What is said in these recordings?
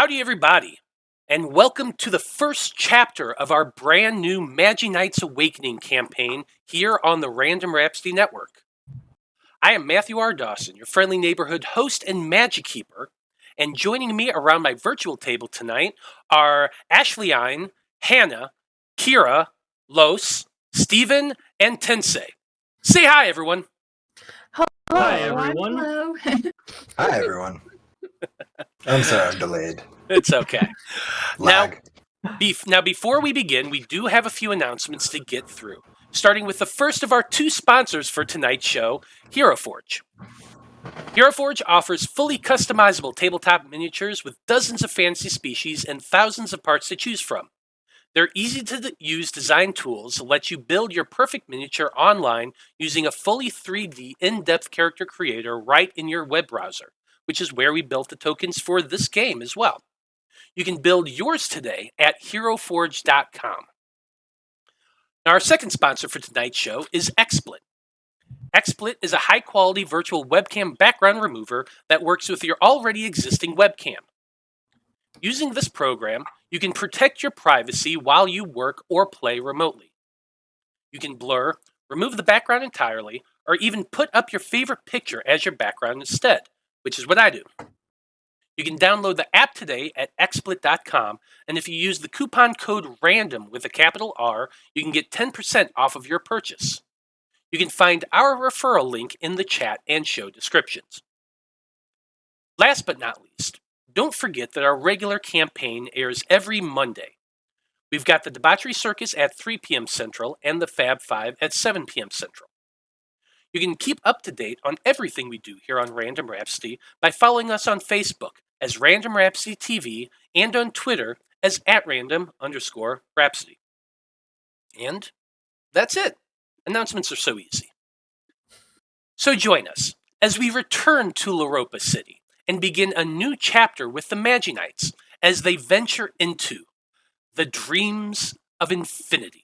Howdy, everybody, and welcome to the first chapter of our brand new Magi-Knights Awakening campaign here on the Random Rhapsody Network. I am Matthew R. Dawson, your friendly neighborhood host and Magic Keeper, and joining me around my virtual table tonight are Ashleyien, Hana, Kira, Los, Steven, and Tensei. Say hi, everyone. Hello. Hi, everyone. Hello. Hi, everyone. I'm sorry I'm delayed. It's okay. Lag. Now, before we begin, we do have a few announcements to get through, starting with the first of our two sponsors for tonight's show, Hero Forge. Hero Forge offers fully customizable tabletop miniatures with dozens of fantasy species and thousands of parts to choose from. Their easy-to-use design tools let you build your perfect miniature online using a fully 3D in-depth character creator right in your web browser, which is where we built the tokens for this game as well. You can build yours today at heroforge.com. Now, our second sponsor for tonight's show is XSplit. XSplit is a high-quality virtual webcam background remover that works with your already existing webcam. Using this program, you can protect your privacy while you work or play remotely. You can blur, remove the background entirely, or even put up your favorite picture as your background instead, which is what I do. You can download the app today at xsplit.com, and if you use the coupon code RANDOM with a capital R, you can get 10% off of your purchase. You can find our referral link in the chat and show descriptions. Last but not least, don't forget that our regular campaign airs every Monday. We've got the Debauchery Circus at 3 p.m. Central and the Fab 5 at 7 p.m. Central. You can keep up to date on everything we do here on Random Rhapsody by following us on Facebook as Random Rhapsody TV and on Twitter as @random_Rhapsody. And that's it. Announcements are so easy. So join us as we return to Loropa City and begin a new chapter with the Magi-Knights as they venture into the dreams of infinity.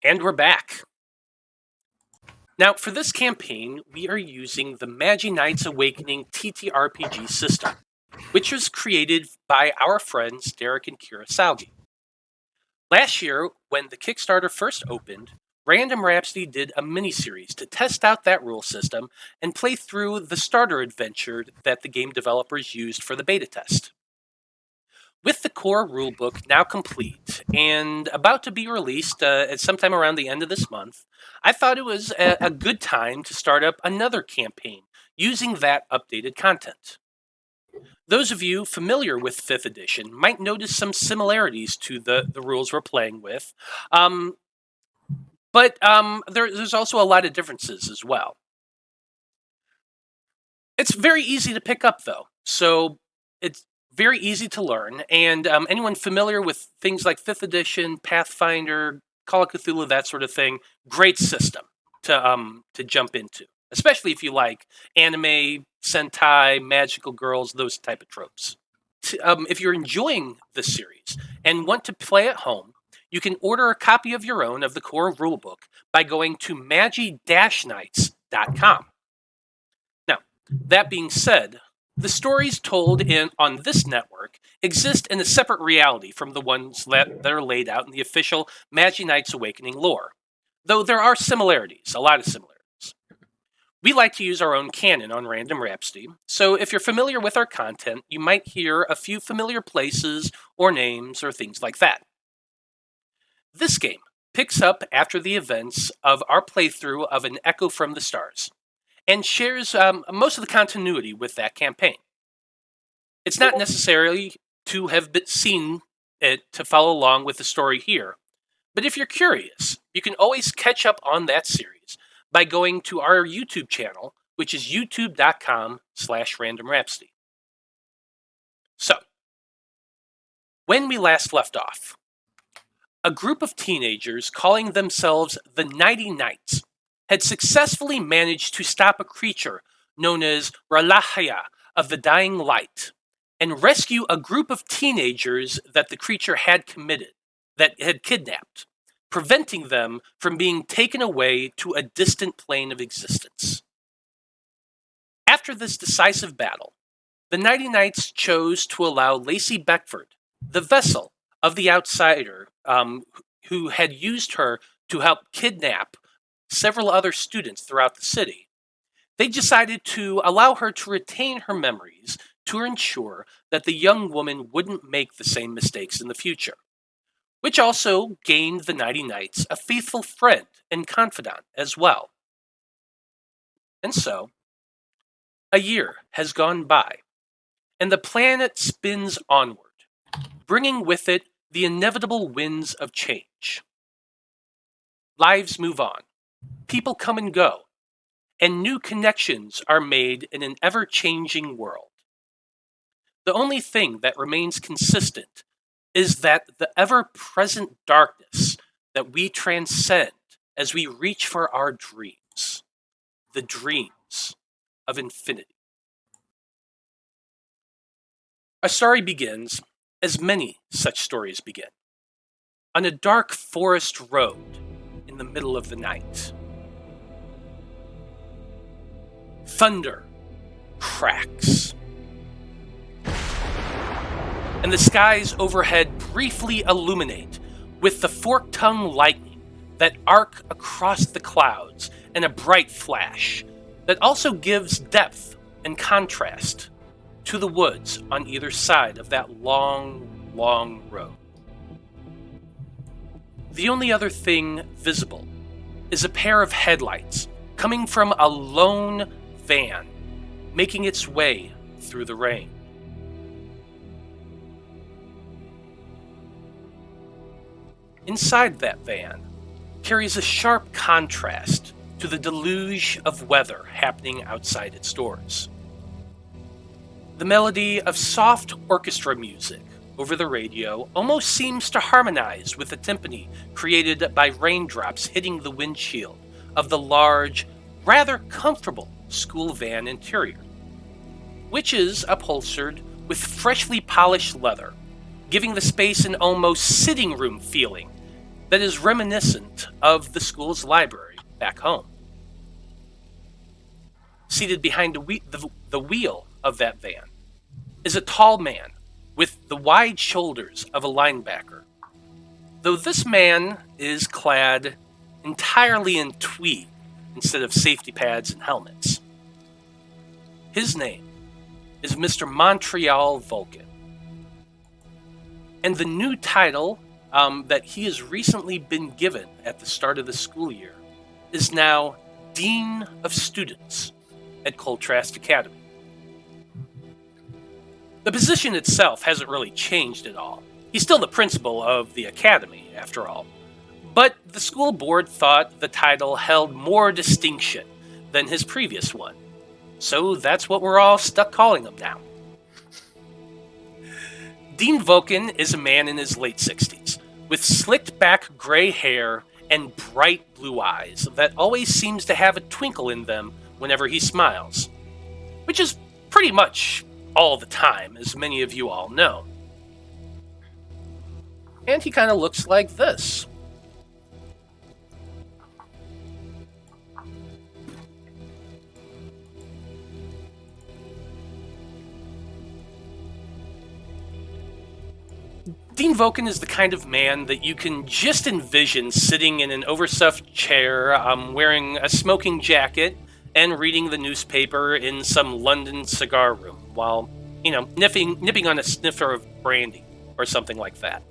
And we're back. Now, for this campaign, we are using the Magi-Knights Awakening TTRPG system, which was created by our friends Derek and Kira Salgy. Last year, when the Kickstarter first opened, Random Rhapsody did a mini-series to test out that rule system and play through the starter adventure that the game developers used for the beta test. With the core rulebook now complete and about to be released at sometime around the end of this month, I thought it was a good time to start up another campaign using that updated content. Those of you familiar with 5th edition might notice some similarities to the rules we're playing with, but there's also a lot of differences as well. It's very easy to pick up, though, so it's very easy to learn, and anyone familiar with things like 5th edition, Pathfinder, Call of Cthulhu, that sort of thing, great system to jump into, especially if you like anime, Sentai, magical girls, those type of tropes. if you're enjoying this series and want to play at home, you can order a copy of your own of the core rulebook by going to Magi-Knights.com. Now, that being said, the stories told on this network exist in a separate reality from the ones that are laid out in the official Magi-Knights Awakening lore, though there are similarities, a lot of similarities. We like to use our own canon on Random Rhapsody, so if you're familiar with our content, you might hear a few familiar places or names or things like that. This game picks up after the events of our playthrough of An Echo from the Stars, and shares most of the continuity with that campaign. It's not necessarily to have seen it to follow along with the story here, but if you're curious, you can always catch up on that series by going to our YouTube channel, which is youtube.com/randomrhapsody. So, when we last left off, a group of teenagers calling themselves the Nighty Knights had successfully managed to stop a creature known as Ralahaya of the Dying Light and rescue a group of teenagers that the creature had kidnapped, preventing them from being taken away to a distant plane of existence. After this decisive battle, the Nighty Knights chose to allow Lacey Beckford, the vessel of the outsider who had used her to help kidnap several other students throughout the city. They decided to allow her to retain her memories to ensure that the young woman wouldn't make the same mistakes in the future, which also gained the Nighty Knights a faithful friend and confidant as well. And so, a year has gone by, and the planet spins onward, bringing with it the inevitable winds of change. Lives move on, people come and go, and new connections are made in an ever-changing world. The only thing that remains consistent is that the ever-present darkness that we transcend as we reach for our dreams, the dreams of infinity. Our story begins, as many such stories begin, on a dark forest road in the middle of the night. Thunder cracks, and the skies overhead briefly illuminate with the fork-tongued lightning that arc across the clouds and a bright flash that also gives depth and contrast to the woods on either side of that long, long road. The only other thing visible is a pair of headlights coming from a lone van making its way through the rain. Inside that van carries a sharp contrast to the deluge of weather happening outside its doors. The melody of soft orchestra music over the radio almost seems to harmonize with the timpani created by raindrops hitting the windshield of the large, rather comfortable school van interior, which is upholstered with freshly polished leather, giving the space an almost sitting room feeling that is reminiscent of the school's library back home. Seated behind the wheel of that van is a tall man with the wide shoulders of a linebacker, though this man is clad entirely in tweed instead of safety pads and helmets. His name is Mr. Montreal Vulcan, and the new title that he has recently been given at the start of the school year is now Dean of Students at Coltrast Academy. The position itself hasn't really changed at all. He's still the principal of the academy, after all. But the school board thought the title held more distinction than his previous one. So that's what we're all stuck calling him now. Dean Vulcan is a man in his late 60s, with slicked back gray hair and bright blue eyes that always seems to have a twinkle in them whenever he smiles, which is pretty much all the time, as many of you all know. And he kind of looks like this. Dean Voken is the kind of man that you can just envision sitting in an overstuffed chair, wearing a smoking jacket, and reading the newspaper in some London cigar room while, nipping on a sniffer of brandy or something like that.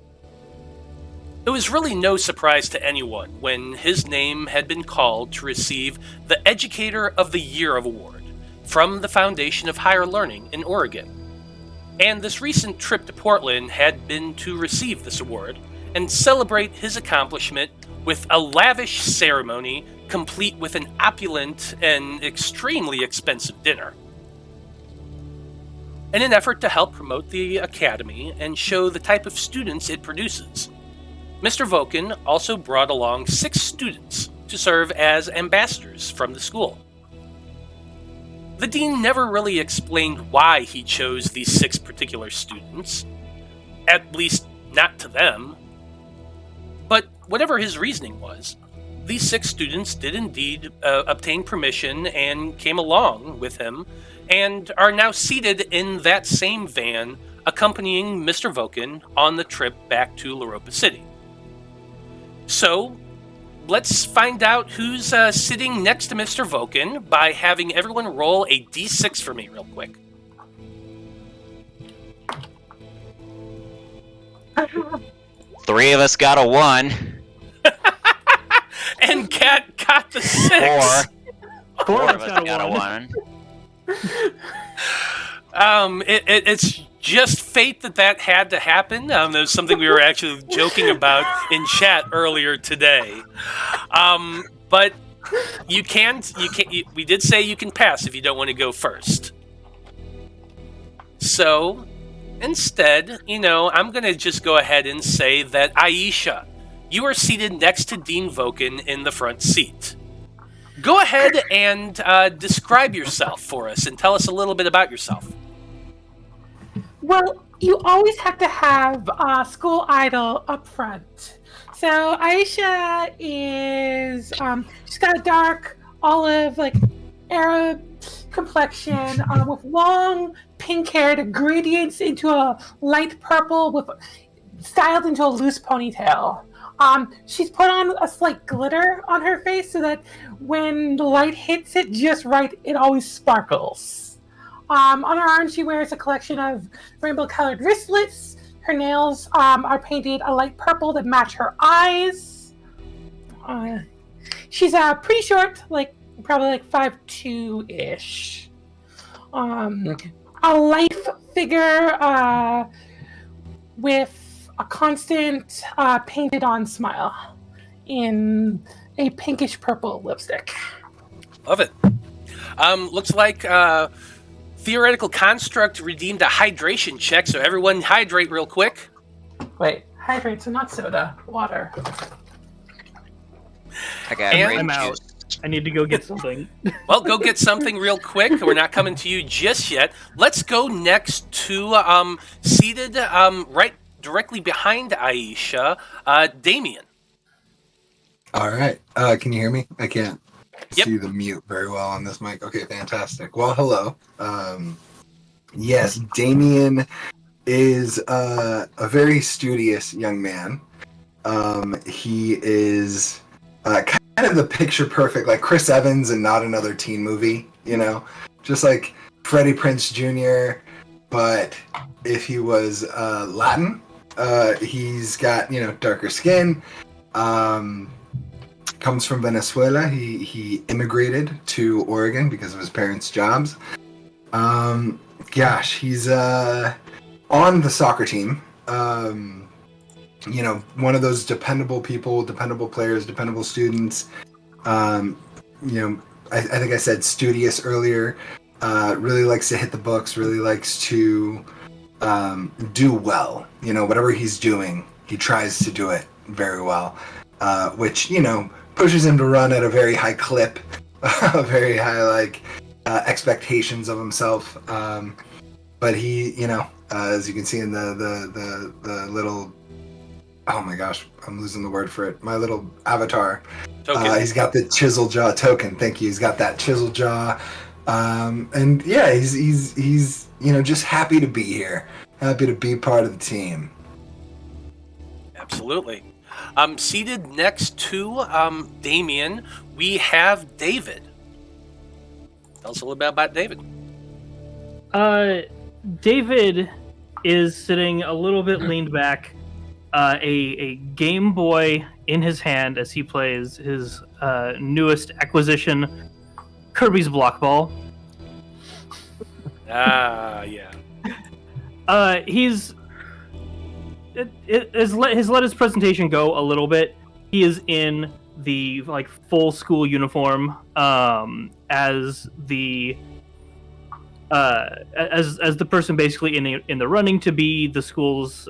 It was really no surprise to anyone when his name had been called to receive the Educator of the Year award from the Foundation of Higher Learning in Oregon. And this recent trip to Portland had been to receive this award and celebrate his accomplishment with a lavish ceremony complete with an opulent and extremely expensive dinner. In an effort to help promote the academy and show the type of students it produces, Mr. Voken also brought along 6 students to serve as ambassadors from the school. The dean never really explained why he chose these 6 particular students, at least not to them. But whatever his reasoning was, these 6 students did indeed obtain permission and came along with him, and are now seated in that same van accompanying Mr. Voken on the trip back to Leropa City. So, let's find out who's sitting next to Mr. Voken by having everyone roll a d6 for me real quick. Three of us got a 1. And Kat got the 6. Four of us got a 1. It's just fate that had to happen. That was something we were actually joking about in chat earlier today. But you can't. We did say you can pass if you don't want to go first. So instead, I'm going to just go ahead and say that Aisha, you are seated next to Dean Voken in the front seat. Go ahead and describe yourself for us and tell us a little bit about yourself. Well, you always have to have a school idol up front. So Aisha is, she's got a dark olive, Arab complexion, with long pink hair that gradients into a light purple styled into a loose ponytail. She's put on a slight glitter on her face so that when the light hits it just right, it always sparkles. On her arm, she wears a collection of rainbow-colored wristlets. Her nails are painted a light purple that match her eyes. She's pretty short, probably 5'2"-ish. A life figure with a constant painted-on smile in a pinkish-purple lipstick. Love it. Looks like Theoretical Construct redeemed a hydration check, so everyone hydrate real quick. Wait, hydrate, so not soda, water. I got I'm out. I need to go get something. Well, go get something real quick. We're not coming to you just yet. Let's go next to seated right directly behind Aisha, Damian. All right. Can you hear me? I can't see the mute very well on this mic. Okay, fantastic. Well, hello. Yes, Damian is a very studious young man. He is kind of the picture perfect, like Chris Evans in Not Another Teen Movie, just like Freddie Prinze Jr., but if he was Latin, he's got, darker skin, comes from Venezuela. He immigrated to Oregon because of his parents' jobs. He's on the soccer team. One of those dependable people, dependable players, dependable students. I think I said studious earlier. Really likes to hit the books, really likes to do well. Whatever he's doing, he tries to do it very well, which, pushes him to run at a very high clip, very high, expectations of himself. but he, as you can see in the little, oh my gosh, I'm losing the word for it. My little avatar. Token. He's got the chisel jaw token. Thank you. He's got that chisel jaw, and yeah, he's just happy to be here, happy to be part of the team. Absolutely. Seated next to Damian, we have David. Tell us a little bit about David. David is sitting a little bit leaned back, a Game Boy in his hand as he plays his newest acquisition, Kirby's Block Ball. Yeah. He's has let his presentation go a little bit. He is in the full school uniform as the person basically in the running to be the school's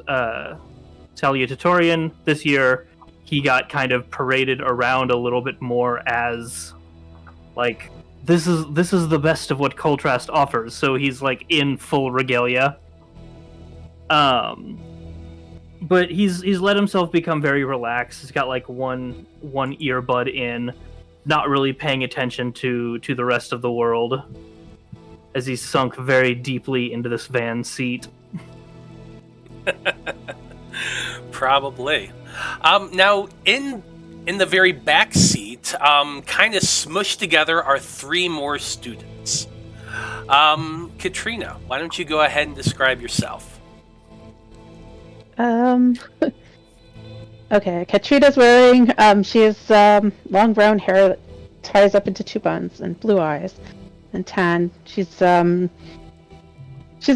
salutatorian this year. He got kind of paraded around a little bit more as this is the best of what Coltrast offers. So he's in full regalia. But he's let himself become very relaxed. He's got one earbud in, not really paying attention to the rest of the world, as he's sunk very deeply into this van seat. Probably. Now, in the very back seat, kind of smushed together, are three more students. Katrina, why don't you go ahead and describe yourself? Okay, Katrina's wearing, she has long brown hair that ties up into two buns and blue eyes and tan. She's a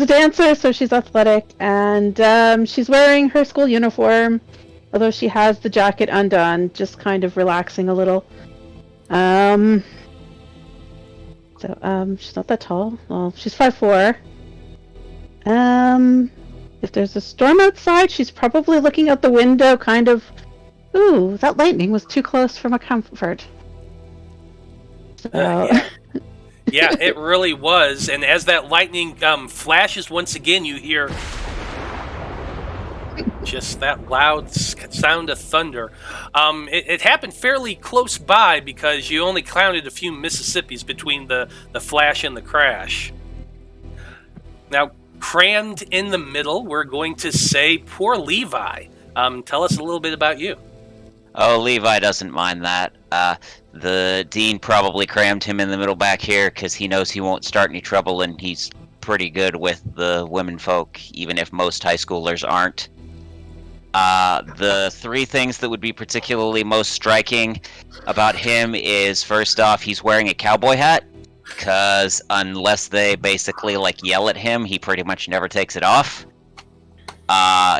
dancer, so she's athletic, and she's wearing her school uniform, although she has the jacket undone, just kind of relaxing a little. So she's not that tall. Well, she's 5'4". If there's a storm outside, she's probably looking out the window, kind of, ooh, that lightning was too close for my comfort. So... Yeah, it really was. And as that lightning flashes once again, you hear just that loud sound of thunder. It happened fairly close by because you only counted a few Mississippis between the flash and the crash. Now, crammed in the middle, we're going to say poor Levi. Tell us a little bit about you. Oh, Levi doesn't mind that. The dean probably crammed him in the middle back here because he knows he won't start any trouble, and he's pretty good with the women folk, even if most high schoolers aren't. The three things that would be particularly most striking about him is, first off, he's wearing a cowboy hat, because unless they basically yell at him, he pretty much never takes it off.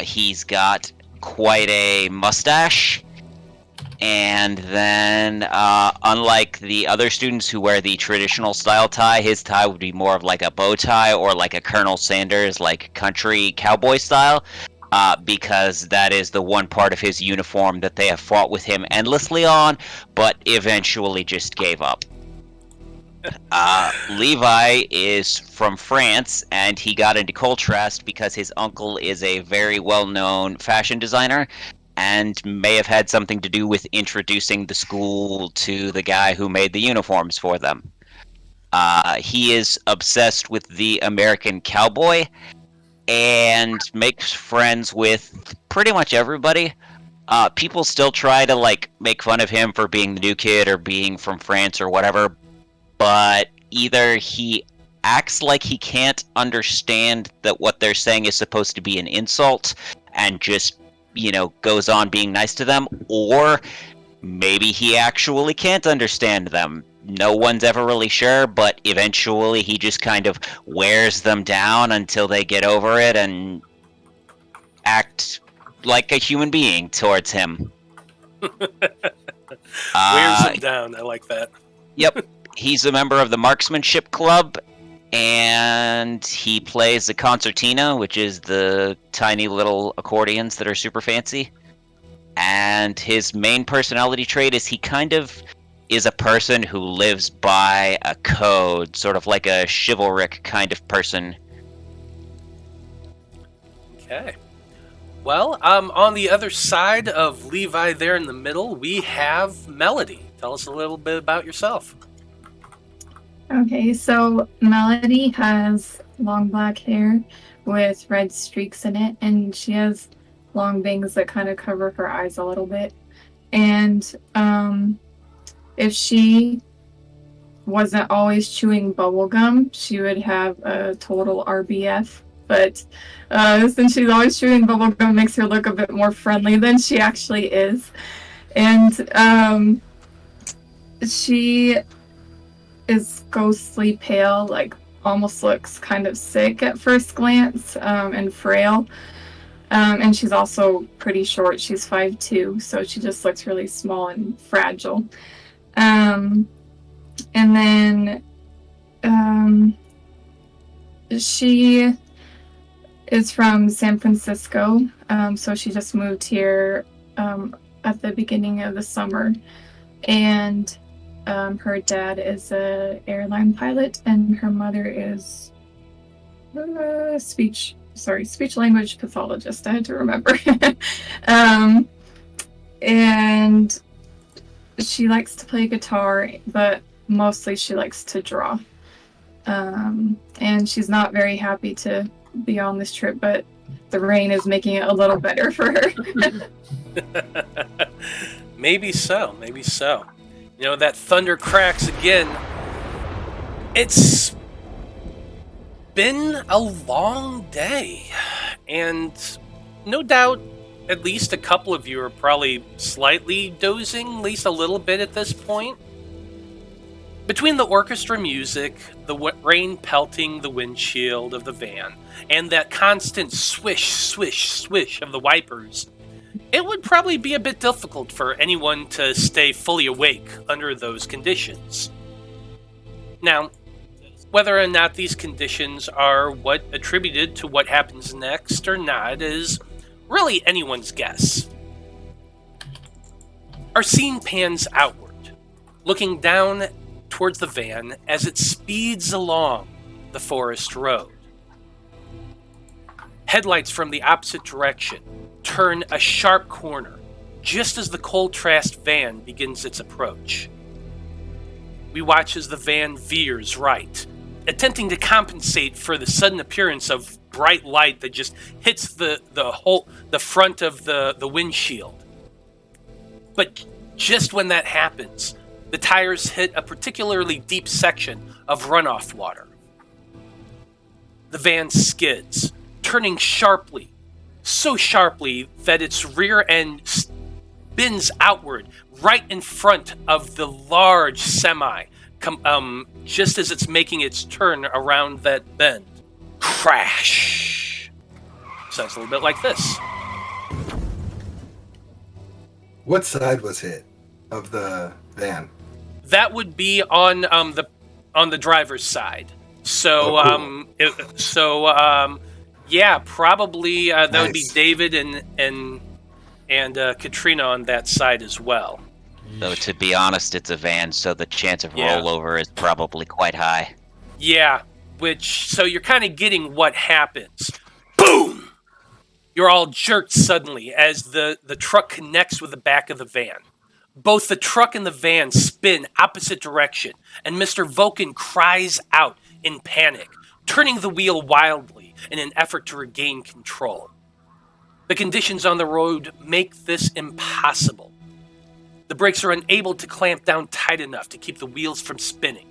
He's got quite a mustache. And then, unlike the other students who wear the traditional style tie, his tie would be more of a bow tie or a Colonel Sanders, country cowboy style, because that is the one part of his uniform that they have fought with him endlessly on, but eventually just gave up. Levi is from France, and he got into Coltrast because his uncle is a very well-known fashion designer, and may have had something to do with introducing the school to the guy who made the uniforms for them. He is obsessed with the American cowboy and makes friends with pretty much everybody. People still try to make fun of him for being the new kid or being from France or whatever, but either he acts like he can't understand that what they're saying is supposed to be an insult and just goes on being nice to them, or maybe he actually can't understand them. No one's ever really sure, but eventually he just kind of wears them down until they get over it and act like a human being towards him. Wears them down. I like that. Yep. He's a member of the Marksmanship Club, and he plays the concertina, which is the tiny little accordions that are super fancy. And his main personality trait is he kind of is a person who lives by a code, sort of like a chivalric kind of person. Okay. Well, on the other side of Levi there in the middle, we have Melody. Tell us a little bit about yourself. Okay, so Melody has long black hair with red streaks in it, and she has long bangs that kind of cover her eyes a little bit. And if she wasn't always chewing bubblegum, she would have a total RBF. But since she's always chewing bubblegum, makes her look a bit more friendly than she actually is. And she is ghostly pale, like almost looks kind of sick at first glance, and frail. And she's also pretty short. She's 5'2", so she just looks really small and fragile. And then she is from San Francisco, so she just moved here at the beginning of the summer. And her dad is an airline pilot, and her mother is speech language pathologist. I had to remember. And she likes to play guitar, but mostly she likes to draw. And she's not very happy to be on this trip, but the rain is making it a little better for her. Maybe so. You know, that thunder cracks again. It's been a long day, and no doubt at least a couple of you are probably slightly dozing, at least a little bit at this point. Between the orchestra music, the rain pelting the windshield of the van, and that constant swish, swish, swish of the wipers, it would probably be a bit difficult for anyone to stay fully awake under those conditions. Now, whether or not these conditions are what attributed to what happens next or not is really anyone's guess. Our scene pans outward, looking down towards the van as it speeds along the forest road. Headlights from the opposite direction turn a sharp corner just as the contrast van begins its approach. We watch as the van veers right, attempting to compensate for the sudden appearance of bright light that just hits the front of the windshield. But just when that happens, the tires hit a particularly deep section of runoff water. The van skids, turning sharply, so sharply that its rear end spins outward right in front of the large semi, just as it's making its turn around that bend. Crash! Sounds a little bit like this. What side was hit of the van? That would be on the driver's side. So yeah, probably that Nice. would be David and Katrina on that side as well. Though to be honest, it's a van, so the chance of Yeah. rollover is probably quite high. Yeah, so you're kind of getting what happens. Boom! You're all jerked suddenly as the truck connects with the back of the van. Both the truck and the van spin opposite direction, and Mr. Vulcan cries out in panic, turning the wheel wildly in an effort to regain control. The conditions on the road make this impossible. The brakes are unable to clamp down tight enough to keep the wheels from spinning.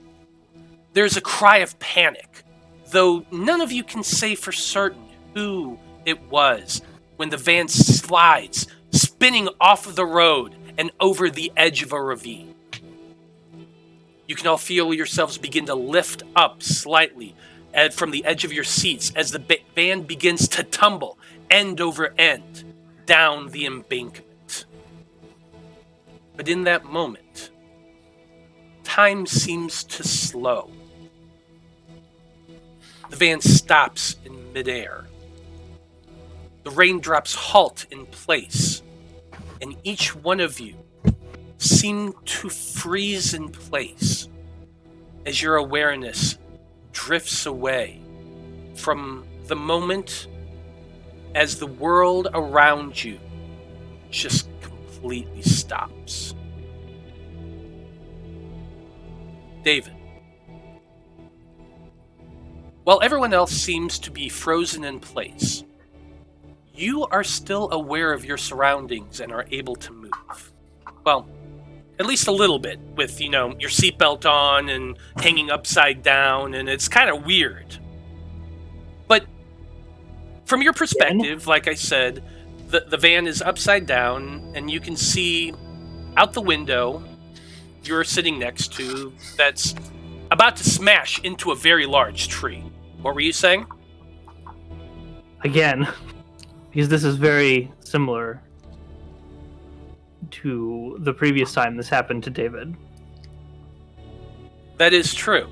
There's a cry of panic, though none of you can say for certain who it was when the van slides, spinning off of the road and over the edge of a ravine. You can all feel yourselves begin to lift up slightly from the edge of your seats as the van begins to tumble end over end down the embankment. But in that moment, time seems to slow. The van stops in midair. The raindrops halt in place, and each one of you seem to freeze in place as your awareness drifts away from the moment as the world around you just completely stops. David. While everyone else seems to be frozen in place, you are still aware of your surroundings and are able to move. Well, at least a little bit, with, your seatbelt on and hanging upside down, and it's kind of weird. But from your perspective, like I said, the van is upside down, and you can see out the window you're sitting next to that's about to smash into a very large tree. What were you saying? Again, because this is very similar to the previous time this happened to David. That is true.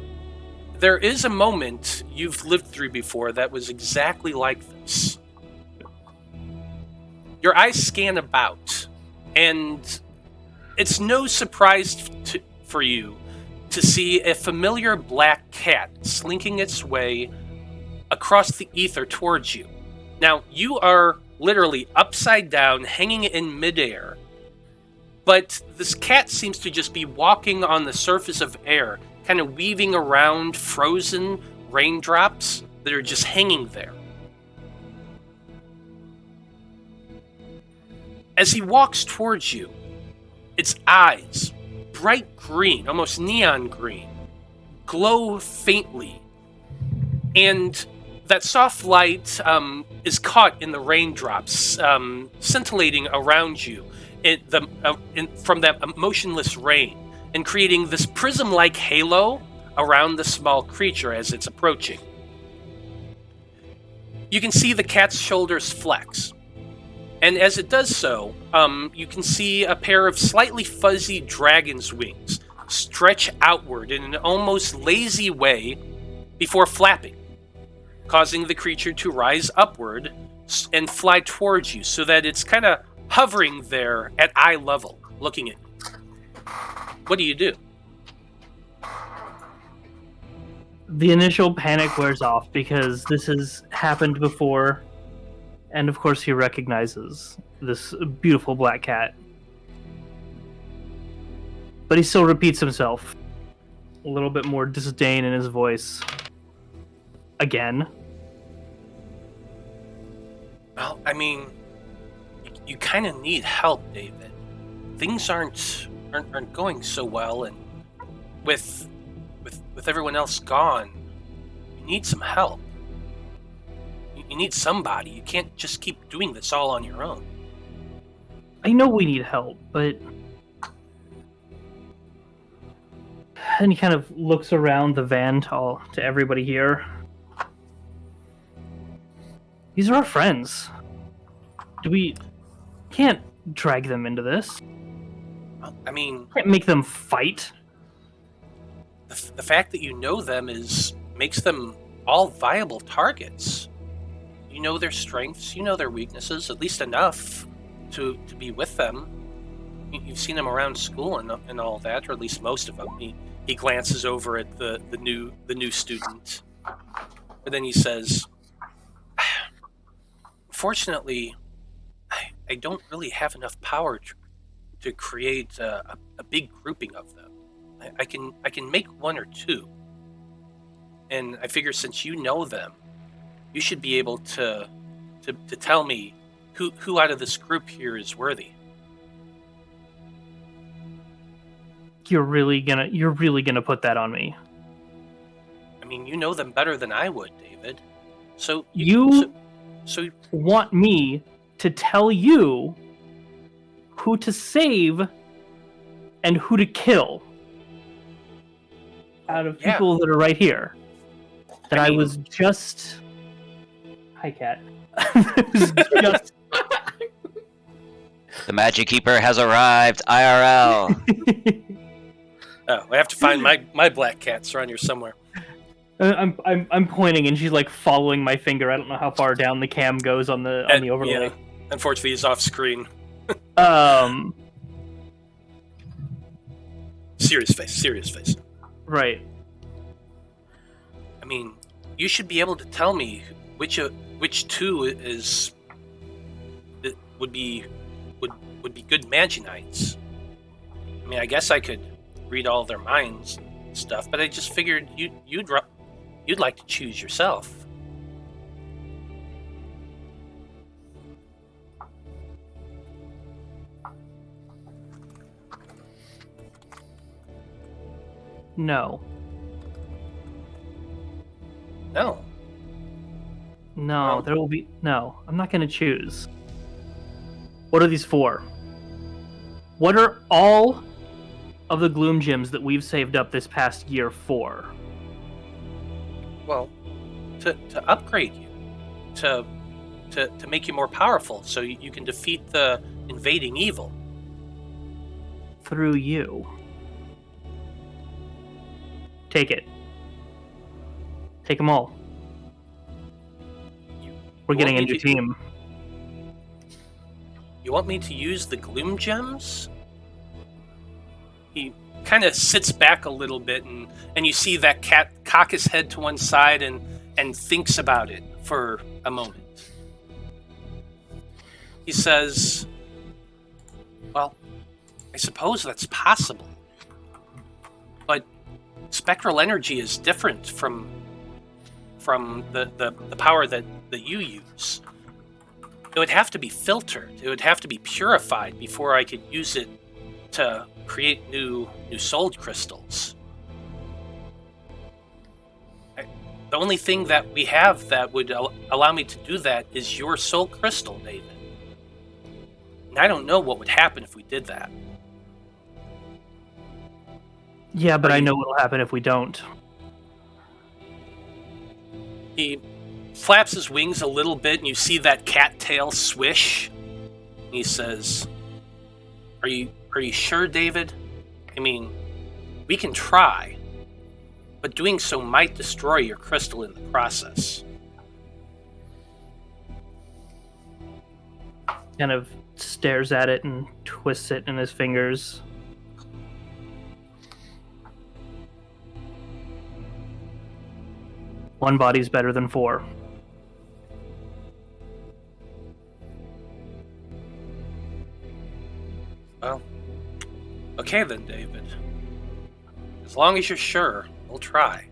There is a moment you've lived through before that was exactly like this. Your eyes scan about, and it's no surprise for you to see a familiar black cat slinking its way across the ether towards you. Now, you are literally upside down, hanging in midair, but this cat seems to just be walking on the surface of air, kind of weaving around frozen raindrops that are just hanging there. As he walks towards you, its eyes, bright green, almost neon green, glow faintly, and that soft light is caught in the raindrops, scintillating around you from that motionless rain, and creating this prism-like halo around the small creature as it's approaching. You can see the cat's shoulders flex, and as it does so, you can see a pair of slightly fuzzy dragon's wings stretch outward in an almost lazy way before flapping, causing the creature to rise upward and fly towards you, so that it's kind of hovering there at eye level, looking at you. What do you do? The initial panic wears off because this has happened before, and of course he recognizes this beautiful black cat. But he still repeats himself. A little bit more disdain in his voice. Again. Well, I mean, you kind of need help, David. Things aren't going so well, and with everyone else gone, you need some help. You need somebody. You can't just keep doing this all on your own. I know we need help, but... And he kind of looks around the van to everybody here. These are our friends. Can't drag them into this. Well, I mean... Can't make them fight. The fact that you know them makes them all viable targets. You know their strengths, you know their weaknesses, at least enough to be with them. You've seen them around school and all that, or at least most of them. He glances over at the new student, but then he says, "Fortunately, I don't really have enough power to create a big grouping of them. I can make one or two, and I figure since you know them, you should be able to tell me who out of this group here is worthy." You're really gonna put that on me? I mean, you know them better than I would, David. So you so want me to tell you who to save and who to kill out of people that are right here. That I was just... Hi, cat. I was just... The Magic Keeper has arrived, IRL. Oh, I have to find my black cats around here somewhere. I'm pointing, and she's like following my finger. I don't know how far down the cam goes on the overlay. Yeah, unfortunately, he's off screen. Serious face. Right. I mean, you should be able to tell me which two is would be good Magi-Knights. I mean, I guess I could read all their minds and stuff, but I just figured you'd like to choose yourself. No. No. No, there will be... No, I'm not going to choose. What are these for? What are all of the Gloom Gems that we've saved up this past year for? Well, to upgrade you, to make you more powerful, so you can defeat the invading evil. Through you. Take it. Take them all. We're getting a new team. You want me to use the Gloom Gems? He kind of sits back a little bit, and you see that cat cock his head to one side and thinks about it for a moment. He says, well, I suppose that's possible. But spectral energy is different from the power that you use. It would have to be filtered. It would have to be purified before I could use it to create new soul crystals. The only thing that we have that would allow me to do that is your soul crystal, David. And I don't know what would happen if we did that. Yeah, but I know what'll happen if we don't. He flaps his wings a little bit, and you see that cat tail swish. And he says, Are you sure, David? I mean, we can try, but doing so might destroy your crystal in the process. Kind of stares at it and twists it in his fingers. One body's better than four. Well, okay then, David. As long as you're sure, we'll try.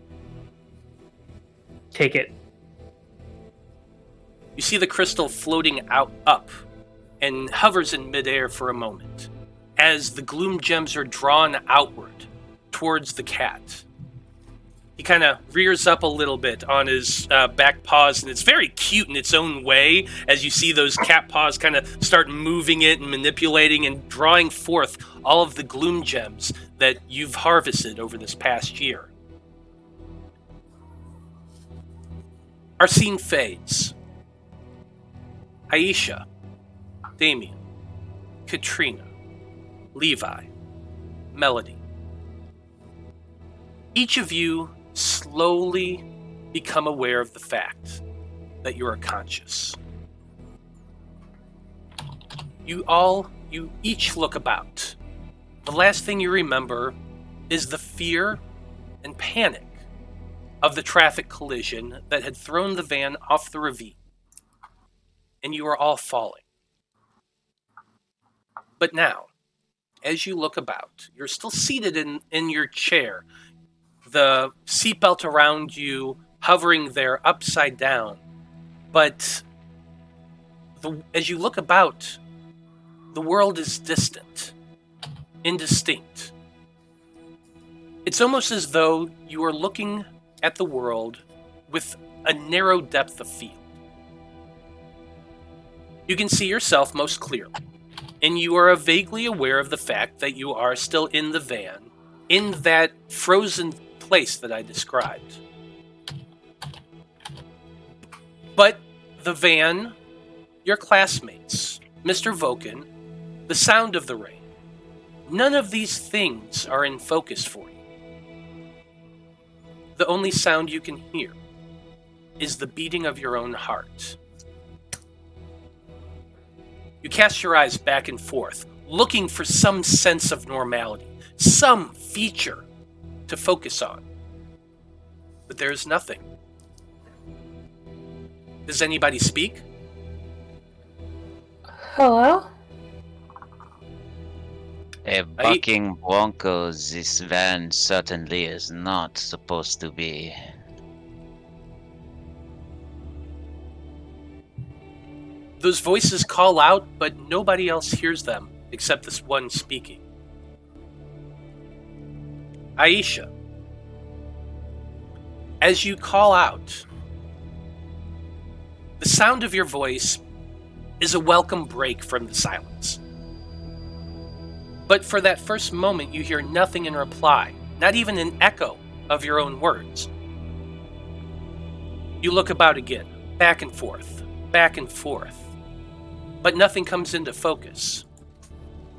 Take it. You see the crystal floating up and hovers in midair for a moment as the gloom gems are drawn outward towards the cat. He kind of rears up a little bit on his back paws, and it's very cute in its own way as you see those cat paws kind of start moving it and manipulating and drawing forth all of the gloom gems that you've harvested over this past year. Our scene fades. Aisha, Damian, Katrina, Levi, Melody. Each of you slowly become aware of the fact that you are conscious. You each look about. The last thing you remember is the fear and panic of the traffic collision that had thrown the van off the ravine, and you are all falling. But now, as you look about, you're still seated in your chair, the seatbelt around you hovering there upside down. But as you look about, the world is distant, indistinct. It's almost as though you are looking at the world with a narrow depth of field. You can see yourself most clearly, and you are vaguely aware of the fact that you are still in the van, in that frozen place that I described. But the van, your classmates, Mr. Voken, the sound of the rain, none of these things are in focus for you. The only sound you can hear is the beating of your own heart. You cast your eyes back and forth, looking for some sense of normality, some feature to focus on. But there is nothing. Does anybody speak? Hello? A bucking bronco, this van certainly is not supposed to be. Those voices call out, but nobody else hears them except this one speaking. Aisha, as you call out, the sound of your voice is a welcome break from the silence. But for that first moment, you hear nothing in reply, not even an echo of your own words. You look about again, back and forth, but nothing comes into focus.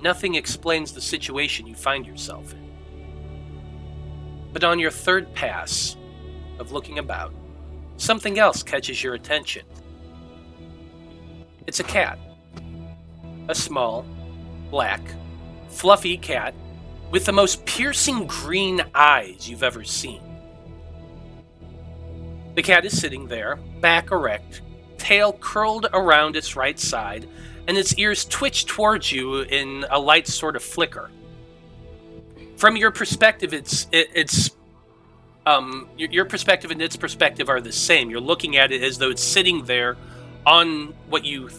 Nothing explains the situation you find yourself in. But on your third pass of looking about, something else catches your attention. It's a cat. A small, black, fluffy cat with the most piercing green eyes you've ever seen. The cat is sitting there, back erect, tail curled around its right side, and its ears twitch towards you in a light sort of flicker. From your perspective, your perspective and its perspective are the same. You're looking at it as though it's sitting there on what you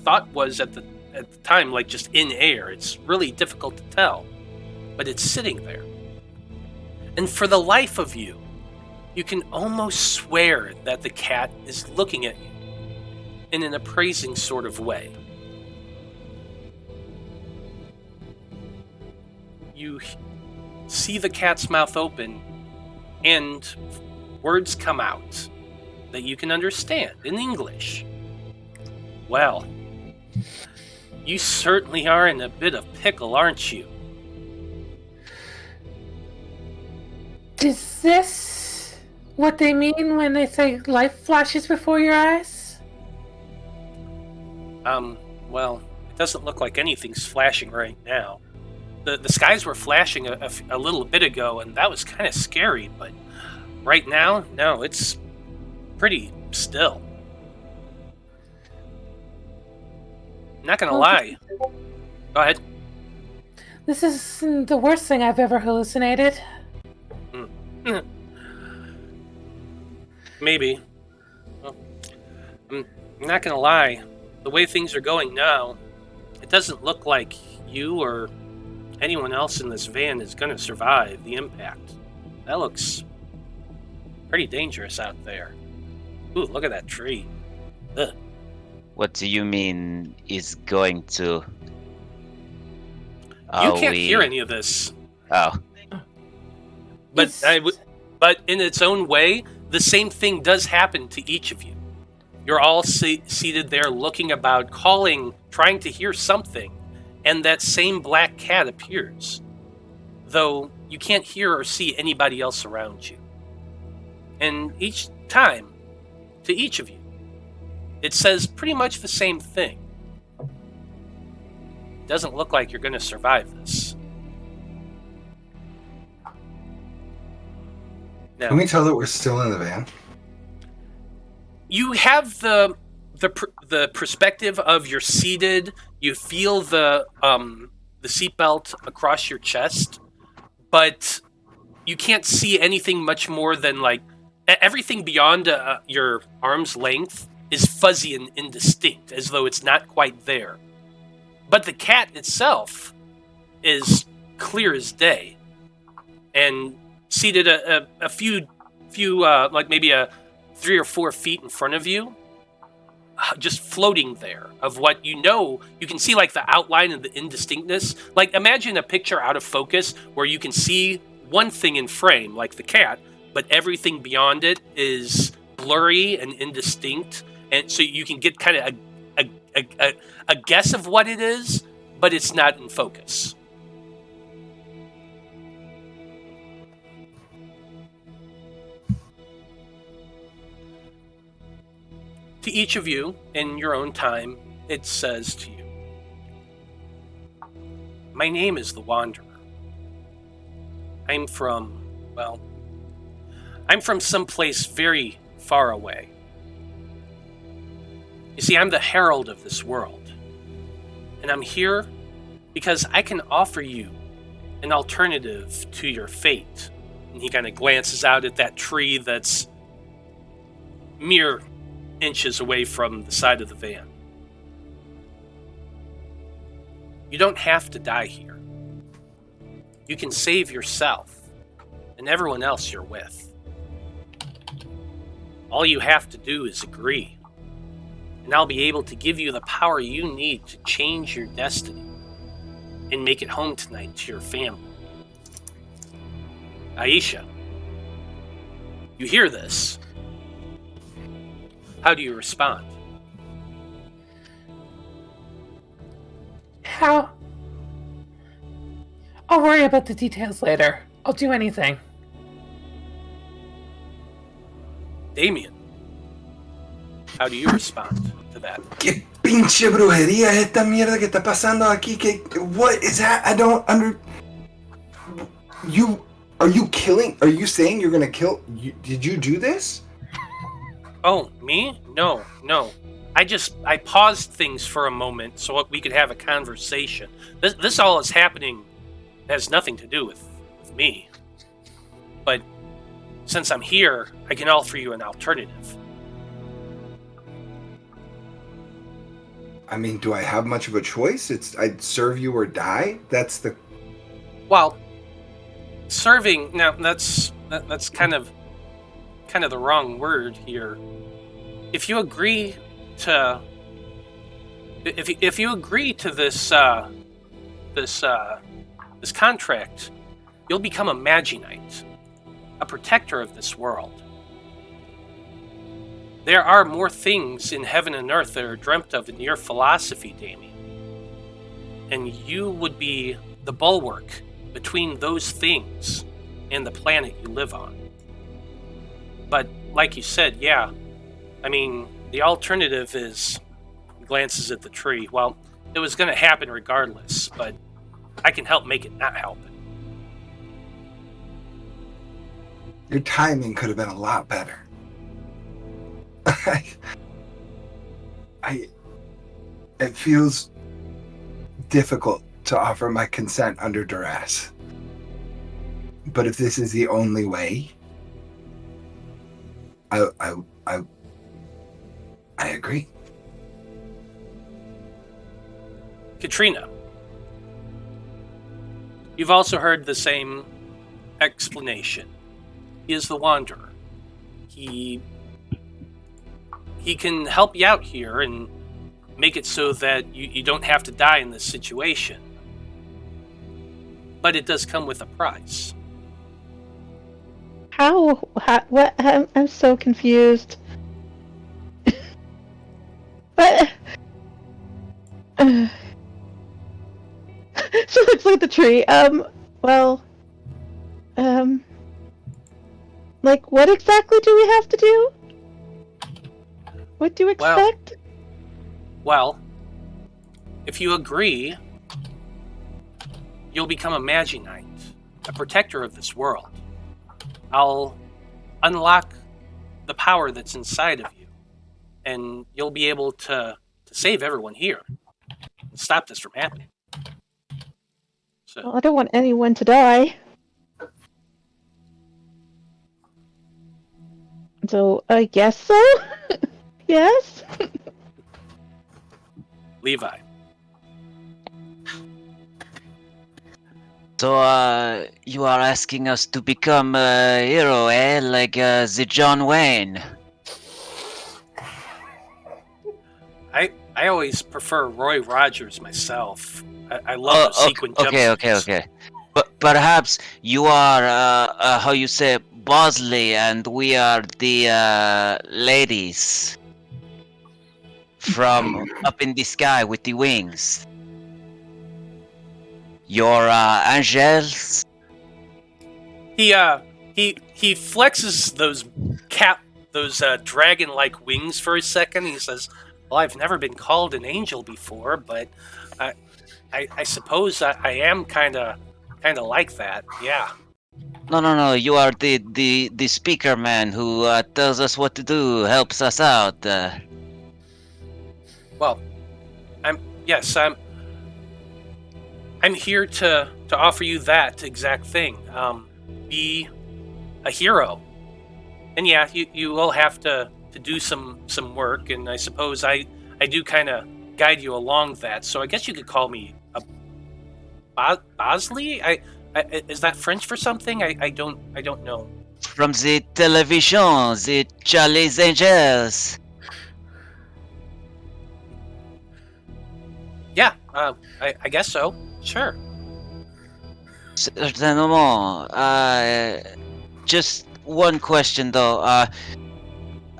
thought was at the time like just in air. It's really difficult to tell, but it's sitting there. And for the life of you, you can almost swear that the cat is looking at you in an appraising sort of way. You see the cat's mouth open, and words come out that you can understand in English. Well, you certainly are in a bit of pickle, aren't you? Is this what they mean when they say life flashes before your eyes? Well, it doesn't look like anything's flashing right now. The skies were flashing a little bit ago, and that was kind of scary, but right now, no, it's pretty still. Not gonna lie. Go ahead. This isn't the worst thing I've ever hallucinated. Maybe. Well, I'm not gonna lie. The way things are going now, it doesn't look like you or anyone else in this van is gonna survive the impact. That looks pretty dangerous out there. Ooh, look at that tree. Ugh. What do you mean is going to? You can't hear any of this. Oh. But but in its own way, the same thing does happen to each of you. You're all seated there looking about, calling, trying to hear something, and that same black cat appears, though you can't hear or see anybody else around you. And each time, to each of you, it says pretty much the same thing. Doesn't look like you're going to survive this. Now, Can we tell that we're still in the van? you have the perspective of you're seated. You feel the seatbelt across your chest, but you can't see anything much more than like everything beyond your arm's length is fuzzy and indistinct, as though it's not quite there. But the cat itself is clear as day, and seated a few like maybe 3 or 4 feet in front of you, just floating there of what you know. You can see like the outline and the indistinctness. Like imagine a picture out of focus where you can see one thing in frame, like the cat, but everything beyond it is blurry and indistinct, and so you can get kind of a guess of what it is, but it's not in focus. To each of you, in your own time, it says to you, "My name is the Wanderer. I'm from someplace very far away. You see, I'm the herald of this world. And I'm here because I can offer you an alternative to your fate. And he kind of glances out at that tree that's mere inches away from the side of the van. You don't have to die here. You can save yourself and everyone else you're with. All you have to do is agree, and I'll be able to give you the power you need to change your destiny and make it home tonight to your family. Aisha, you hear this. How do you respond? How? I'll worry about the details later. I'll do anything. Damian, how do you respond to that? ¿Qué pinche brujería es esta mierda que está pasando aquí? What is that? I don't Are you killing? Are you saying you're gonna kill? Did you do this? Oh, me? No. I paused things for a moment so we could have a conversation. This all is happening has nothing to do with me. But since I'm here, I can offer you an alternative. I mean, do I have much of a choice? I'd serve you or die. That's the. Well, serving now that's kind of the wrong word here. If you agree to this contract, you'll become a Magi-Knight, a protector of this world. There are more things in heaven and earth that are dreamt of in your philosophy, Damian. And you would be the bulwark between those things and the planet you live on. But like you said, yeah, I mean, the alternative is, he glances at the tree. Well, it was going to happen regardless, but I can help make it not happen. Your timing could have been a lot better. It feels difficult to offer my consent under duress. But if this is the only way, I agree. Katrina, you've also heard the same explanation. He is the Wanderer. He can help you out here and make it so that you don't have to die in this situation. But it does come with a price. How what? I'm so confused. But she looks like the tree. Like, what exactly do we have to do? What do you expect? Well, if you agree, you'll become a Magi-Knight, a protector of this world. I'll unlock the power that's inside of you, and you'll be able to save everyone here and stop this from happening. So, Well, I don't want anyone to die. So, I guess so? Yes? Levi. So, you are asking us to become a hero, eh? Like the John Wayne. I always prefer Roy Rogers myself. I love the sequin jumpsuits. Okay. But perhaps you are, how you say, Bosley, and we are the ladies from up in the sky with the wings. Your angels. He flexes those dragon-like wings for a second. He says, "Well, I've never been called an angel before, but I suppose I am kind of like that. Yeah." No. You are the speaker man who tells us what to do, helps us out. Well, I'm here to offer you that exact thing. Be a hero. And yeah, you will have to do some work, and I suppose I do kind of guide you along that. So I guess you could call me a Bosley? I is that French for something? I don't know. From the television, the Charlie's Angels. Yeah, I guess so. Sure. Certainement. Just one question though.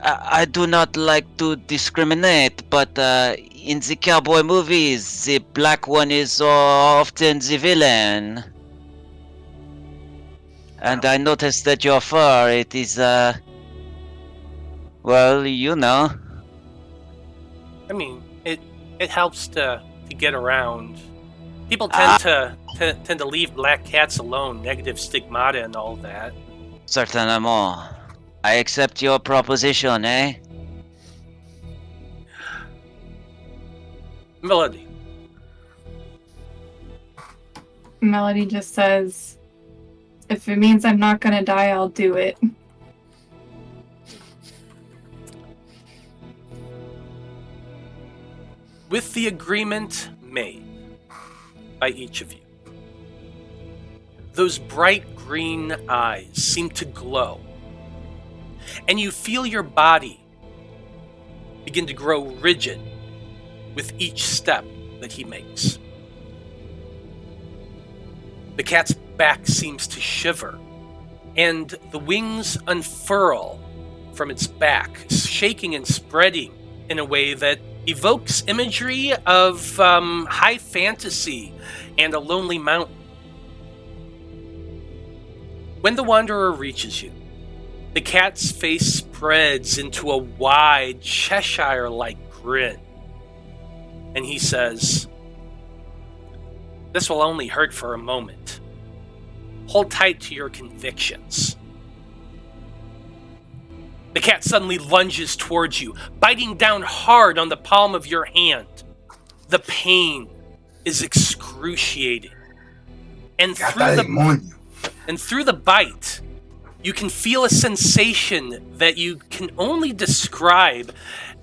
I do not like to discriminate, but in the cowboy movies, the black one is often the villain. And I noticed that your fur, it is, well, you know. I mean, it helps to get around. People tend to leave black cats alone, negative stigmata and all that. Certainement. I accept your proposition, eh? Melody. Melody just says, if it means I'm not gonna die, I'll do it. With the agreement made by each of you, those bright green eyes seem to glow, and you feel your body begin to grow rigid with each step that he makes. The cat's back seems to shiver, and the wings unfurl from its back, shaking and spreading in a way that evokes imagery of high fantasy and a lonely mountain. When the Wanderer reaches you, the cat's face spreads into a wide Cheshire-like grin, and he says, "This will only hurt for a moment. Hold tight to your convictions." The cat suddenly lunges towards you, biting down hard on the palm of your hand. The pain is excruciating. And through the bite, you can feel a sensation that you can only describe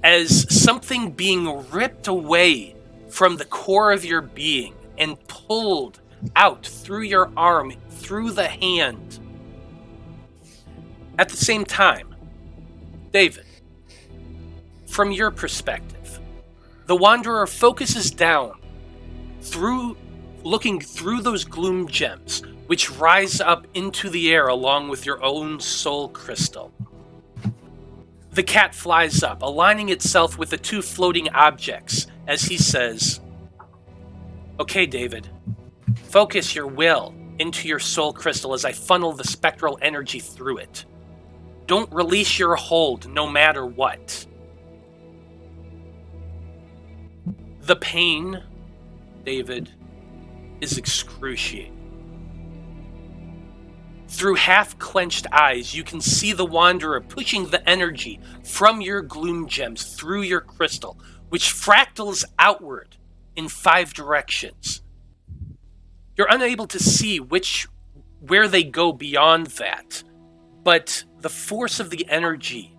as something being ripped away from the core of your being and pulled out through your arm, through the hand. At the same time, David, from your perspective, the Wanderer focuses down looking through those gloom gems, which rise up into the air along with your own soul crystal. The cat flies up, aligning itself with the two floating objects, as he says, "Okay, David, focus your will into your soul crystal as I funnel the spectral energy through it. Don't release your hold, no matter what." The pain, David, is excruciating. Through half-clenched eyes, you can see the Wanderer pushing the energy from your gloom gems through your crystal, which fractals outward in 5 directions. You're unable to see where they go beyond that, but the force of the energy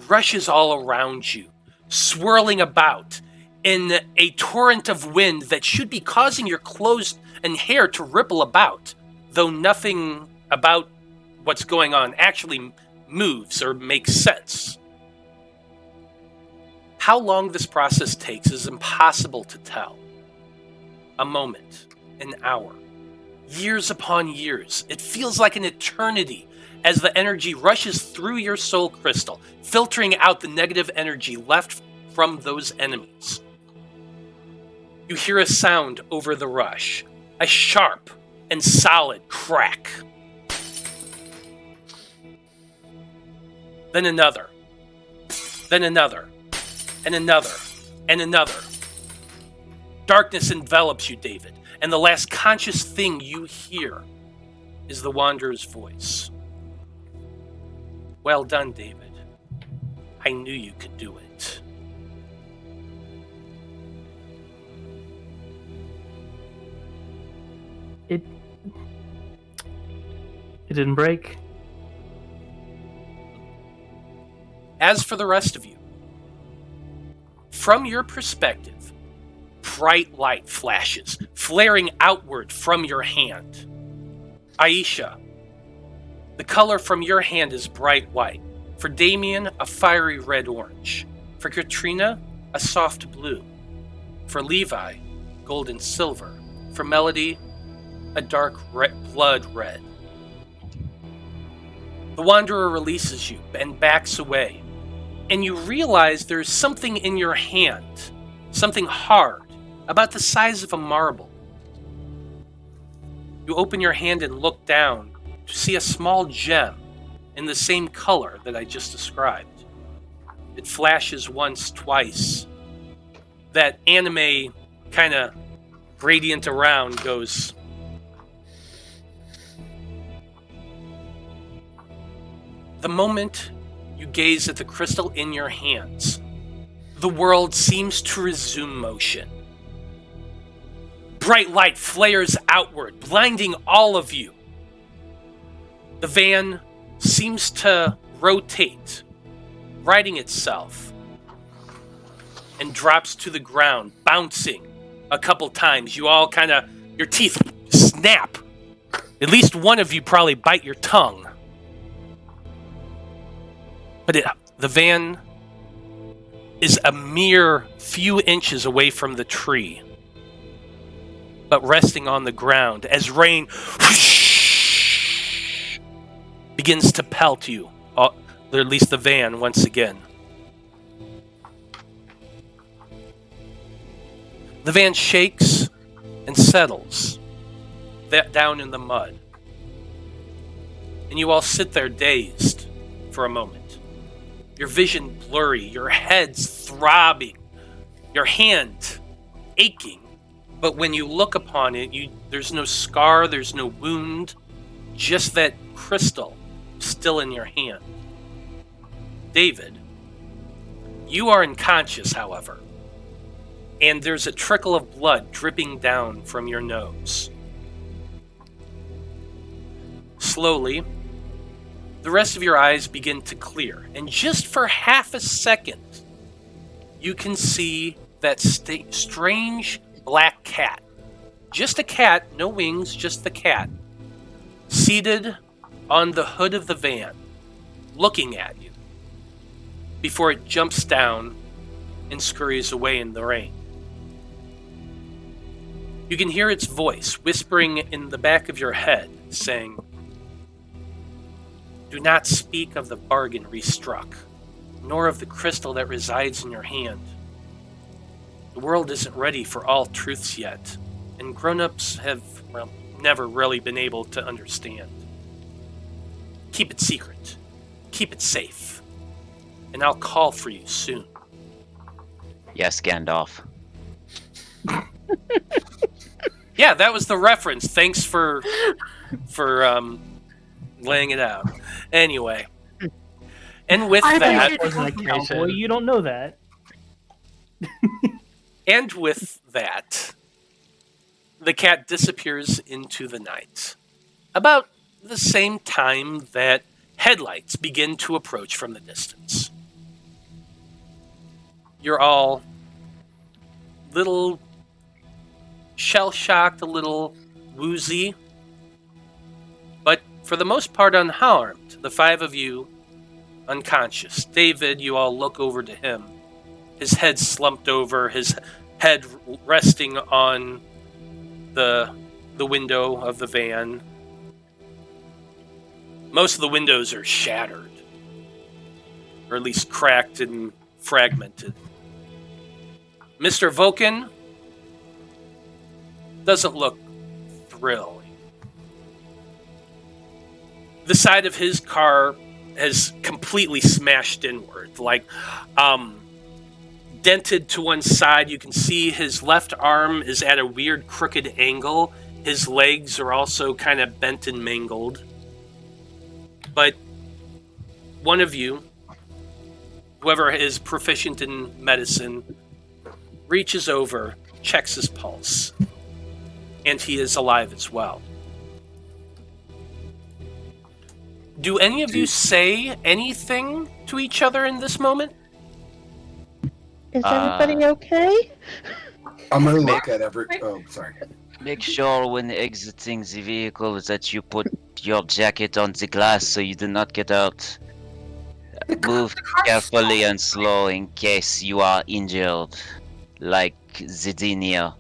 rushes all around you, swirling about in a torrent of wind that should be causing your clothes and hair to ripple about, though nothing about what's going on actually moves or makes sense. How long this process takes is impossible to tell. A moment, an hour, years upon years. It feels like an eternity as the energy rushes through your soul crystal, filtering out the negative energy left from those enemies. You hear a sound over the rush, a sharp and solid crack. Then another, and another, and another. Darkness envelops you, David, and the last conscious thing you hear is the Wanderer's voice. "Well done, David. I knew you could do it." It didn't break. As for the rest of you, from your perspective, bright light flashes, flaring outward from your hand. Aisha, the color from your hand is bright white. For Damian, a fiery red-orange. For Katrina, a soft blue. For Levi, gold and silver. For Melody, a dark blood red. The Wanderer releases you and backs away, and you realize there's something in your hand, something hard, about the size of a marble. You open your hand and look down to see a small gem in the same color that I just described. It flashes once, twice. That anime kind of gradient around goes. The moment you gaze at the crystal in your hands, the world seems to resume motion. Bright light flares outward, blinding all of you. The van seems to rotate, righting itself, and drops to the ground, bouncing a couple times. You all kind of, your teeth snap. At least one of you probably bite your tongue. But the van is a mere few inches away from the tree, but resting on the ground as rain begins to pelt you, or at least the van once again. The van shakes and settles down in the mud. And you all sit there dazed for a moment. Your vision blurry, your head's throbbing, your hand aching. But when you look upon it, there's no scar, there's no wound, just that crystal still in your hand. David, you are unconscious, however, and there's a trickle of blood dripping down from your nose. Slowly, the rest of your eyes begin to clear, and just for half a second, you can see that strange black cat. Just a cat, no wings, just the cat, seated on the hood of the van, looking at you, before it jumps down and scurries away in the rain. You can hear its voice whispering in the back of your head, saying, "Do not speak of the bargain restruck, nor of the crystal that resides in your hand. The world isn't ready for all truths yet, and grown-ups have, never really been able to understand. Keep it secret. Keep it safe. And I'll call for you soon." Yes, Gandalf. Yeah, that was the reference. Thanks for laying it out. Anyway. And with that... wasn't a cowboy. You don't know that. And with that, the cat disappears into the night. About the same time that headlights begin to approach from the distance. You're all little shell-shocked, a little woozy, but for the most part unharmed. The five of you unconscious. David, you all look over to him. His head slumped over, his head resting on the window of the van. Most of the windows are shattered, or at least cracked and fragmented. Mr. Vulcan doesn't look thrilling. The side of his car has completely smashed inward, like dented to one side. You can see his left arm is at a weird crooked angle. His legs are also kind of bent and mangled. But one of you, whoever is proficient in medicine, reaches over, checks his pulse. and he is alive as well. Do any of you say anything to each other in this moment? Is everybody okay? I'm gonna look at every. Oh, sorry. Make sure when exiting the vehicle that you put your jacket on the glass so you do not get out. Move carefully and slow in case you are injured, like Zidinia.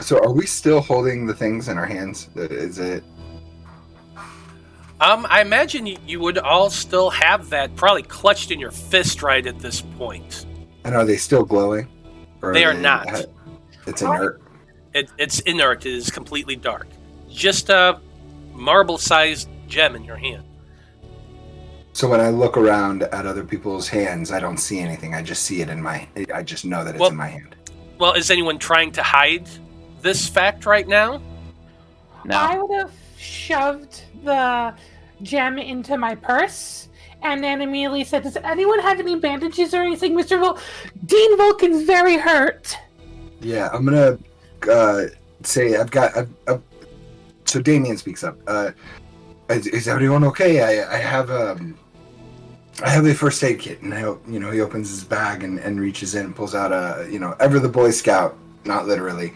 So, are we still holding the things in our hands? Is it? I imagine you would all still have that probably clutched in your fist right at this point. And are they still glowing? Or They are not. It's inert. It's inert. It is completely dark. Just a marble-sized gem in your hand. So when I look around at other people's hands, I don't see anything. I just see it in my. I just know that it's in my hand. Well, is anyone trying to hide this fact right now? No. I would have shoved the gem into my purse and then immediately said, "Does anyone have any bandages or anything, Mr. Dean Vulcan's very hurt." Yeah, I'm gonna say I've got. So Damian speaks up. Is everyone okay? I have a first aid kit, and he opens his bag and reaches in and pulls out ever the Boy Scout, not literally,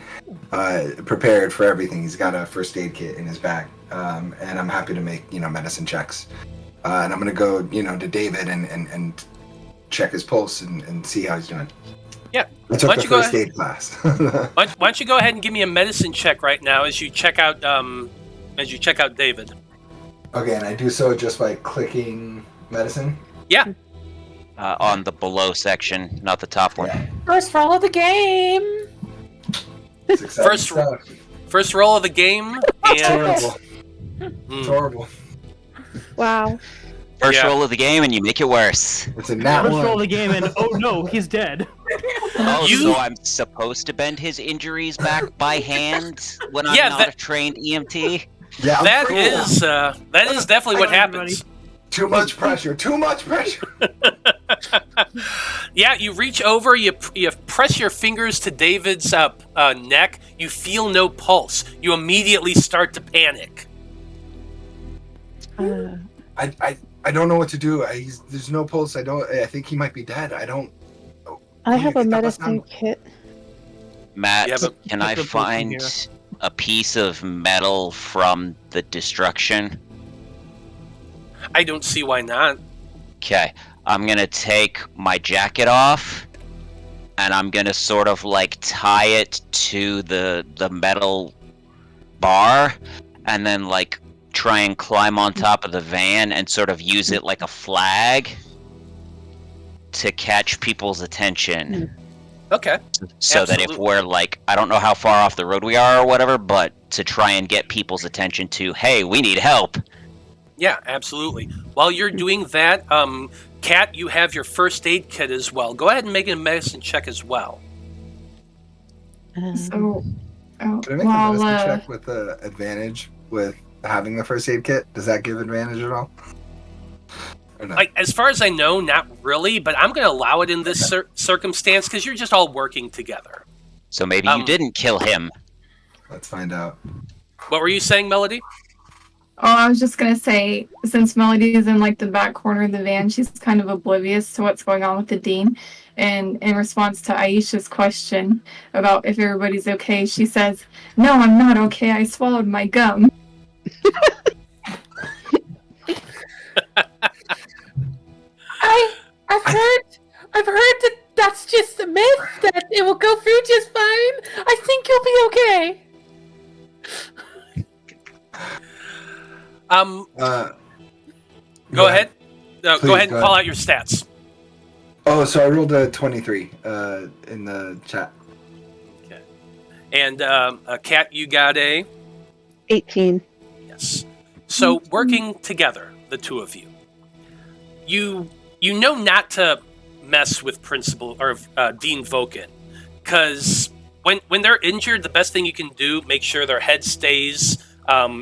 prepared for everything. He's got a first aid kit in his bag, and I'm happy to make medicine checks. And I'm gonna go to David and check his pulse and see how he's doing. Yeah. I took the first aid class. Why don't you go ahead and give me a medicine check right now as you check out David. Okay, and I do so just by clicking medicine. Yeah. On the below section, not the top one. Yeah. First roll of the game. First roll of the game. It's And horrible. It's horrible. Wow. First roll of the game, and you make it worse. It's a nat First one. roll of the game, and oh no, he's dead. Oh, You- so I'm supposed to bend his injuries back by hand when I'm not a trained EMT? Yeah, I'm that cool. is definitely what Hi, happens. Too much pressure. Too much pressure. Yeah, you reach over, you press your fingers to David's neck. You feel no pulse. You immediately start to panic. I don't know what to do. There's no pulse. I think he might be dead. I have a medicine kit. Matt, Yeah, but- can I Put the book in find here. a piece of metal from the destruction? I don't see why not. Okay, I'm gonna take my jacket off, and I'm gonna sort of like tie it to the metal bar, and then like try and climb on top of the van and sort of use it like a flag to catch people's attention. Okay. So that if Absolutely. we're like, I don't know how far off the road we are or whatever, but to try and get people's attention to, hey, we need help. Yeah, absolutely. While you're doing that, Kat, you have your first aid kit as well. Go ahead and make a medicine check as well. So, Can I make a medicine check with the advantage with having the first aid kit? Does that give advantage at all? Or no? Like, as far as I know, not really, but I'm going to allow it in this circumstance because you're just all working together. So maybe you didn't kill him. Let's find out. What were you saying, Melody? oh, I was just gonna say, since Melody is in like the back corner of the van, she's kind of oblivious to what's going on with the dean. And in response to Aisha's question about if everybody's okay, she says, "No, I'm not okay. I swallowed my gum." I've heard that that's just a myth, that it will go through just fine. I think you'll be okay. Go ahead. Go Please, ahead and go call ahead. out your stats. Oh, so I rolled a 23 in the chat. And Kat, you got a 18. yes. So working together, the two of you, you know not to mess with Principal or Dean Vulcan, because when they're injured, the best thing you can do, make sure their head stays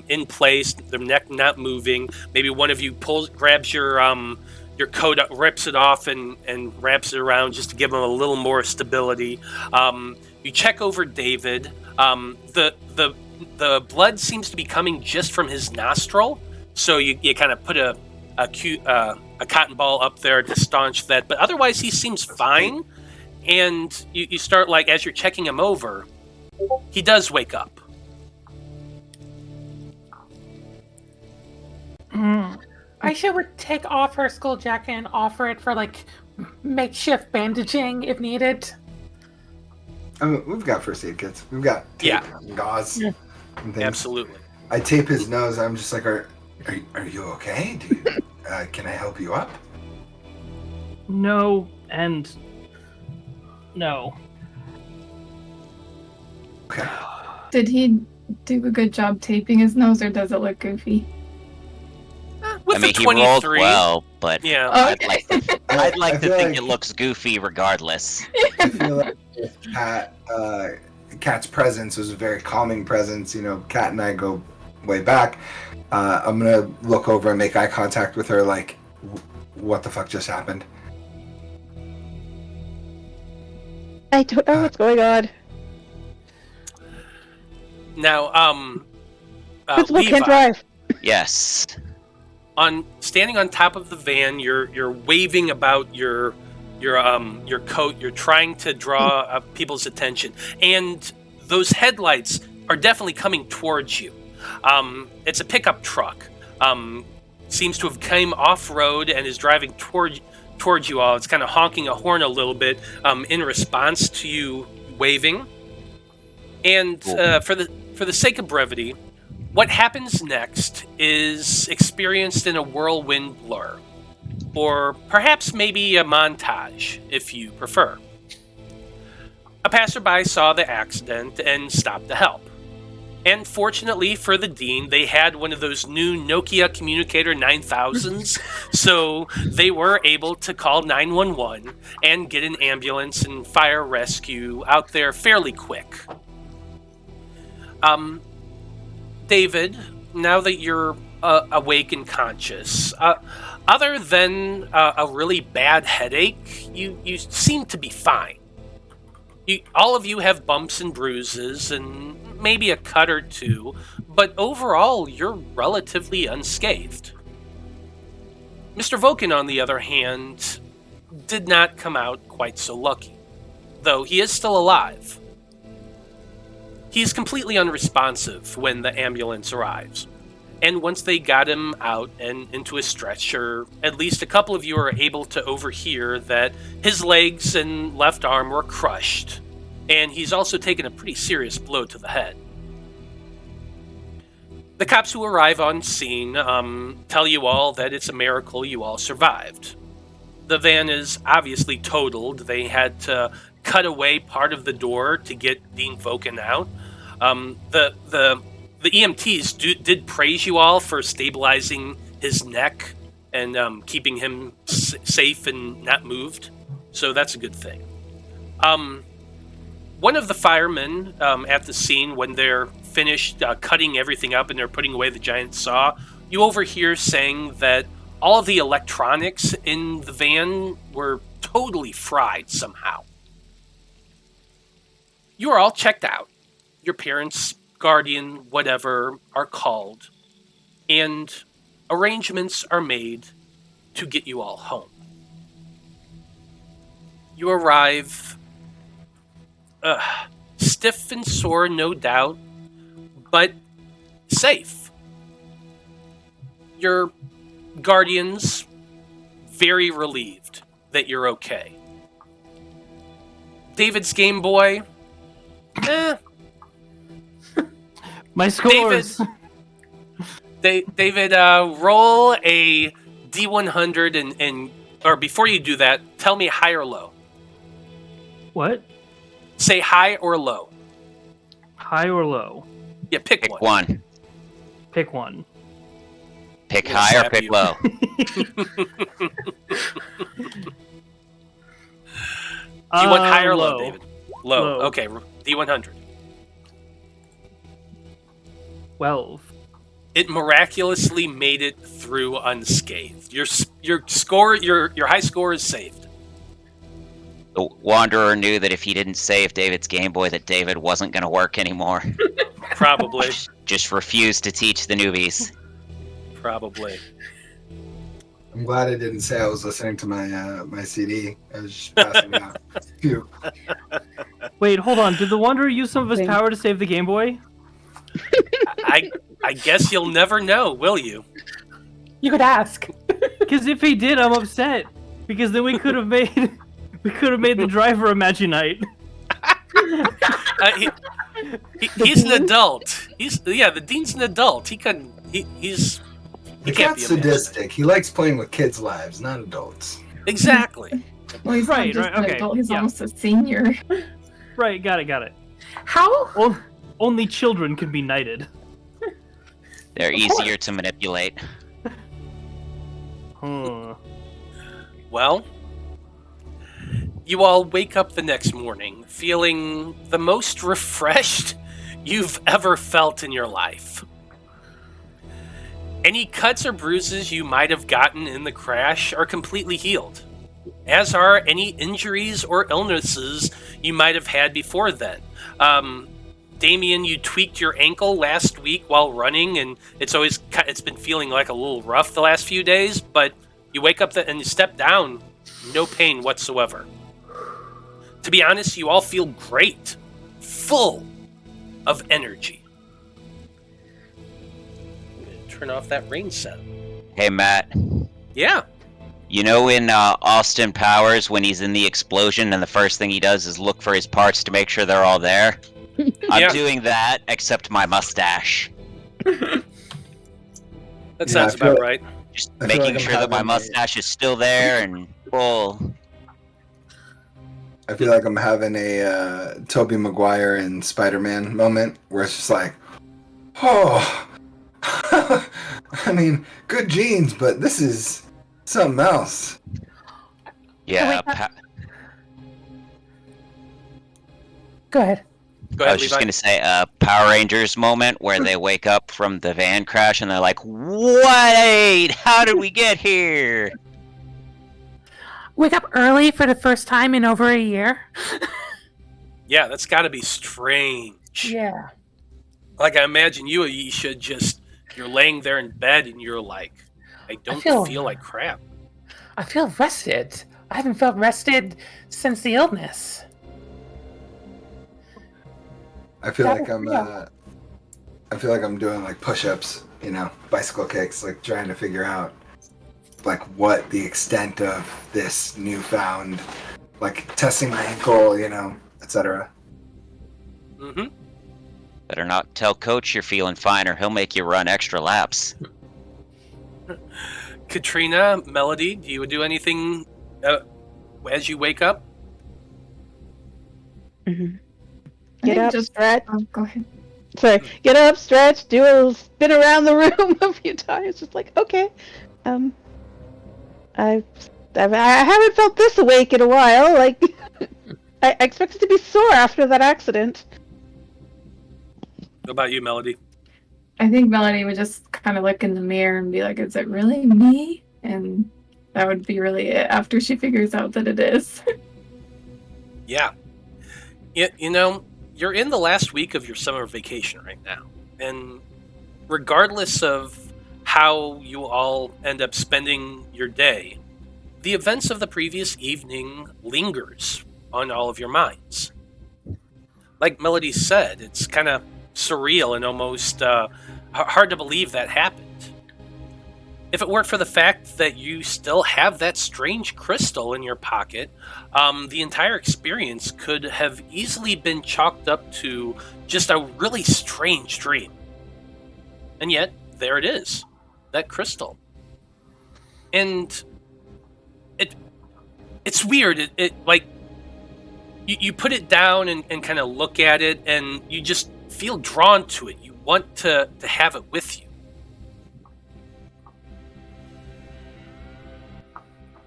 in place, their neck not moving. Maybe one of you grabs your coat, rips it off, and wraps it around just to give them a little more stability. You check over David. The blood seems to be coming just from his nostril, so you kind of put a cotton ball up there to staunch that. But otherwise, he seems fine. And you start, like, as you're checking him over, he does wake up. Aisha would take off her skull jacket and offer it for, like, makeshift bandaging if needed. We've got first aid kits. We've got tape and gauze and things. Absolutely. I tape his nose. I'm just like, are you okay? Can I help you up? No, and no. Okay. Did he do a good job taping his nose, or does it look goofy? With I mean, the he rolled 23, well, but yeah. I'd like to I feel think like- it looks goofy regardless. I feel like if Kat's presence was a very calming presence. You know, Kat and I go way back. I'm gonna look over and make eye contact with her, like, what the fuck just happened? I don't know what's going on. Now, Principal Levi, can't drive. Yes. standing on top of the van, you're waving about your coat. You're trying to draw people's attention, and those headlights are definitely coming towards you. It's a pickup truck. Seems to have came off road and is driving towards you all. It's kind of honking a horn a little bit in response to you waving. And for the sake of brevity, what happens next is experienced in a whirlwind blur, or perhaps maybe a montage, if you prefer. A passerby saw the accident and stopped to help. And fortunately for the Dean, they had one of those new Nokia Communicator 9000s, so they were able to call 911 and get an ambulance and fire rescue out there fairly quick. David, now that you're awake and conscious, other than a really bad headache, you seem to be fine. All of you have bumps and bruises and maybe a cut or two, but overall, you're relatively unscathed. Mr. Vulcan, on the other hand, did not come out quite so lucky, though he is still alive. He's completely unresponsive when the ambulance arrives, and once they got him out and into a stretcher, at least a couple of you are able to overhear that his legs and left arm were crushed, and he's also taken a pretty serious blow to the head. The cops who arrive on scene tell you all that it's a miracle you all survived. The van is obviously totaled. They had to cut away part of the door to get Dean Vulcan out. The EMTs did praise you all for stabilizing his neck and keeping him safe and not moved, so that's a good thing. One of the firemen at the scene, when they're finished cutting everything up and they're putting away the giant saw, you overhear saying that all of the electronics in the van were totally fried somehow. You are all checked out. Your parents, guardian, whatever, are called, and arrangements are made to get you all home. You arrive stiff and sore, no doubt, but safe. Your guardians very relieved that you're okay. David's Game Boy, My scores. David, roll a D100 and or before you do that, tell me high or low. What? Say high or low. High or low? Yeah, pick Pick one. one. Pick one. Pick We'll high or slap pick you. low. Do you want high or low, low. David? Low. Low. Okay, D100. 12. It miraculously made it through unscathed. Your score, your high score is saved. The Wanderer knew that if he didn't save David's Game Boy, that David wasn't going to work anymore. Probably. Just refused to teach the newbies. Probably. I'm glad I didn't say I was listening to my CD. I was just passing out. Phew. Wait, hold on. Did the Wanderer use some of his power to save the Game Boy? I guess you'll never know, will you? You could ask. Because if he did, I'm upset. Because then we could have made the driver a Magi-Knight. He's an adult. The dean's an adult. He couldn't. He's. The He can't cat's be a man. sadistic. He likes playing with kids' lives, not adults. Exactly. Well, he's Right, not just right, an okay, adult, he's yeah. almost a senior. Right, got it. How? Only children can be knighted. They're easier to manipulate. Huh. Well, you all wake up the next morning feeling the most refreshed you've ever felt in your life. Any cuts or bruises you might have gotten in the crash are completely healed, as are any injuries or illnesses you might have had before then. Damian, you tweaked your ankle last week while running, and it's been feeling like a little rough the last few days, but you wake up and you step down, no pain whatsoever. To be honest, you all feel great, full of energy. I'm gonna turn off that rain sound. Hey, Matt. Yeah. You know in Austin Powers when he's in the explosion and the first thing he does is look for his parts to make sure they're all there? I'm Yeah. doing that, except my mustache. That Yeah, sounds I feel- about right. Just I feel making like I'm sure that my having mustache is still there and full. I feel like I'm having a Tobey Maguire and Spider-Man moment where it's just like, oh, I mean, good genes, but this is something else. Yeah, wait, Go ahead. Go I ahead, was just Levi. going to say Power Rangers moment where they wake up from the van crash and they're like, wait, how did we get here? Wake up early for the first time in over a year. Yeah, that's got to be strange. Yeah. Like, I imagine you, Aisha, you're laying there in bed and you're like, I don't feel- feel like crap. I feel rested. I haven't felt rested since the illness. I feel That like was- I'm yeah. I feel like I'm doing like push-ups, bicycle kicks, like trying to figure out like what the extent of this newfound, like testing my ankle, etc. Mm-hmm. Better not tell Coach you're feeling fine or he'll make you run extra laps. Katrina, Melody, do you do anything as you wake up? Mm-hmm. I Get think up, just- stretch. Go ahead. Sorry, get up, stretch, do a spin around the room a few times. Just like, okay, I haven't felt this awake in a while. Like, I expected to be sore after that accident. What about you, Melody? I think Melody would just kind of look in the mirror and be like, is it really me? And that would be really it after she figures out that it is. Yeah. You're in the last week of your summer vacation right now. And regardless of how you all end up spending your day, the events of the previous evening lingers on all of your minds. Like Melody said, it's kind of surreal and almost hard to believe that happened. If it weren't for the fact that you still have that strange crystal in your pocket, the entire experience could have easily been chalked up to just a really strange dream. And yet, there it is, that crystal. And it's weird. It like you put it down and kind of look at it, and you just feel drawn to it. You want to have it with you.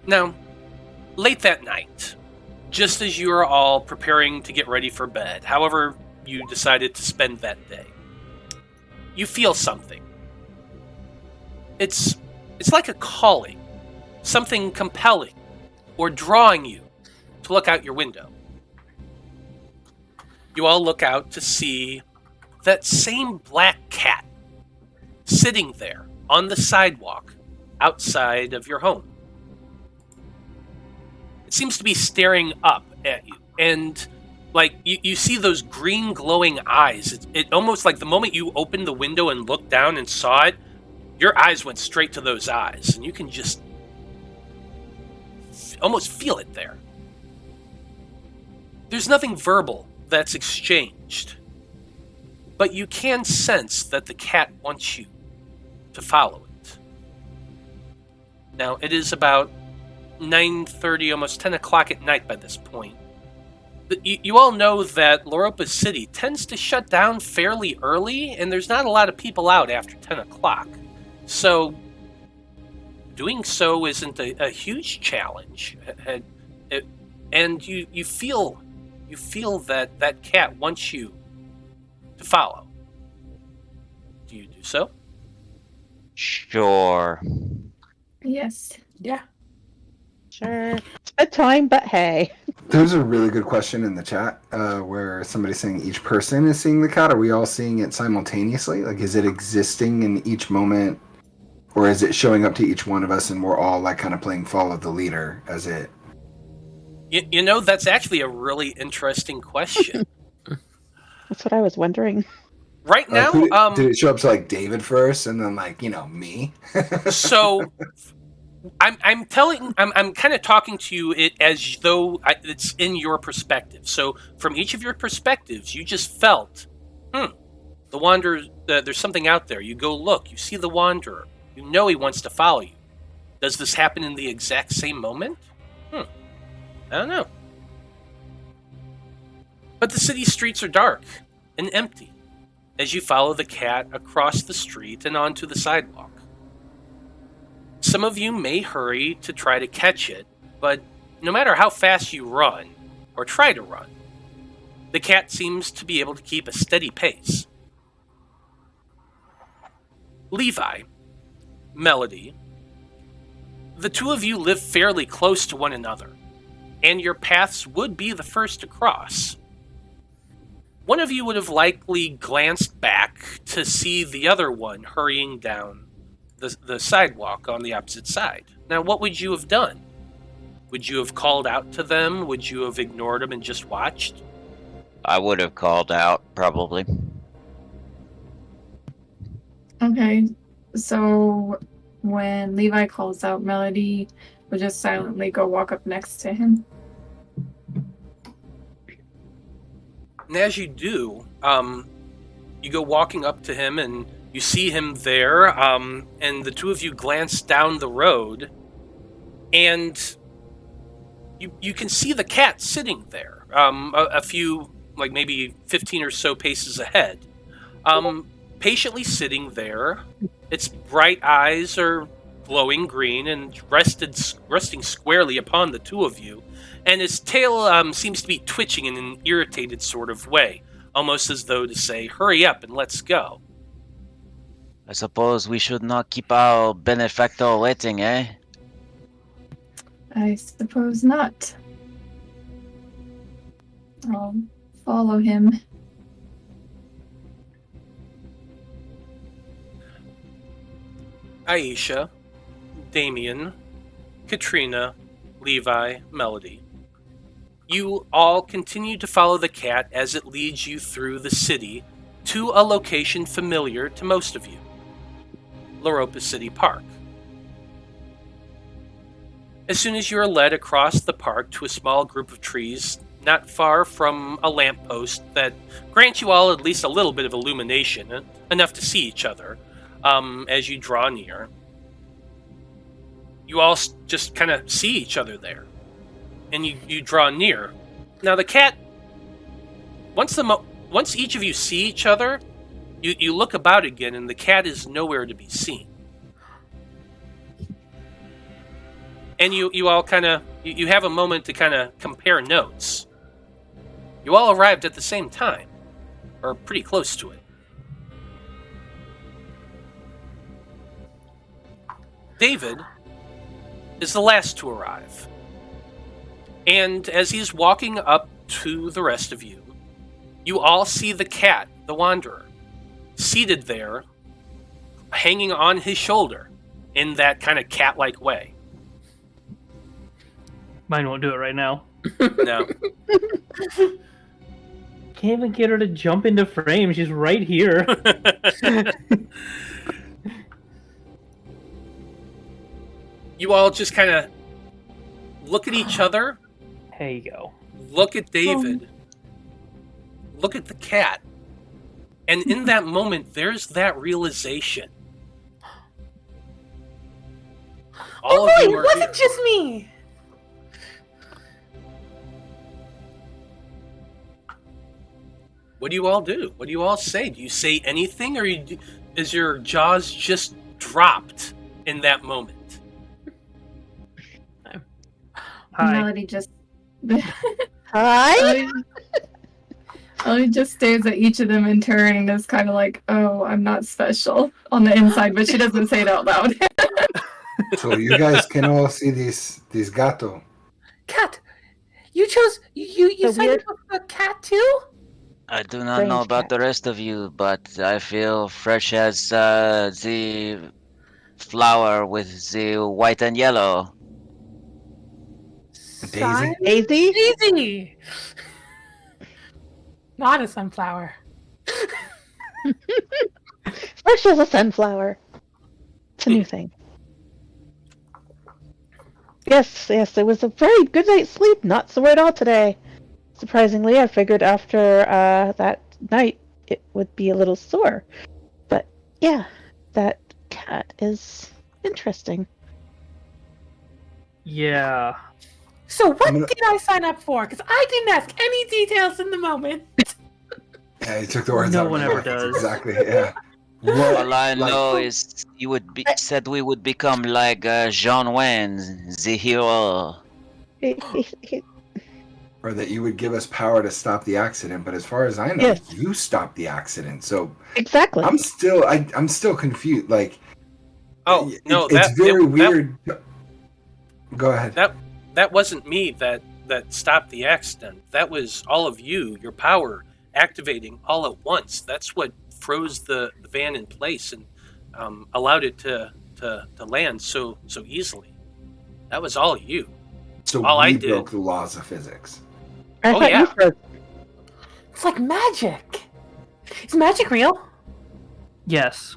Now, late that night, just as you are all preparing to get ready for bed, however you decided to spend that day, you feel something. It's like a calling, something compelling, or drawing you to look out your window. You all look out to see that same black cat sitting there on the sidewalk outside of your home. It seems to be staring up at you, and like you see those green glowing eyes. It almost like the moment you opened the window and looked down and saw it, your eyes went straight to those eyes, and you can just almost feel it there. There's nothing verbal that's exchanged, but you can sense that the cat wants you to follow it. Now, it is about 9:30, almost 10 o'clock at night by this point. You all know that Loropa City tends to shut down fairly early, and there's not a lot of people out after 10 o'clock. So, doing so isn't a huge challenge. And you feel that cat wants you to follow. Do you do so? Sure. Yes. Yeah. Sure. It's bedtime, but hey. There's a really good question in the chat where somebody's saying each person is seeing the cat. Are we all seeing it simultaneously? Like, is it existing in each moment, or is it showing up to each one of us and we're all like kind of playing follow the leader as it? You know, that's actually a really interesting question. That's what I was wondering. Right now, did it show up to like David first and then like, me? So I'm kind of talking to you it as though it's in your perspective. So from each of your perspectives, you just felt, the wanderer, there's something out there. You go look, you see the wanderer. You know he wants to follow you. Does this happen in the exact same moment? I don't know. But the city streets are dark and empty as you follow the cat across the street and onto the sidewalk. Some of you may hurry to try to catch it, but no matter how fast you run, or try to run, the cat seems to be able to keep a steady pace. Levi, Melody, the two of you live fairly close to one another, and your paths would be the first to cross. One of you would have likely glanced back to see the other one hurrying down the sidewalk on the opposite side. Now, what would you have done? Would you have called out to them? Would you have ignored them and just watched? I would have called out, probably. Okay, so when Levi calls out, Melody will just silently go walk up next to him. And as you do, you go walking up to him and you see him there, and the two of you glance down the road, and you can see the cat sitting there, a few, like maybe 15 or so paces ahead, patiently sitting there. Its bright eyes are glowing green and resting squarely upon the two of you, and its tail seems to be twitching in an irritated sort of way, almost as though to say, "Hurry up and let's go." I suppose we should not keep our benefactor waiting, eh? I suppose not. I'll follow him. Aisha, Damian, Katrina, Levi, Melody. You all continue to follow the cat as it leads you through the city to a location familiar to most of you, Loropa City Park. As soon as you are led across the park to a small group of trees not far from a lamppost that grants you all at least a little bit of illumination, enough to see each other as you draw near, you all just kind of see each other there, and you draw near. Now the cat, once each of you see each other, you look about again, and the cat is nowhere to be seen. And you all kind of, you have a moment to kind of compare notes. You all arrived at the same time, or pretty close to it. David is the last to arrive. And as he's walking up to the rest of you, you all see the cat, the Wanderer, seated there, hanging on his shoulder in that kind of cat-like way. Mine won't do it right now. No. Can't even get her to jump into frame. She's right here. You all just kind of look at each other, There you go. look at David, look at the cat, and in that moment, there's that realization. All Oh boy, of it you are wasn't here. just me. What do you all do? What do you all say? Do you say anything, or is your jaws just dropped in that moment? Hi. Melody just Hi. Melody just stares at each of them in turn and is kind of like, "Oh, I'm not special" on the inside, but she doesn't say it out loud. So you guys can all see this gato. Cat, you chose you The signed weird- up for a cat too? I do not know Strange about cat. the rest of you, but I feel fresh as the flower with the white and yellow. Sun- Daisy. Daisy. Not a sunflower. Fresh as a sunflower. It's a new thing. Yes, it was a very good night's sleep. Not sore at all today. Surprisingly, I figured after that night it would be a little sore. But yeah, that cat is interesting. Yeah. So what I'm gonna- did I sign up for? Because I didn't ask any details in the moment. Yeah, he took the words No out of one my ever mouth. That's does. Exactly, yeah. What, All I like- know is you would be said we would become like Jean Wayne, the hero. He- or that you would give us power to stop the accident, but as far as I know, Yes. you stopped the accident. So exactly. I'm still confused. Like, Oh, no, it's very that- weird. Go ahead. That wasn't me that stopped the accident. That was all of you, your power activating all at once. That's what froze the van in place and allowed it to land so easily. That was all you. So all I we did- broke the laws of physics. I Oh, thought yeah. you broke. It's like magic. Is magic real? Yes.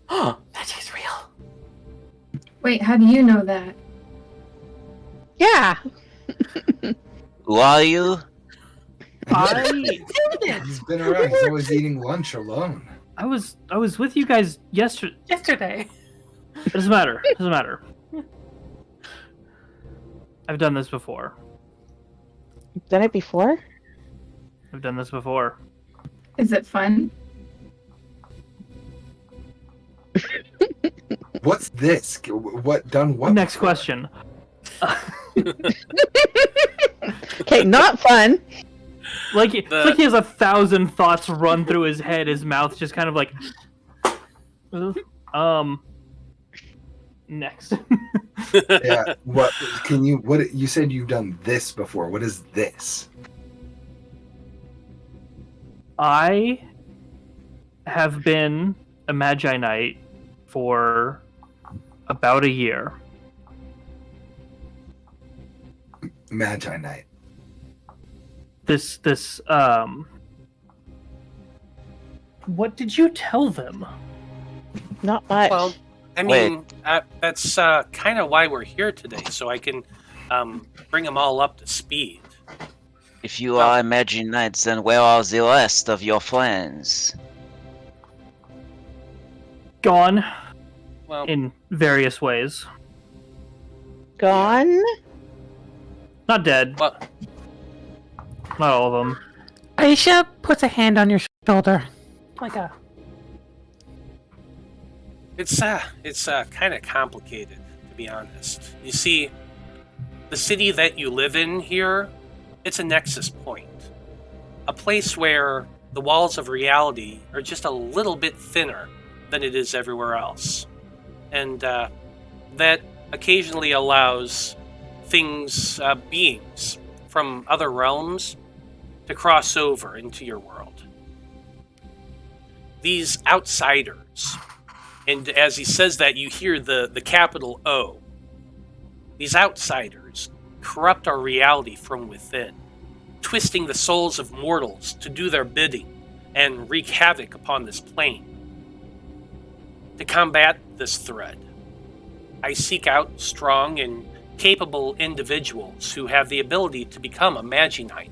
Oh, magic's real. Wait, how do you know that? Yeah. Who are you? He's been around. He's always eating lunch alone. I was with you guys yesterday. Yesterday. It doesn't matter. It doesn't matter. I've done this before. You've done it before? I've done this before. Is it fun? What's this? What done? What? Next before? question. Okay, not fun. Like it's like he has 1,000 thoughts run through his head. His mouth just kind of like. Next. Yeah. What can you? What you said you've done this before? What is this? I have been a Magi Knight for about a year. Magi Knight. This what did you tell them? Not much. Well, I mean, that's kind of why we're here today, so I can bring them all up to speed. If you are Imagine Knights, then where are the rest of your friends? Gone Well, in various ways. Gone? Not dead. well, Not all of them. Aisha puts a hand on your shoulder. Like a... it's kind of complicated, to be honest. You see, the city that you live in here, it's a nexus point. A place where the walls of reality are just a little bit thinner than it is everywhere else. And that occasionally allows things, beings from other realms to cross over into your world. These outsiders, and as he says that, you hear the capital O. These outsiders corrupt our reality from within, twisting the souls of mortals to do their bidding and wreak havoc upon this plane. To combat this threat, I seek out strong and capable individuals who have the ability to become a Magi-Knight,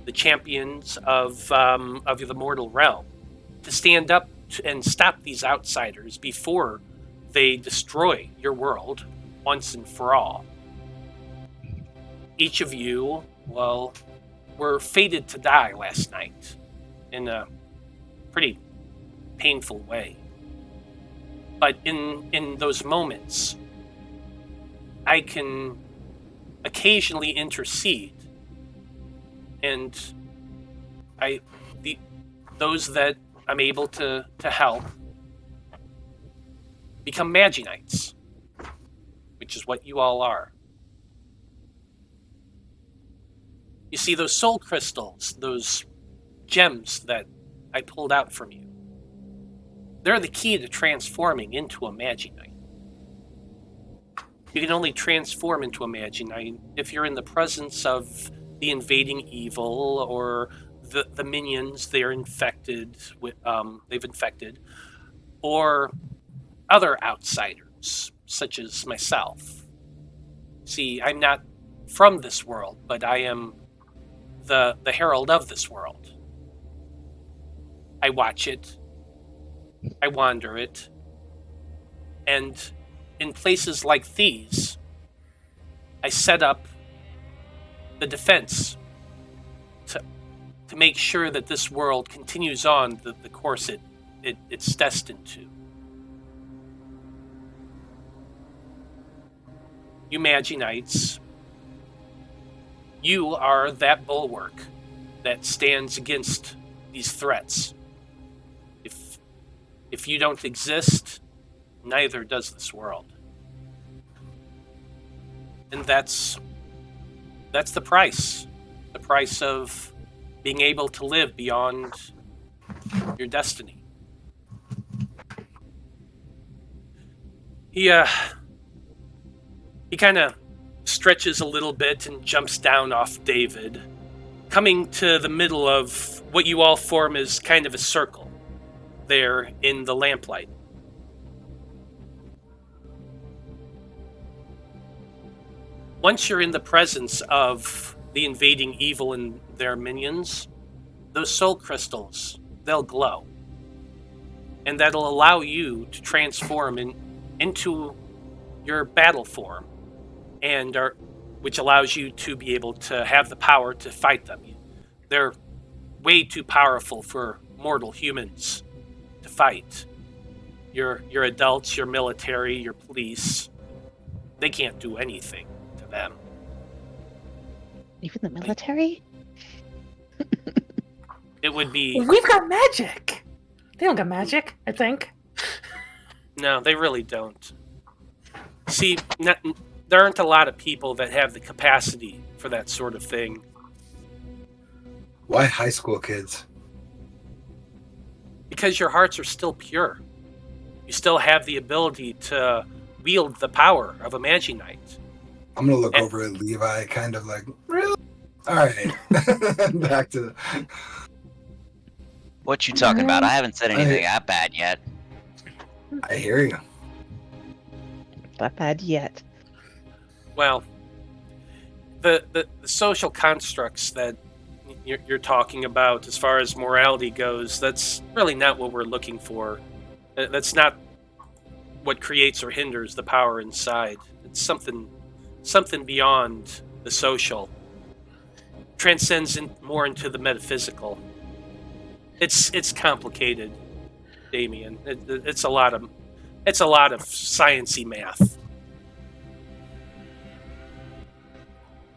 the champions of the mortal realm, to stand up and stop these outsiders before they destroy your world once and for all. Each of you, well, were fated to die last night in a pretty painful way. But in those moments, I can occasionally intercede, and those that I'm able to help become Magi-Knights, which is what you all are. You see, those soul crystals, those gems that I pulled out from you, they're the key to transforming into a Magi-Knight. You can only transform into a Magi-Knight if you're in the presence of the invading evil or the minions they're infected with, they've infected, or other outsiders, such as myself. See, I'm not from this world, but I am the herald of this world. I watch it, I wander it, and in places like these, I set up the defense to make sure that this world continues on the course it's destined to. You Magi-Knights, you are that bulwark that stands against these threats. If you don't exist, neither does this world. And that's the price of being able to live beyond your destiny. He kind of stretches a little bit and jumps down off David, coming to the middle of what you all form as kind of a circle there in the lamplight. Once you're in the presence of the invading evil and their minions, those soul crystals, they'll glow. And that'll allow you to transform into your battle form, which allows you to be able to have the power to fight them. They're way too powerful for mortal humans to fight. Your adults, your military, your police, they can't do anything to them. Even the military? It would be... We've got magic! They don't got magic, I think. No, they really don't. See, there aren't a lot of people that have the capacity for that sort of thing. Why high school kids? Because your hearts are still pure. You still have the ability to wield the power of a Magi-Knight. I'm gonna look over at Levi, kind of like, really? All right, back to. What you talking about? I haven't said anything that bad yet. I hear you. Not bad yet. Well, the social constructs that you're talking about as far as morality goes, that's really not what we're looking for. That's not what creates or hinders the power inside. It's something beyond the social. Transcends more into the metaphysical. It's complicated, Damian. It's a lot of sciencey math.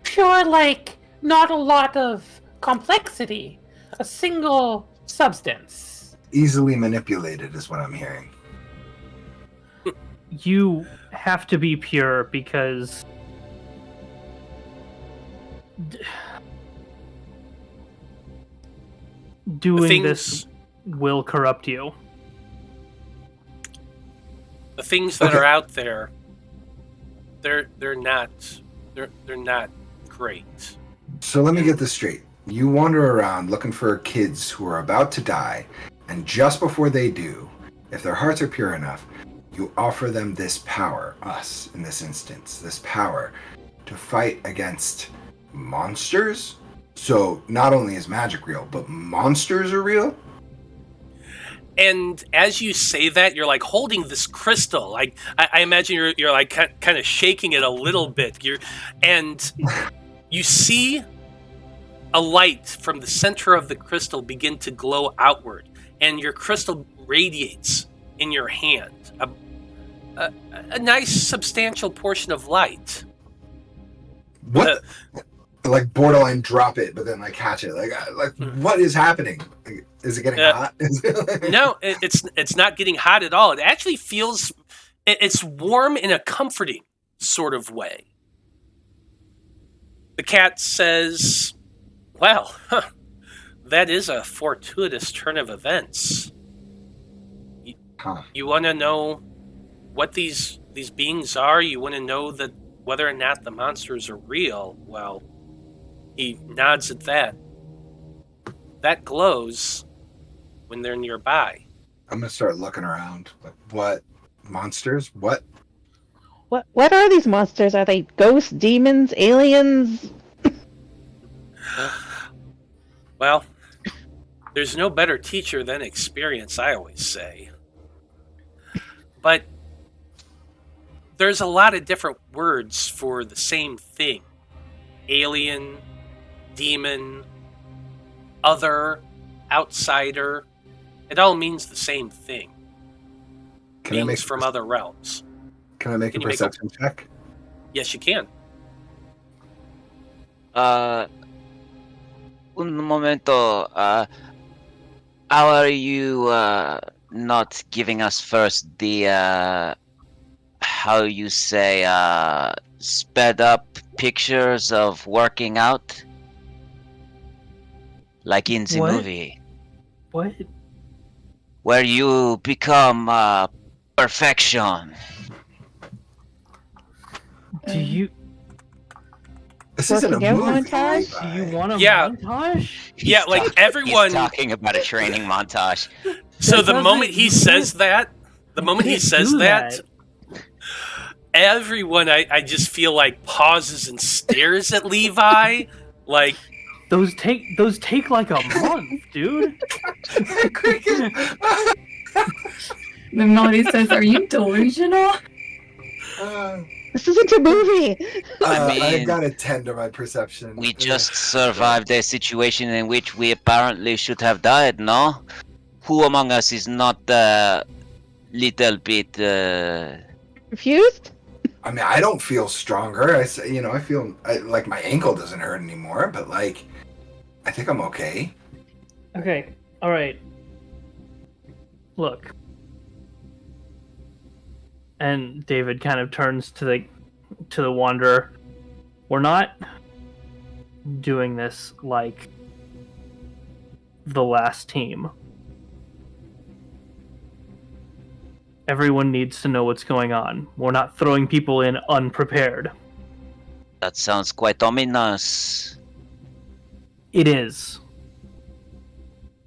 Pure, like, not a lot of complexity. A single substance. Easily manipulated is what I'm hearing. You have to be pure because Doing this will corrupt you. The things that are out there, they're not great. So let me get this straight. You wander around looking for kids who are about to die, and just before they do, if their hearts are pure enough, you offer them this power, us in this instance, this power to fight against monsters? So not only is magic real, but monsters are real? And as you say that, you're like holding this crystal. Like I imagine you're like kind of shaking it a little bit. And you see a light from the center of the crystal begin to glow outward, and your crystal radiates in your hand. A nice substantial portion of light. What? Like borderline drop it, but then like catch it. Like what is happening? Is it getting hot? No, it's not getting hot at all. It actually feels it's warm in a comforting sort of way. The cat says, "Well, that is a fortuitous turn of events. You want to know what these beings are? You want to know that whether or not the monsters are real? Well." He nods at that. That glows when they're nearby. I'm gonna start looking around. Like, what monsters? What? What are these monsters? Are they ghosts, demons, aliens? Well, there's no better teacher than experience, I always say. But there's a lot of different words for the same thing. Alien, demon, other, outsider. It all means the same thing. Beings from other realms. Can I make a perception check? Yes, you can. Un momento. How are you not giving us first the how you say sped up pictures of working out? Like in the movie. What? Where you become perfection. Do you... This isn't a movie. Montage? Do you want a Yeah. montage? Yeah, like everyone... He's talking about a training montage. So the doesn't- moment he you says can't- that, everyone, I just feel like pauses and stares at Levi. Like, Those take like a month, dude. The Melody says, "Are you delusional?" This isn't a movie. I mean, I've got a 10 to my perception. We just survived a situation in which we apparently should have died, no? Who among us is not a little bit... Confused? I mean, I don't feel stronger. I feel like my ankle doesn't hurt anymore, but like, I think I'm okay. Okay, alright. Look. And David kind of turns to the Wanderer. We're not doing this like the last team. Everyone needs to know what's going on. We're not throwing people in unprepared. That sounds quite ominous. It is.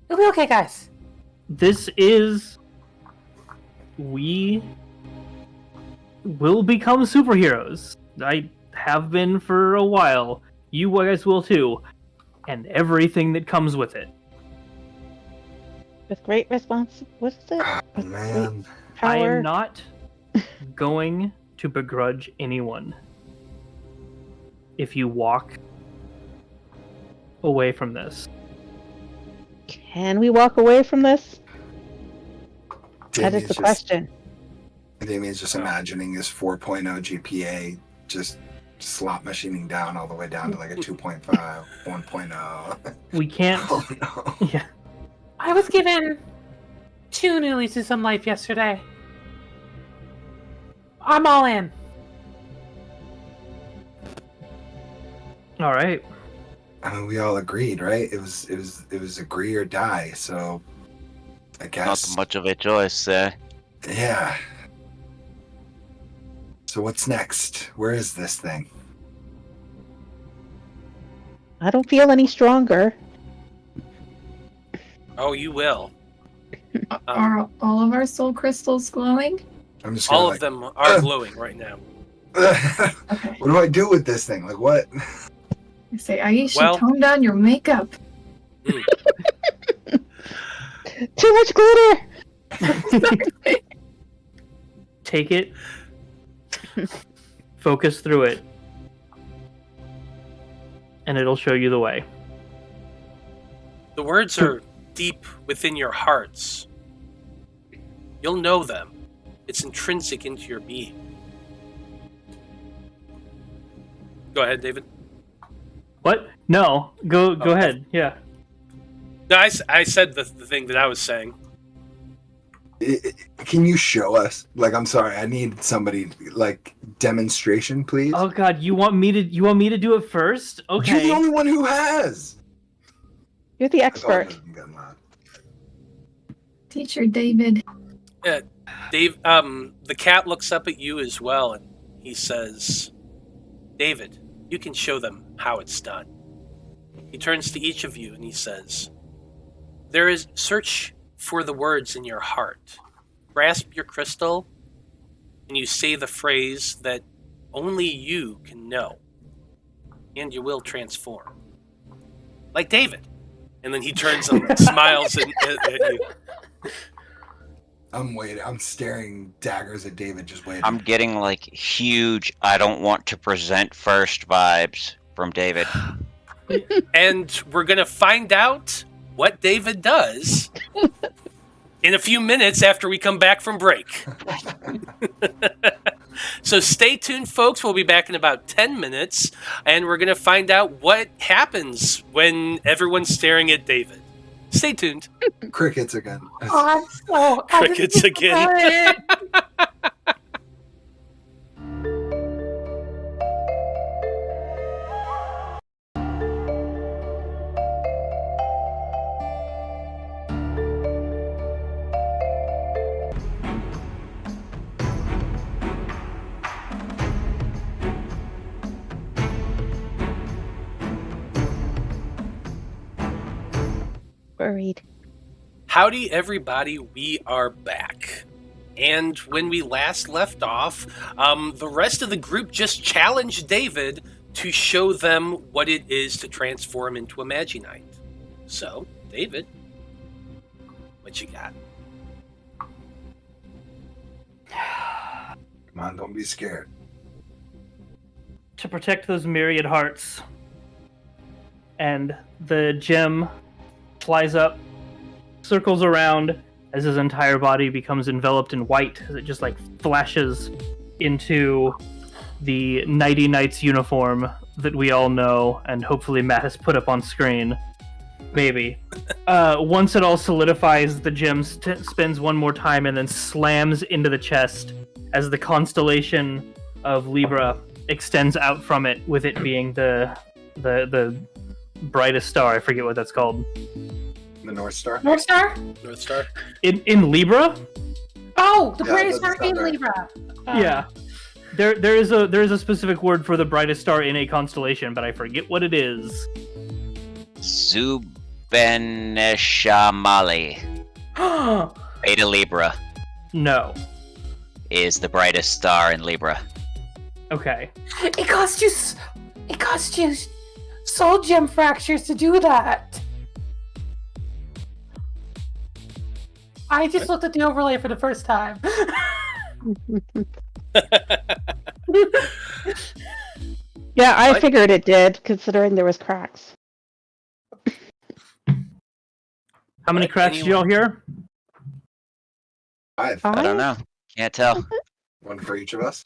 It'll be okay, guys. This is... We will become superheroes. I have been for a while. You guys will too. And everything that comes with it. With great response. What's it? Oh, man. I Power. am not going to begrudge anyone if you walk away from this. Can we walk away from this? That is Damien's the question. Damien's just imagining his 4.0 GPA just slot machining down all the way down to like a 2.5, 1.0. We can't... Oh no. Yeah. I was given 2 new leases on life yesterday. I'm all in. Alright. I mean, we all agreed, right? It was agree or die. So, I guess. Not much of a choice. Yeah. So what's next? Where is this thing? I don't feel any stronger. Oh, you will. Are all of our soul crystals glowing? I'm just All gonna, of them are glowing right now. Okay. What do I do with this thing? Like what? I say, Aisha, Well- tone down your makeup. Too much glitter! Take it. Focus through it. And it'll show you the way. The words are deep within your hearts. You'll know them. It's intrinsic into your being. Go ahead, David. What? No. Go Oh, ahead. Yeah. No, I said the thing that I was saying. Can you show us? Like, I'm sorry, I need somebody like demonstration, please. Oh god, you want me to do it first? Okay. You're the only one who has. You're the expert. Teacher David. Dave, the cat looks up at you as well, and he says, David, you can show them how it's done. He turns to each of you and he says, search for the words in your heart. Grasp your crystal, and you say the phrase that only you can know, and you will transform. Like David. And then he turns and smiles at you. I'm waiting. I'm staring daggers at David, just waiting. I'm getting like huge I don't want to present first vibes from David. And we're going to find out what David does in a few minutes after we come back from break. So stay tuned, folks. We'll be back in about 10 minutes, and we're going to find out what happens when everyone's staring at David. Stay tuned. Crickets again. Oh, Crickets again. Worried. Howdy, everybody. We are back. And when we last left off, the rest of the group just challenged David to show them what it is to transform into a Magi-Knight. So, David, what you got? Come on, don't be scared. To protect those myriad hearts. And the gem flies up, circles around as his entire body becomes enveloped in white as it just like flashes into the Nighty Knights uniform that we all know and hopefully Matt has put up on screen. Maybe. Once it all solidifies, the gem spins one more time and then slams into the chest as the constellation of Libra extends out from it, with it being the brightest star. I forget what that's called. The North Star? North Star? North Star? In Libra? Oh, the Yeah, brightest that's star in not there. Libra. Yeah. There is a specific word for the brightest star in a constellation, but I forget what it is. Zubeneshamali. Beta Libra No. is the brightest star in Libra. Okay. It cost you soul gem fractures to do that. I just looked at the overlay for the first time. Yeah, I What? figured it did, considering there was cracks. How many cracks did y'all hear? 5. I don't know. Can't tell. One for each of us.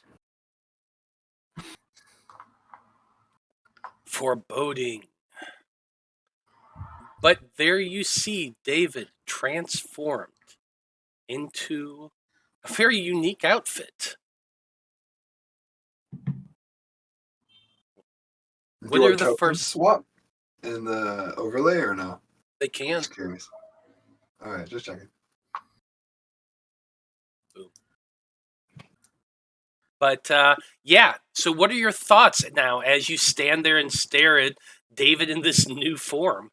Foreboding. But there you see David transformed into a very unique outfit. What Do are a the token first- swap? in the overlay or no? They can. Just curious. All right, just checking. But yeah, so what are your thoughts now as you stand there and stare at David in this new form?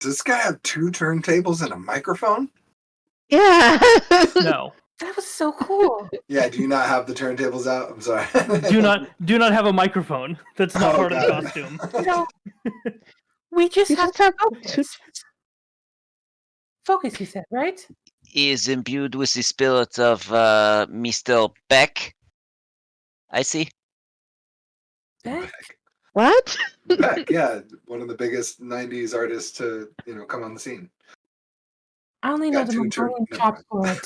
Does this guy have 2 turntables and a microphone? Yeah. No. That was so cool. Yeah, do you not have the turntables out? I'm sorry. Do not have a microphone. That's not Oh, part of the God. costume. No. We just You have just to have focus. Focus, you said, right? Is imbued with the spirit of Mr. Beck. I see. Beck? What? Beck, yeah, one of the biggest '90s artists to come on the scene. I only know Got the 2 Mongolian turn- chop chord.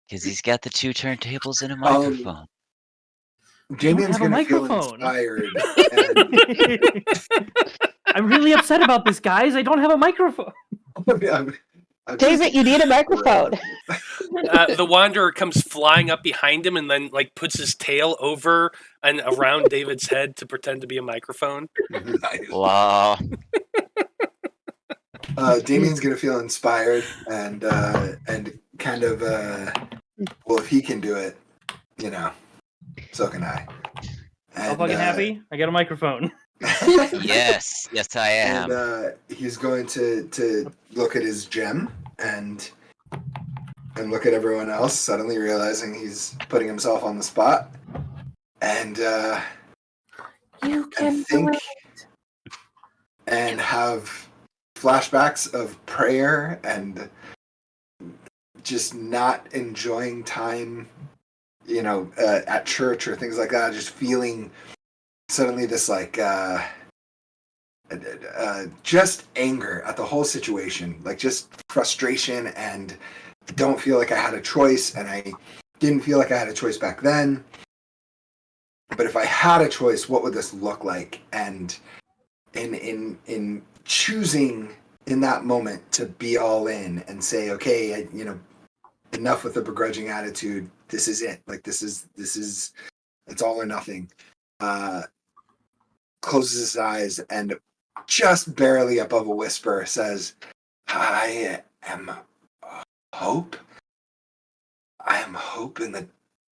Because he's got the 2 turntables and a microphone. Damian's have a gonna feel microphone. inspired. And, I'm really upset about this, guys. I don't have a microphone. I'm just- David, you need a microphone. The Wanderer comes flying up behind him and then like puts his tail over and around David's head to pretend to be a microphone. Nice. Wow. Damian's gonna feel inspired and kind of well, if he can do it, so can I. I'm And, fucking happy. I got a microphone. Yes, I am. And he's going to look at his gem and look at everyone else, suddenly realizing he's putting himself on the spot, and You can do think it. and have flashbacks of prayer and just not enjoying time, at church or things like that. Just feeling suddenly this like just anger at the whole situation, like just frustration, and don't feel like I had a choice, and I didn't feel like I had a choice back then. But if I had a choice, what would this look like? And in choosing in that moment to be all in and say, okay, enough with the begrudging attitude. This is it. Like this is it's all or nothing. Closes his eyes and just barely above a whisper says, I am hope. I am hope in the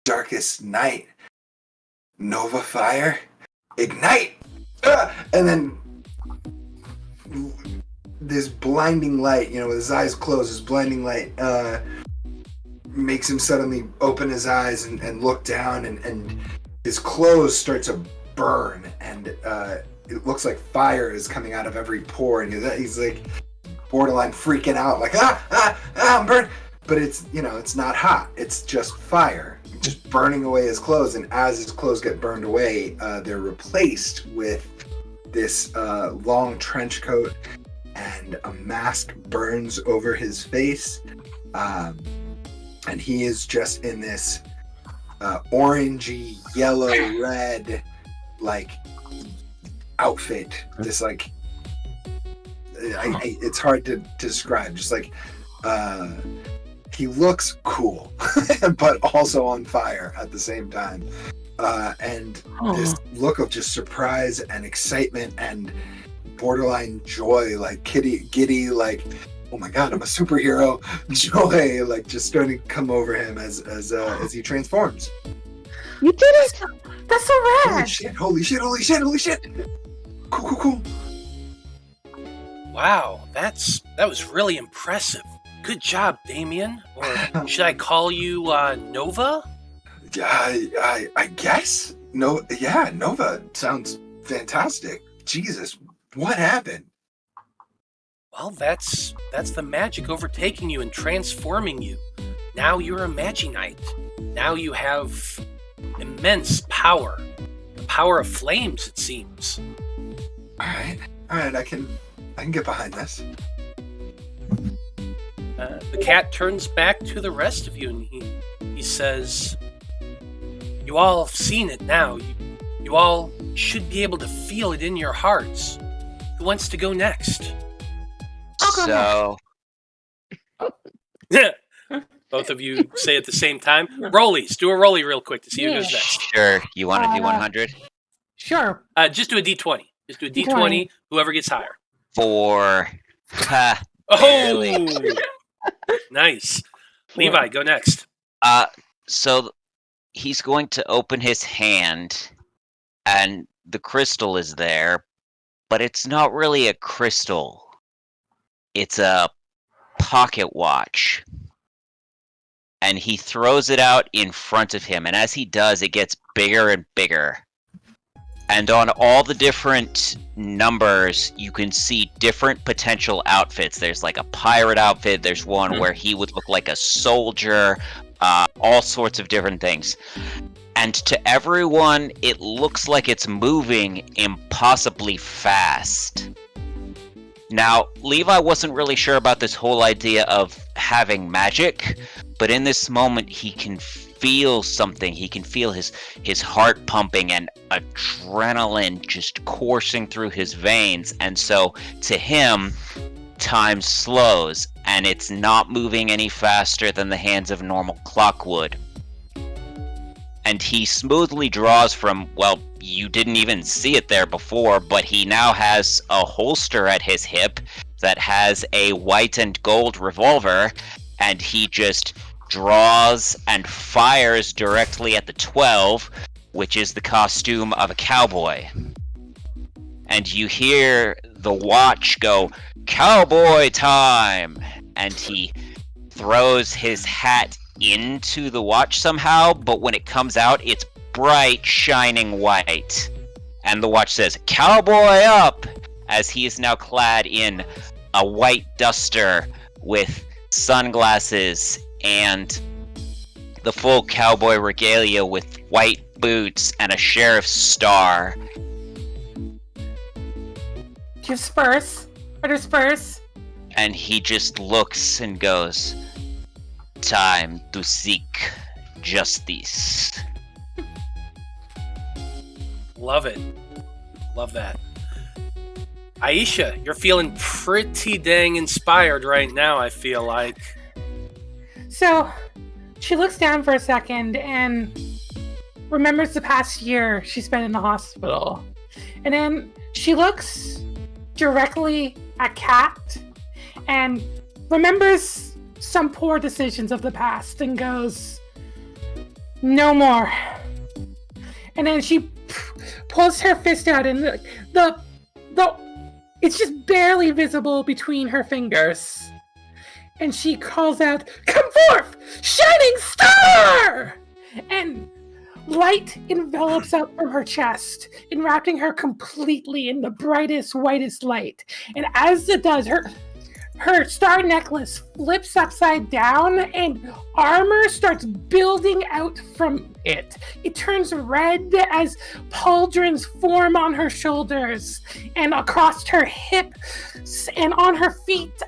darkest night. Nova fire, ignite! And then this blinding light, with his eyes closed, this blinding light makes him suddenly open his eyes and look down, and his clothes start to burn, and it looks like fire is coming out of every pore, and he's like borderline freaking out, like I'm burned. But it's it's not hot, it's just fire, just burning away his clothes. And as his clothes get burned away, they're replaced with this long trench coat, and a mask burns over his face, and he is just in this orangey, yellow, red like outfit. This like it's hard to describe. Just like he looks cool, but also on fire at the same time. And this look of just surprise and excitement and borderline joy, like giddy, like, oh my god, I'm a superhero joy, like just starting to come over him as he transforms. You did it! That's so rad. Holy shit! Cool. Wow, that was really impressive. Good job, Damian. Or should I call you Nova? Yeah, I guess. No, yeah, Nova sounds fantastic. Jesus, what happened? Well, that's the magic overtaking you and transforming you. Now you're a Magi-Knight. Now you have immense power. The power of flames, it seems. All right, I can get behind this. The cat turns back to the rest of you and he says, you all have seen it now. You all should be able to feel it in your hearts. Who wants to go next? So, Both of you say at the same time. Rollies. Do a rollie real quick to see who goes next. sure. You want to do 100? Sure. Just do a D20. Just do a D20. Whoever gets higher. 4. Ha. Oh! Nice. Levi, go next. So he's going to open his hand, and the crystal is there, but it's not really a crystal. It's a pocket watch. And he throws it out in front of him, and as he does, it gets bigger and bigger. And on all the different numbers, you can see different potential outfits. There's like a pirate outfit, there's one where he would look like a soldier, all sorts of different things. And to everyone, it looks like it's moving impossibly fast. Now, Levi wasn't really sure about this whole idea of having magic, but in this moment he can feel something. He can feel his heart pumping and adrenaline just coursing through his veins. And so to him, time slows, and it's not moving any faster than the hands of normal clock would. And he smoothly draws from, well, you didn't even see it there before, but he now has a holster at his hip that has a white and gold revolver, and he just draws and fires directly at the 12, which is the costume of a cowboy. And you hear the watch go, "Cowboy time!" And he throws his hat into the watch somehow, but when it comes out, it's bright, shining white. And the watch says, "Cowboy up!" as he is now clad in a white duster with sunglasses and the full cowboy regalia with white boots and a sheriff's star. Do you have spurs? Are there spurs? And he just looks and goes, "Time to seek justice." Love it. Love that. Aisha, you're feeling pretty dang inspired right now, I feel like. So, she looks down for a second and remembers the past year she spent in the hospital. And then she looks directly at Kat and remembers some poor decisions of the past and goes, "No more." And then she pulls her fist out and the it's just barely visible between her fingers. And she calls out, "Come forth, shining star!" And light envelops out from her chest, enwrapping her completely in the brightest, whitest light. And as it does, her star necklace flips upside down and armor starts building out from it. It turns red as pauldrons form on her shoulders and across her hips and on her feet.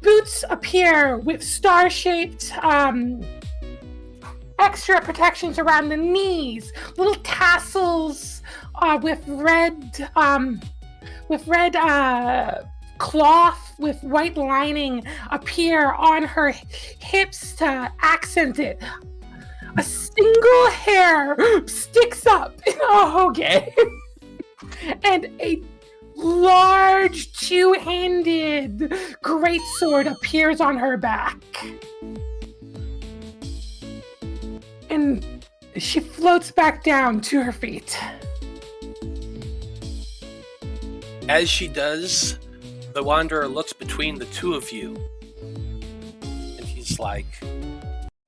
Boots appear with star-shaped extra protections around the knees, little tassels with red cloth with white lining appear on her hips to accent it. A single hair sticks up in a hoge, and a large two-handed greatsword appears on her back. And she floats back down to her feet. As she does, the Wanderer looks between the two of you, and he's like,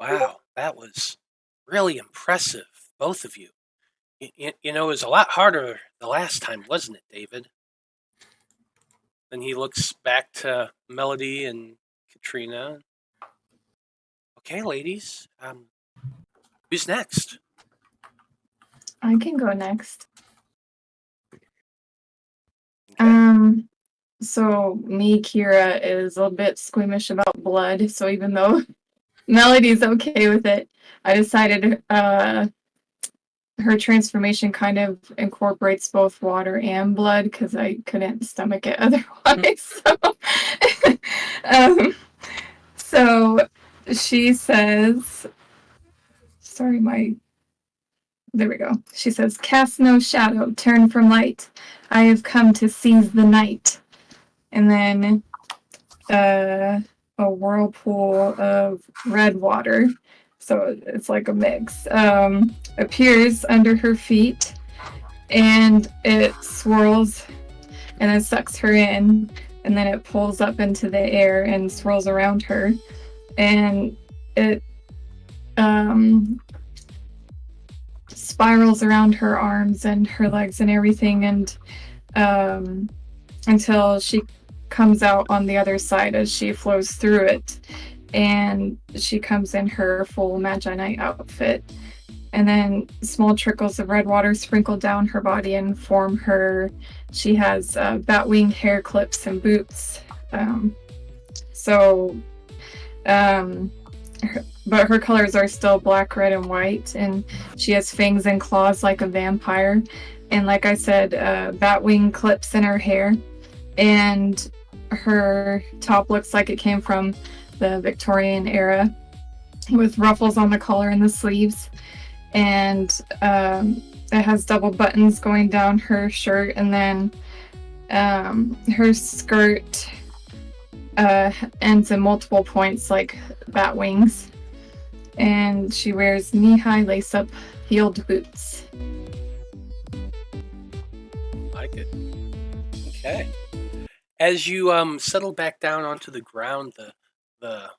"Wow, that was really impressive, both of you. You know, it was a lot harder the last time, wasn't it, David?" Then he looks back to Melody and Katrina. "Okay, ladies, who's next?" I can go next. Okay. So me, Kira, is a little bit squeamish about blood, so even though Melody's okay with it, I decided her transformation kind of incorporates both water and blood because I couldn't stomach it otherwise. So she says, sorry, my there we go. She says, "Cast no shadow, turn from light. I have come to seize the night." And then a whirlpool of red water, so it's like a mix, appears under her feet, and it swirls, and it sucks her in, and then it pulls up into the air and swirls around her, and it spirals around her arms and her legs and everything, and until she comes out on the other side as she flows through it, and she comes in her full Magi-Knight outfit, and then small trickles of red water sprinkle down her body and form her. She has batwing hair clips and boots, but her colors are still black, red, and white, and she has fangs and claws like a vampire, and like I said, batwing clips in her hair, and her top looks like it came from the Victorian era, with ruffles on the collar and the sleeves, and it has double buttons going down her shirt, and then her skirt ends in multiple points like bat wings, and she wears knee-high lace-up heeled boots. Like it. Okay. As you settle back down onto the ground, the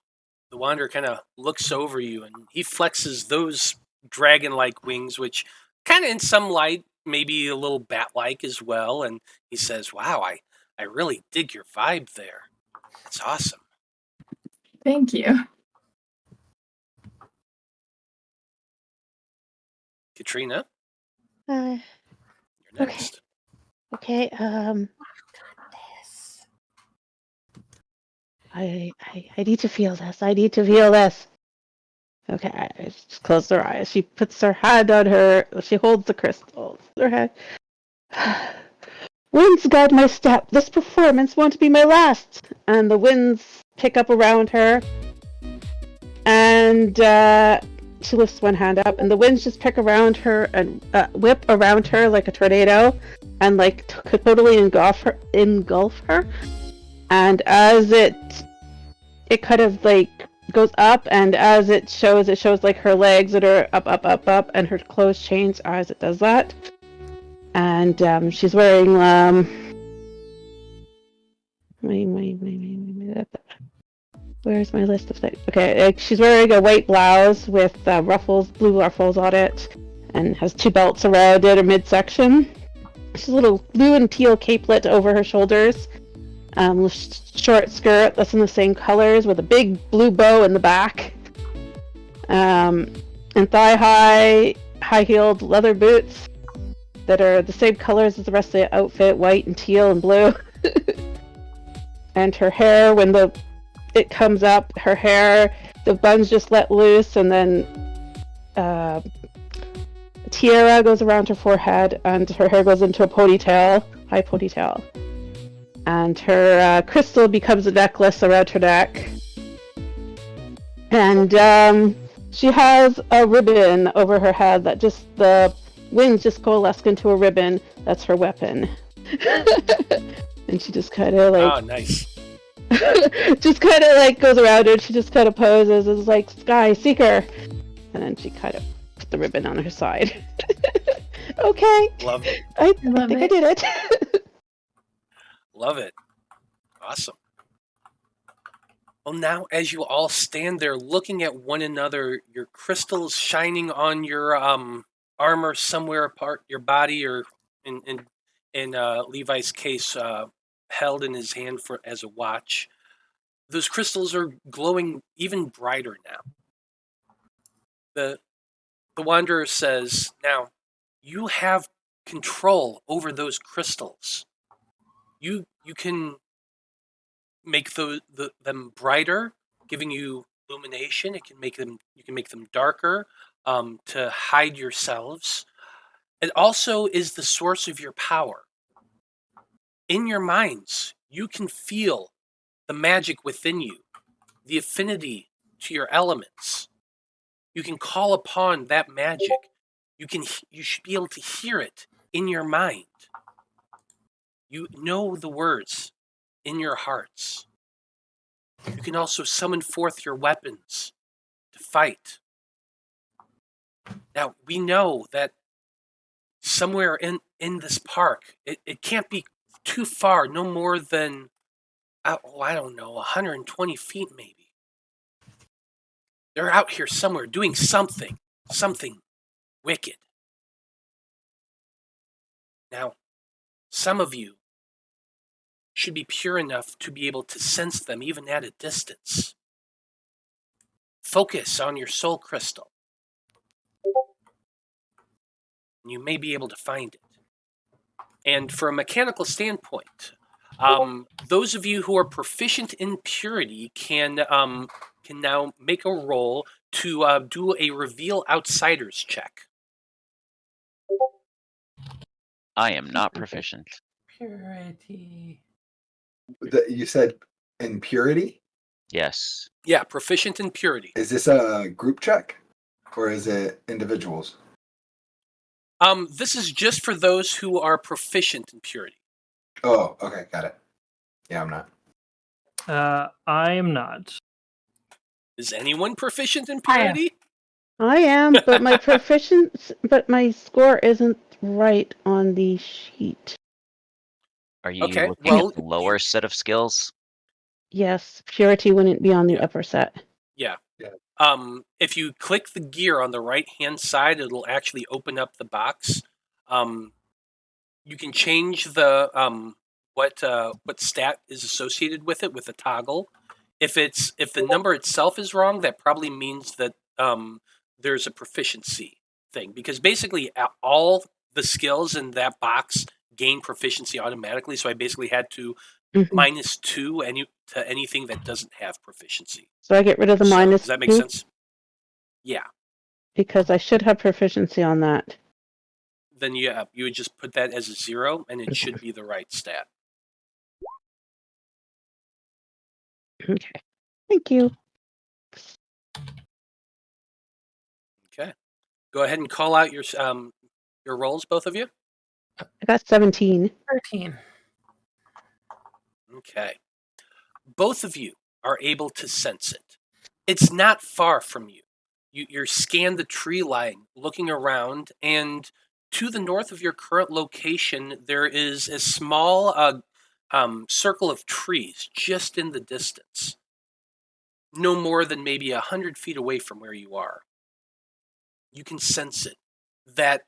wanderer kind of looks over you, and he flexes those dragon-like wings, which kind of in some light maybe a little bat-like as well, and he says, "Wow, I really dig your vibe there. It's awesome." Thank you. Katrina, Uh, you're next. okay. I need to feel this. I need to feel this. Okay, I just closed her eyes. She puts her hand on her. She holds the crystal. Her head. Winds guide my step. This performance won't be my last. And the winds pick up around her. And she lifts one hand up, and the winds just pick around her and whip around her like a tornado, and like totally engulf her. And as it kind of like goes up, and as it shows like her legs that are up, and her clothes change as it does that. And she's wearing where's my list of things? Okay, she's wearing a white blouse with ruffles, blue ruffles on it, and has two belts around it, her midsection. She's a little blue and teal capelet over her shoulders. Short skirt that's in the same colors with a big blue bow in the back. And high-heeled leather boots that are the same colors as the rest of the outfit, white and teal and blue. And her hair, when it comes up, the buns just let loose, and then a tiara goes around her forehead, and her hair goes into a high ponytail. And her crystal becomes a necklace around her neck. And she has a ribbon over her head that just, the wings just coalesce into a ribbon. That's her weapon. And she just kind of like... Oh, nice. just kind of like goes around her, and she just kind of poses as like, "Sky Seeker." And then she kind of puts the ribbon on her side. Okay. Love it. I think I did it. Love it. Awesome. Well, now as you all stand there looking at one another, your crystals shining on your armor somewhere apart your body, or in Levi's case, held in his hand as a watch. Those crystals are glowing even brighter now. The Wanderer says, "Now, you have control over those crystals. You can make them brighter, giving you illumination. You can make them darker to hide yourselves. It also is the source of your power. In your minds, you can feel the magic within you, the affinity to your elements. You can call upon that magic You should be able to hear it in your mind. You know the words in your hearts. You can also summon forth your weapons to fight. Now, we know that somewhere in this park, it can't be too far, no more than, I don't know, 120 feet maybe. They're out here somewhere doing something wicked. Now, some of you should be pure enough to be able to sense them even at a distance. Focus on your soul crystal. And you may be able to find it. And for a mechanical standpoint, those of you who are proficient in purity can now make a roll to do a reveal outsiders check. I am not proficient. Purity. You said in purity? Yes. Yeah, proficient in purity. Is this a group check? Or is it individuals? This is just for those who are proficient in purity. Oh, okay, got it. Yeah, I'm not. I am not. Is anyone proficient in I am. purity? I am, but my score isn't right on the sheet. Are you Okay, looking well, at the lower set of skills? Yes, purity wouldn't be on the upper set. Yeah. If you click the gear on the right-hand side, it'll actually open up the box. You can change the what stat is associated with it with a toggle. If the number itself is wrong, that probably means that there's a proficiency thing, because basically all the skills in that box gain proficiency automatically. So I basically had to -2 to anything that doesn't have proficiency. So I get rid of the So, minus does that make 2? sense? Yeah. Because I should have proficiency on that. Then you would just put that as a 0, and it should be the right stat. Okay. Thank you. Okay. Go ahead and call out your rolls, both of you. I got 17. 13. Okay. Both of you are able to sense it. It's not far from you. You're scanned the tree line, looking around, and to the north of your current location, there is a small circle of trees just in the distance. No more than maybe 100 feet away from where you are. You can sense it. That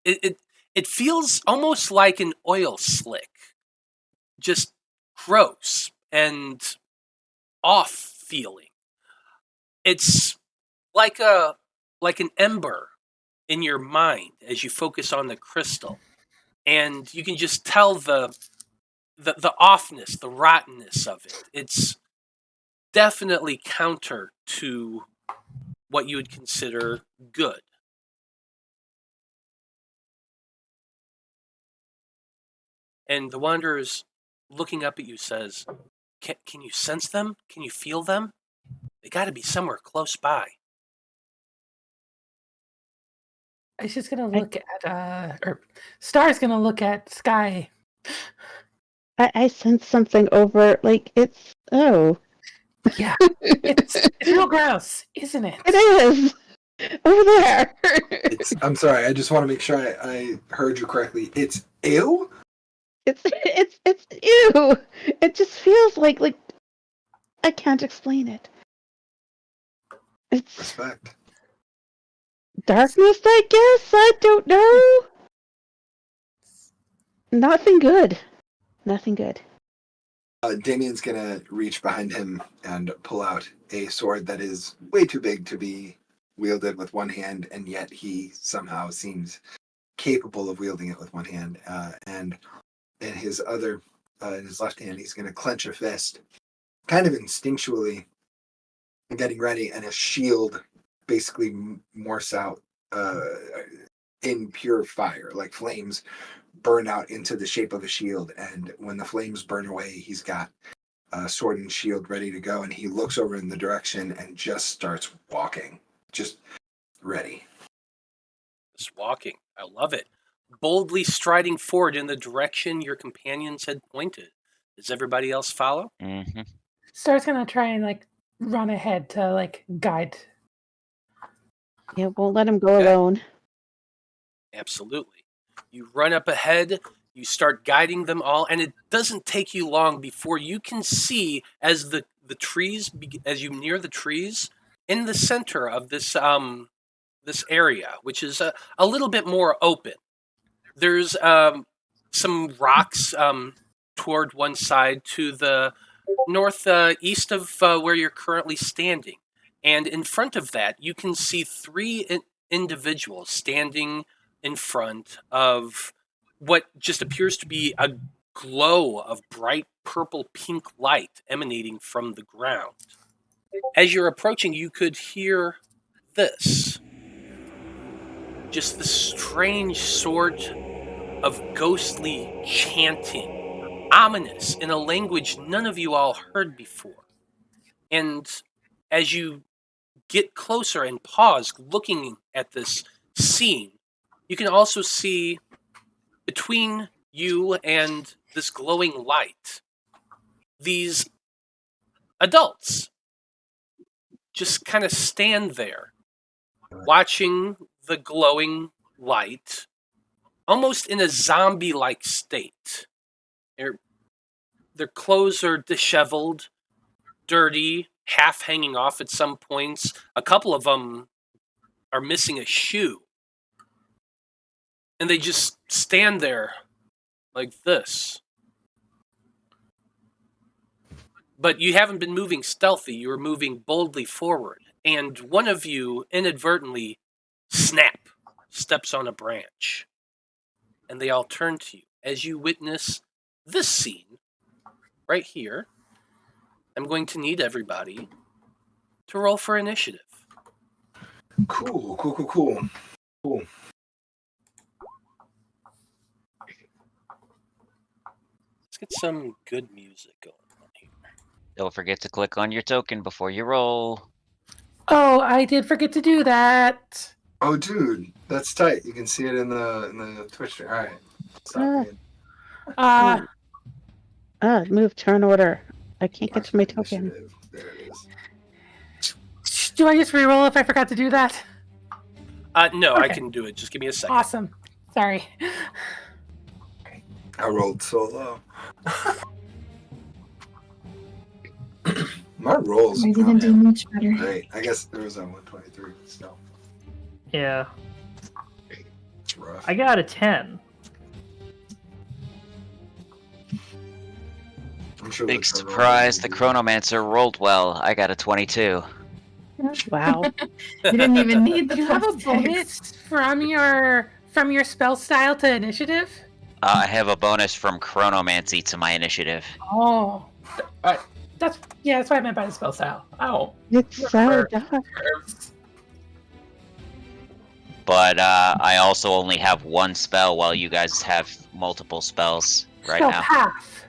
it feels almost like an oil slick. Just gross and off feeling. It's like an ember in your mind as you focus on the crystal, and you can just tell the offness, the rottenness of it. It's definitely counter to what you would consider good. And the Wanderer's looking up at you says, can you sense them? Can you feel them? They got to be somewhere close by. Aisha's gonna look at, or Star's gonna look at Sky. I sense something over, like, it's, oh. Yeah, it's real gross, isn't it? It is! Over there! I'm sorry, I just want to make sure I heard you correctly. It's ew? It's ew! It just feels like I can't explain it. It's Respect. darkness, I guess? I don't know. Nothing good. Nothing good. Damian's gonna reach behind him and pull out a sword that is way too big to be wielded with one hand, and yet he somehow seems capable of wielding it with one hand. And in his left hand, he's gonna clench a fist, kind of instinctually, getting ready, and a shield basically morphs out in pure fire, like flames burn out into the shape of a shield. And when the flames burn away, he's got a sword and shield ready to go, and he looks over in the direction and just starts walking, just ready. Just walking. I love it. Boldly striding forward in the direction your companions had pointed. Does everybody else follow? Mm-hmm. Star's gonna try and like run ahead to like guide. Yeah, won't let him go Okay. alone. Absolutely. You run up ahead, you start guiding them all, and it doesn't take you long before you can see as the trees, as you near the trees, in the center of this this area, which is a little bit more open. There's some rocks toward one side to the northeast of where you're currently standing. And in front of that, you can see three individuals standing in front of what just appears to be a glow of bright purple pink light emanating from the ground. As you're approaching, you could hear this. Just this strange sort of ghostly chanting, ominous in a language none of you all heard before. And as you get closer and pause looking at this scene, you can also see between you and this glowing light, these adults just kind of stand there, watching the glowing light, almost in a zombie-like state. Their clothes are disheveled, dirty, half hanging off at some points. A couple of them are missing a shoe. And they just stand there like this. But you haven't been moving stealthy, you were moving boldly forward. And one of you inadvertently, steps on a branch. And they all turn to you as you witness this scene right here. I'm going to need everybody to roll for initiative. Cool. Let's get some good music going on here. Don't forget to click on your token before you roll. Oh, I did forget to do that. Oh, dude, that's tight. You can see it in the Twitch. All right. Stop being- Move turn order. I can't get Mark to my initiative. token. There it is. Do I just reroll if I forgot to do that? No, I Okay. can do it. Just give me a second. Awesome. Sorry. I rolled so low. My rolls. I didn't do much better. Right. I guess there was a 123 still. Yeah, It's rough. I got a 10. I'm sure Big the turtle surprise, the will be- Chronomancer rolled well. I got a 22. Wow. You didn't even need the Do you have a plus bonus six. from your spell style to initiative? I have a bonus from Chronomancy to my initiative. Oh, that's what I meant by the spell style. Oh, It's so dark. But I also only have one spell while you guys have multiple spells right spell now. path.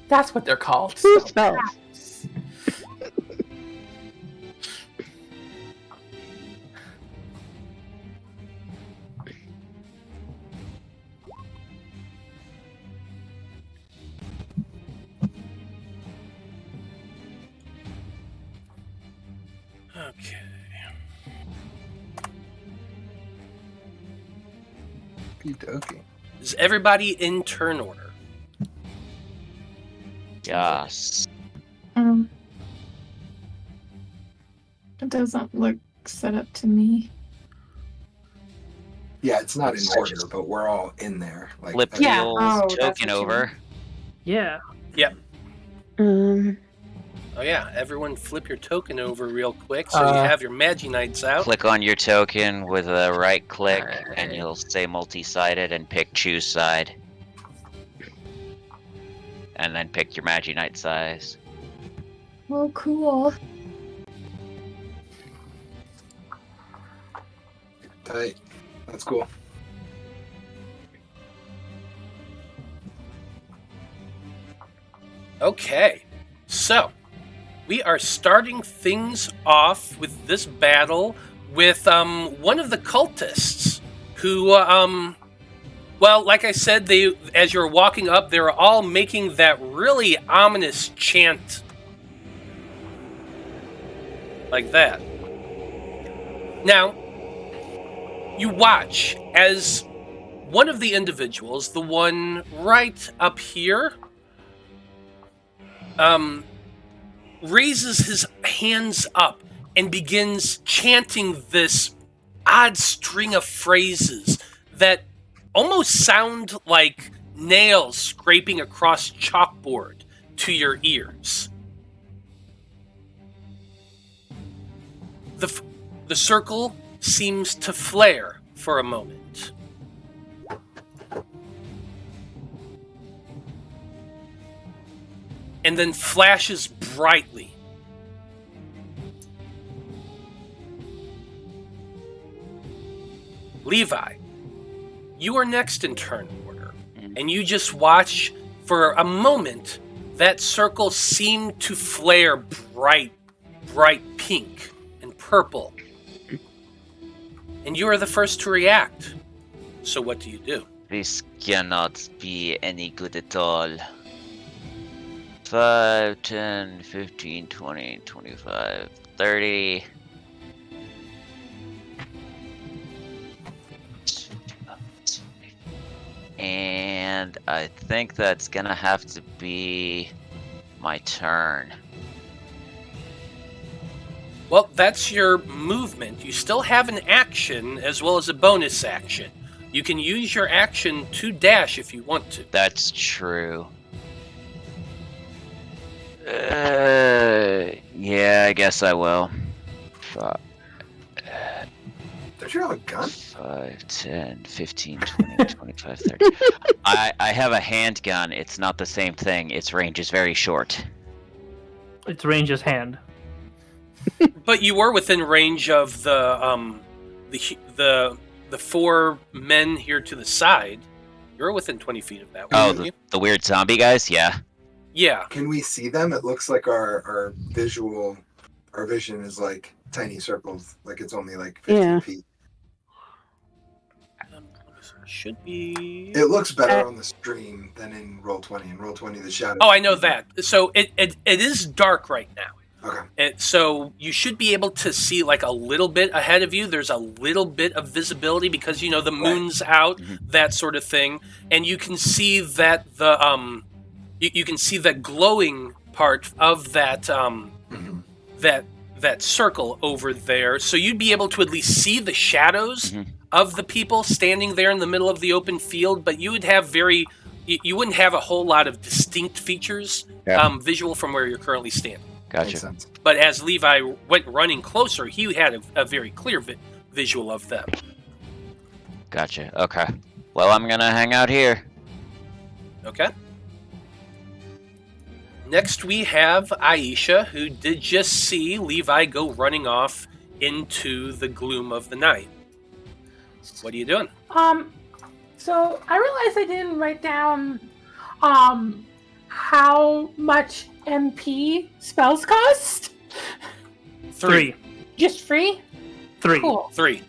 That's what they're called. Two spells. Paths. Okay. Okey-dokey. Is everybody in turn order? Yes. It doesn't look set up to me. Yeah, it's not in order, but we're all in there. Like, Flip the Yeah. old Oh, that's token what you over. Yeah. Oh yeah, everyone flip your token over real quick so you Uh, have your Magi-Knights out. Click on your token with a right click, and you'll say multi-sided and pick choose side. And then pick your Magi-Knight size. Oh, cool. tight. That's cool. Okay, so we are starting things off with this battle with one of the cultists who, well, like I said, as you're walking up, they're all making that really ominous chant. Like that. Now, you watch as one of the individuals, the one right up here, raises his hands up and begins chanting this odd string of phrases that almost sound like nails scraping across chalkboard to your ears. The circle seems to flare for a moment. And then flashes brightly. Levi, you are next in turn order, and you just watch for a moment that circle seem to flare bright pink and purple. And you are the first to react. So what do you do? This cannot be any good at all. 5, 10, 15, 20, 25, 30. And I think that's gonna have to be my turn. Well, that's your movement. You still have an action as well as a bonus action. You can use your action to dash if you want to. That's true. Yeah, I guess I will. Don't you have a gun? 5, 10, 15, 20, 25, 30. I have a handgun. It's not the same thing. Its range is very short. Its range is hand. But you were within range of the four men here to the side. You're within 20 feet of that. Oh, weren't you? the weird zombie guys? Yeah. Yeah. Can we see them? It looks like our vision is like tiny circles, like it's only like 15 feet. Should be. It looks better on the stream than in Roll20. In Roll20, the shadow. Oh, I know that. So it is dark right now. Okay. So you should be able to see like a little bit ahead of you. There's a little bit of visibility because the moon's out, that sort of thing, and you can see that you can see that glowing part of that that circle over there. So you'd be able to at least see the shadows of the people standing there in the middle of the open field, but you would have you wouldn't have a whole lot of distinct features visual from where you're currently standing. Gotcha. But as Levi went running closer, he had a very clear visual of them. Gotcha. Okay. Well, I'm gonna hang out here. Okay. Next, we have Aisha, who did just see Levi go running off into the gloom of the night. What are you doing? So I realized I didn't write down, how much MP spells cost. 3. Just free? 3. Cool. 3.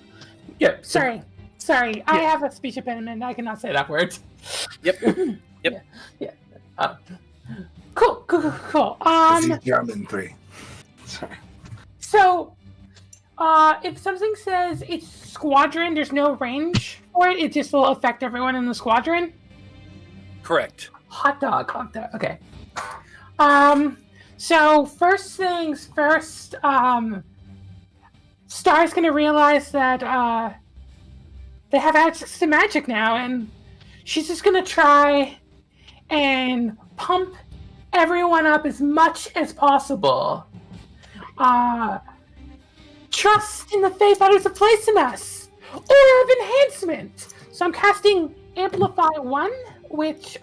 Yep. Sorry. I have a speech impediment. I cannot say that word. Yep. Yeah. Cool. Is German 3? Sorry. So, if something says it's squadron, there's no range for it. It just will affect everyone in the squadron. Correct. Hot dog. Okay. So first things first. Star's gonna realize that they have access to magic now, and she's just gonna try and pump everyone up as much as possible. Trust in the faith that is a place in us, or of enhancement. So I'm casting Amplify 1, which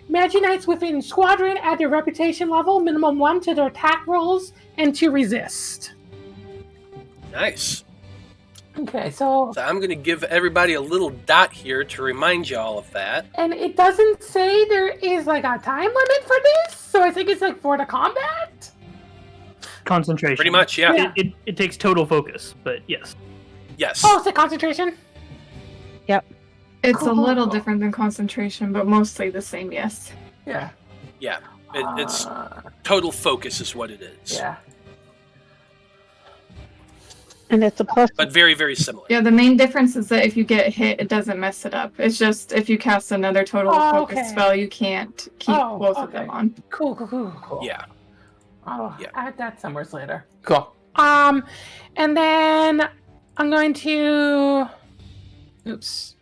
Magi-Knights within Squadron add their reputation level, minimum 1 to their attack rolls, and to resist. Nice. Okay, so I'm going to give everybody a little dot here to remind you all of that. And it doesn't say there is like a time limit for this, so I think it's like for the combat? Concentration. Pretty much, yeah. It takes total focus, but yes. Yes. Oh, it's a concentration? Yep. It's a Cool. little different than concentration, but mostly the same, yes. Yeah. Yeah, it's Uh, total focus is what it is. yeah. And it's a plus. But very, very similar. Yeah, the main difference is that if you get hit, it doesn't mess it up. It's just if you cast another total focus okay. spell, you can't keep both of them on. Cool. Yeah. I'll Yeah. add that somewhere later. Cool. And then I'm going to. Oops.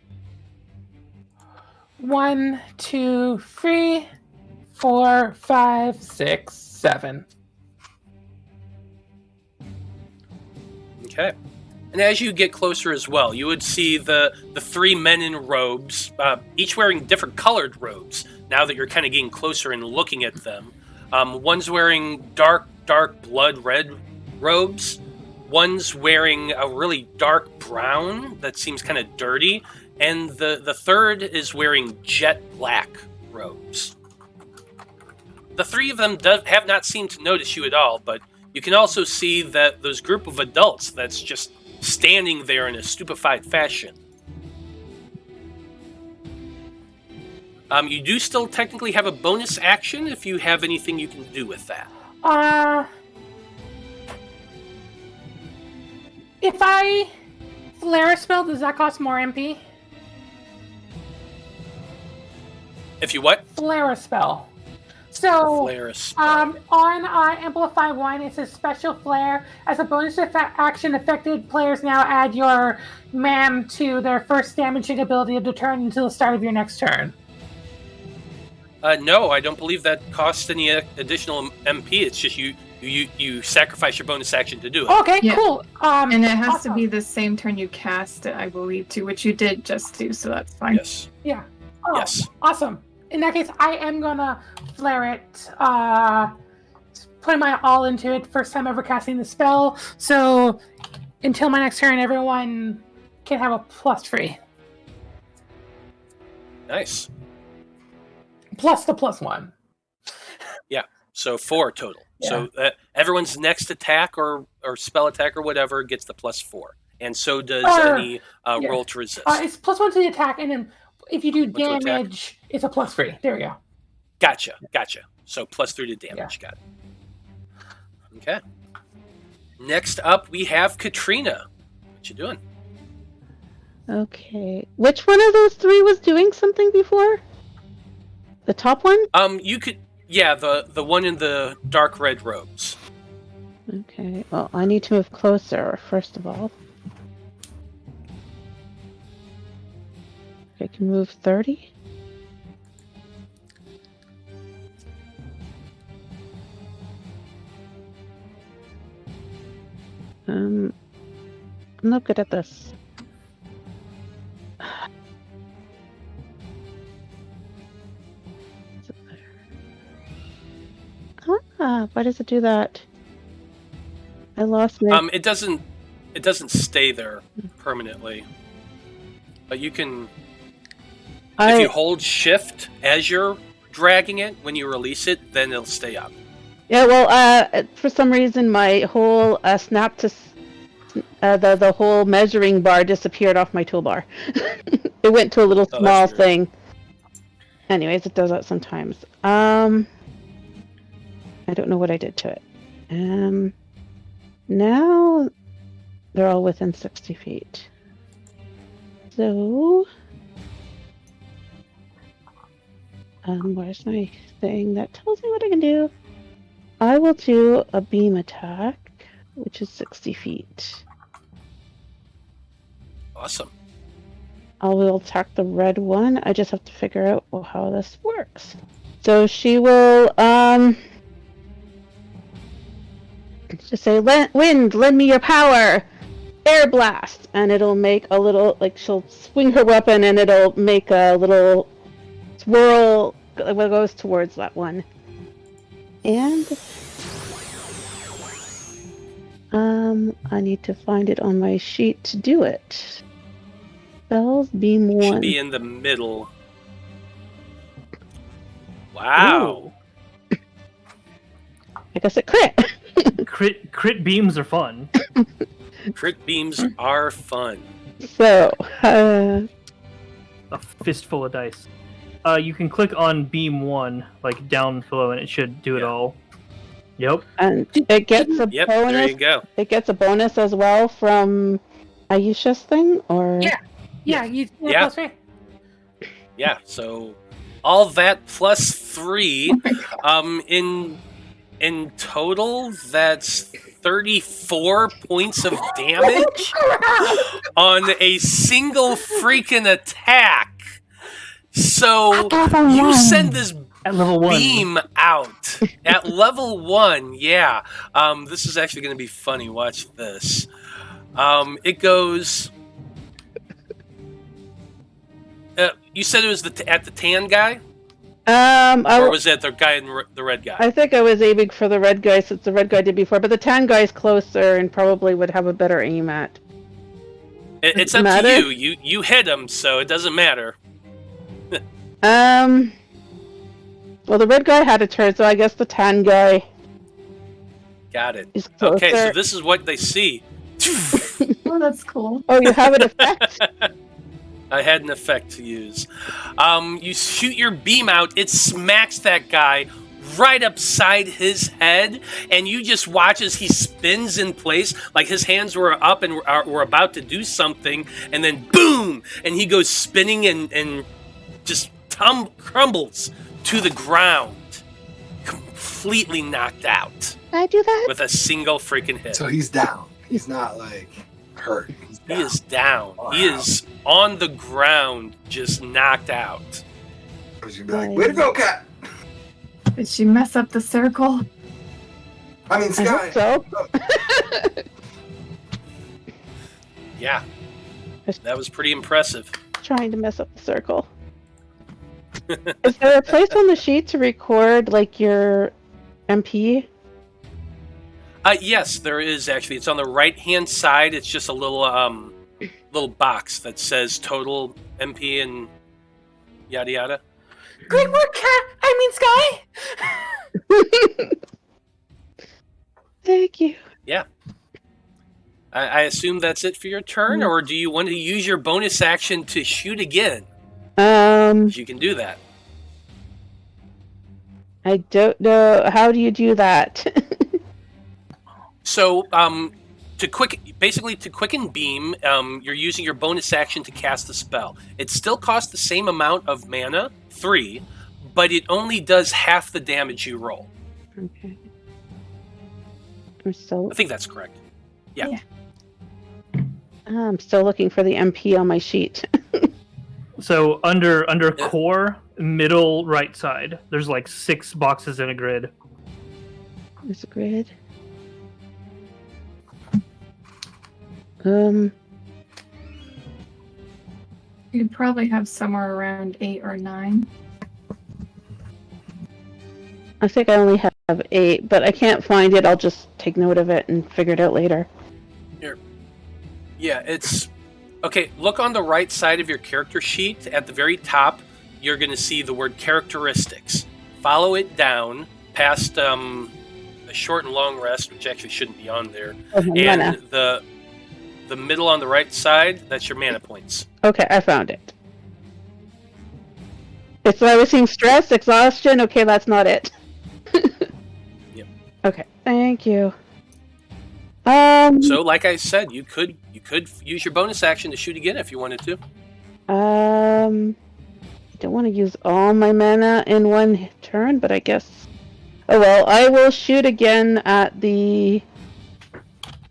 1, 2, 3, 4, 5, 6, 7. Okay. And as you get closer as well, you would see the 3 men in robes, each wearing different colored robes, now that you're kind of getting closer and looking at them. One's wearing dark blood red robes. One's wearing a really dark brown that seems kind of dirty. And the third is wearing jet black robes. The 3 of them have not seemed to notice you at all, but you can also see that those group of adults that's just standing there in a stupefied fashion. You do still technically have a bonus action if you have anything you can do with that. If I flare a spell, does that cost more MP? If you what? Flare a spell. So, Flare a spell. on Amplify 1, it says Special Flare. As a bonus action, affected players now add your MAM to their first damaging ability of the turn until the start of your next turn. No, I don't believe that costs any additional MP. It's just you sacrifice your bonus action to do it. Okay, Yeah. cool. And it has awesome. to be the same turn you cast it, I believe, too, which you did just do, so that's fine. Yes. Yeah. Oh, Yes. Awesome. In that case, I am gonna flare it. Putting my all into it. First time ever casting the spell. So until my next turn, everyone can have a +3. Nice. Plus the +1. So 4 total. Yeah. So everyone's next attack or spell attack or whatever gets the +4. And so does any yeah. roll to resist. It's +1 to the attack, and then if you do What's the attack? damage, it's a +3. There we go. Gotcha. So +3 to damage. Got it. Okay. Next up, we have Katrina. What you doing? Okay. Which one of those 3 was doing something before? The top one? You could, the one in the dark red robes. Okay. Well, I need to move closer, first of all. I can move 30. I'm not good at this. Is it there? Why does it do that? I lost my... It doesn't stay there permanently. But you can, if you hold shift as you're dragging it, when you release it, then it'll stay up. Yeah, well, for some reason, my whole snap to the whole measuring bar disappeared off my toolbar. It went to a little small thing. Anyways, it does that sometimes. I don't know what I did to it. Now they're all within 60 feet. So, where's my thing that tells me what I can do? I will do a beam attack, which is 60 feet. Awesome. I will attack the red one. I just have to figure out how this works. So she will, just say, "Wind, lend me your power! Air blast!" And it'll make a little, she'll swing her weapon and it'll make a little swirl that goes towards that one. And I need to find it on my sheet to do it. Spells, beam 1. Should be in the middle. Wow. Ooh. I guess it crit. Crit beams are fun. Crit beams are fun. So, a fistful of dice. You can click on beam 1, like down below, and it should do it all. Yep. And it gets a Yep, bonus. there you go. It gets a bonus as well from Aisha's thing, or Yeah, you Yeah. plus 3. Yeah, so all that plus 3. In total, that's 34 points of damage on a single freaking attack. So you send this At level 1. beam out at level 1. Yeah, this is actually going to be funny. Watch this. It goes. You said it was at the tan guy, or was it the guy in the red guy? I think I was aiming for the red guy since the red guy did before, but the tan guy's closer and probably would have a better aim at. It's up to you. You hit him, so it doesn't matter. Well, the red guy had a turn, so I guess the tan guy Got it. is closer. Okay, so this is what they see. Oh, that's cool. Oh, you have an effect? I had an effect to use. You shoot your beam out, it smacks that guy right upside his head, and you just watch as he spins in place, like his hands were up and were about to do something, and then boom! And he goes spinning and just crumbles to the ground, completely knocked out Can I do that? with a single freaking hit. So he's down. He's not like hurt. He's He down. is down. Wow. He is on the ground, just knocked out. I was gonna be like, way to go, cat. Did she mess up the circle? I mean, I Sky. hope so. Yeah, that was pretty impressive. Trying to mess up the circle. Is there a place on the sheet to record like your MP? Yes, there is actually. It's on the right-hand side. It's just a little box that says total MP and yada yada. Great work, Cat! I mean, Sky! Thank you. Yeah. I assume that's it for your turn, or do you want to use your bonus action to shoot again? You can do that. I don't know. How do you do that? So, to quicken beam, you're using your bonus action to cast the spell. It still costs the same amount of mana, 3, but it only does half the damage you roll. Okay. I'm still. I think that's correct. I'm still looking for the MP on my sheet. So under core, middle right side, there's like 6 boxes in a grid. There's a grid. Um, You'd probably have somewhere around 8 or 9. I think I only have 8, but I can't find it. I'll just take note of it and figure it out later. Yeah, it's... Okay, look on the right side of your character sheet. At the very top, you're going to see the word characteristics. Follow it down past a short and long rest, which actually shouldn't be on there. Mana. And the middle on the right side, that's your mana points. Okay, I found it. So I was seeing stress, exhaustion. Okay, that's not it. Yep. Okay, thank you. So, like I said, you could use your bonus action to shoot again if you wanted to. I don't want to use all my mana in one turn, but I guess. Oh well, I will shoot again at the.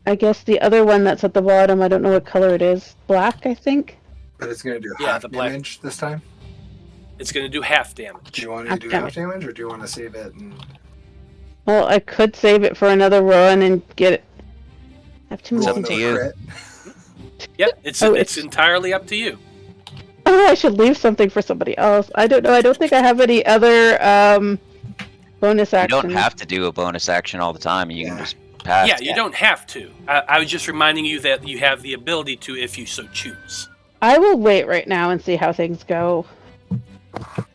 I guess the other one that's at the bottom. I don't know what color it is. Black, I think. But it's gonna do Yeah, half the black. damage this time. It's going to do half damage. Do you want to Half do damage. half damage, or do you want to save it? And Well, I could save it for another run and get it. I have too It's many up to things. you. crit? Yep, it's Oh, it's entirely up to you. Oh, I should leave something for somebody else. I don't know. I don't think I have any other bonus You action. don't have to do a bonus action all the time. You can just pass. Yeah, you don't have to. I was just reminding you that you have the ability to if you so choose. I will wait right now and see how things go.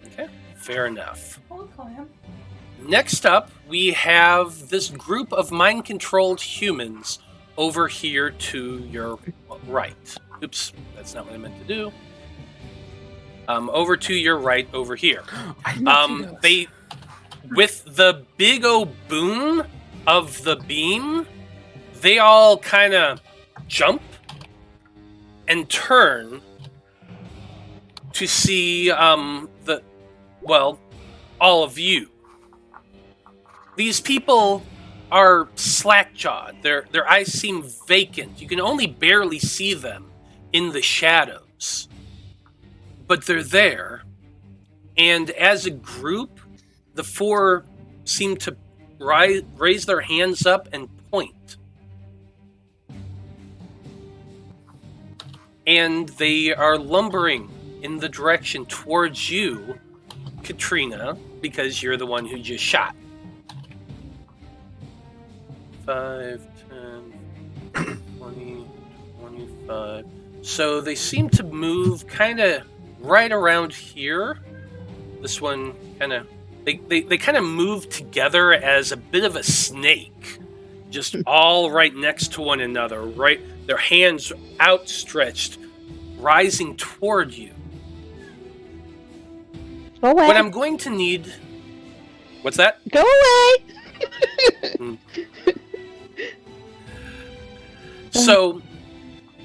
Okay, fair enough. Hold on. Next up, we have this group of mind-controlled humans over here to your right. Oops, that's not what I meant to do. over to your right over here. I know those. They, with the big old boom of the beam, they all kind of jump and turn to see all of you. These people are slack-jawed. Their eyes seem vacant. You can only barely see them in the shadows. But they're there. And as a group, the four seem to raise their hands up and point. And they are lumbering in the direction towards you, Katrina, because you're the one who just shot. 5, 10, 20, 25. So they seem to move kind of right around here. This one kind of... They kind of move together as a bit of a snake. Just all right next to one another. Right, their hands outstretched, rising toward you. Go away. What I'm going to need... What's that? Go away. So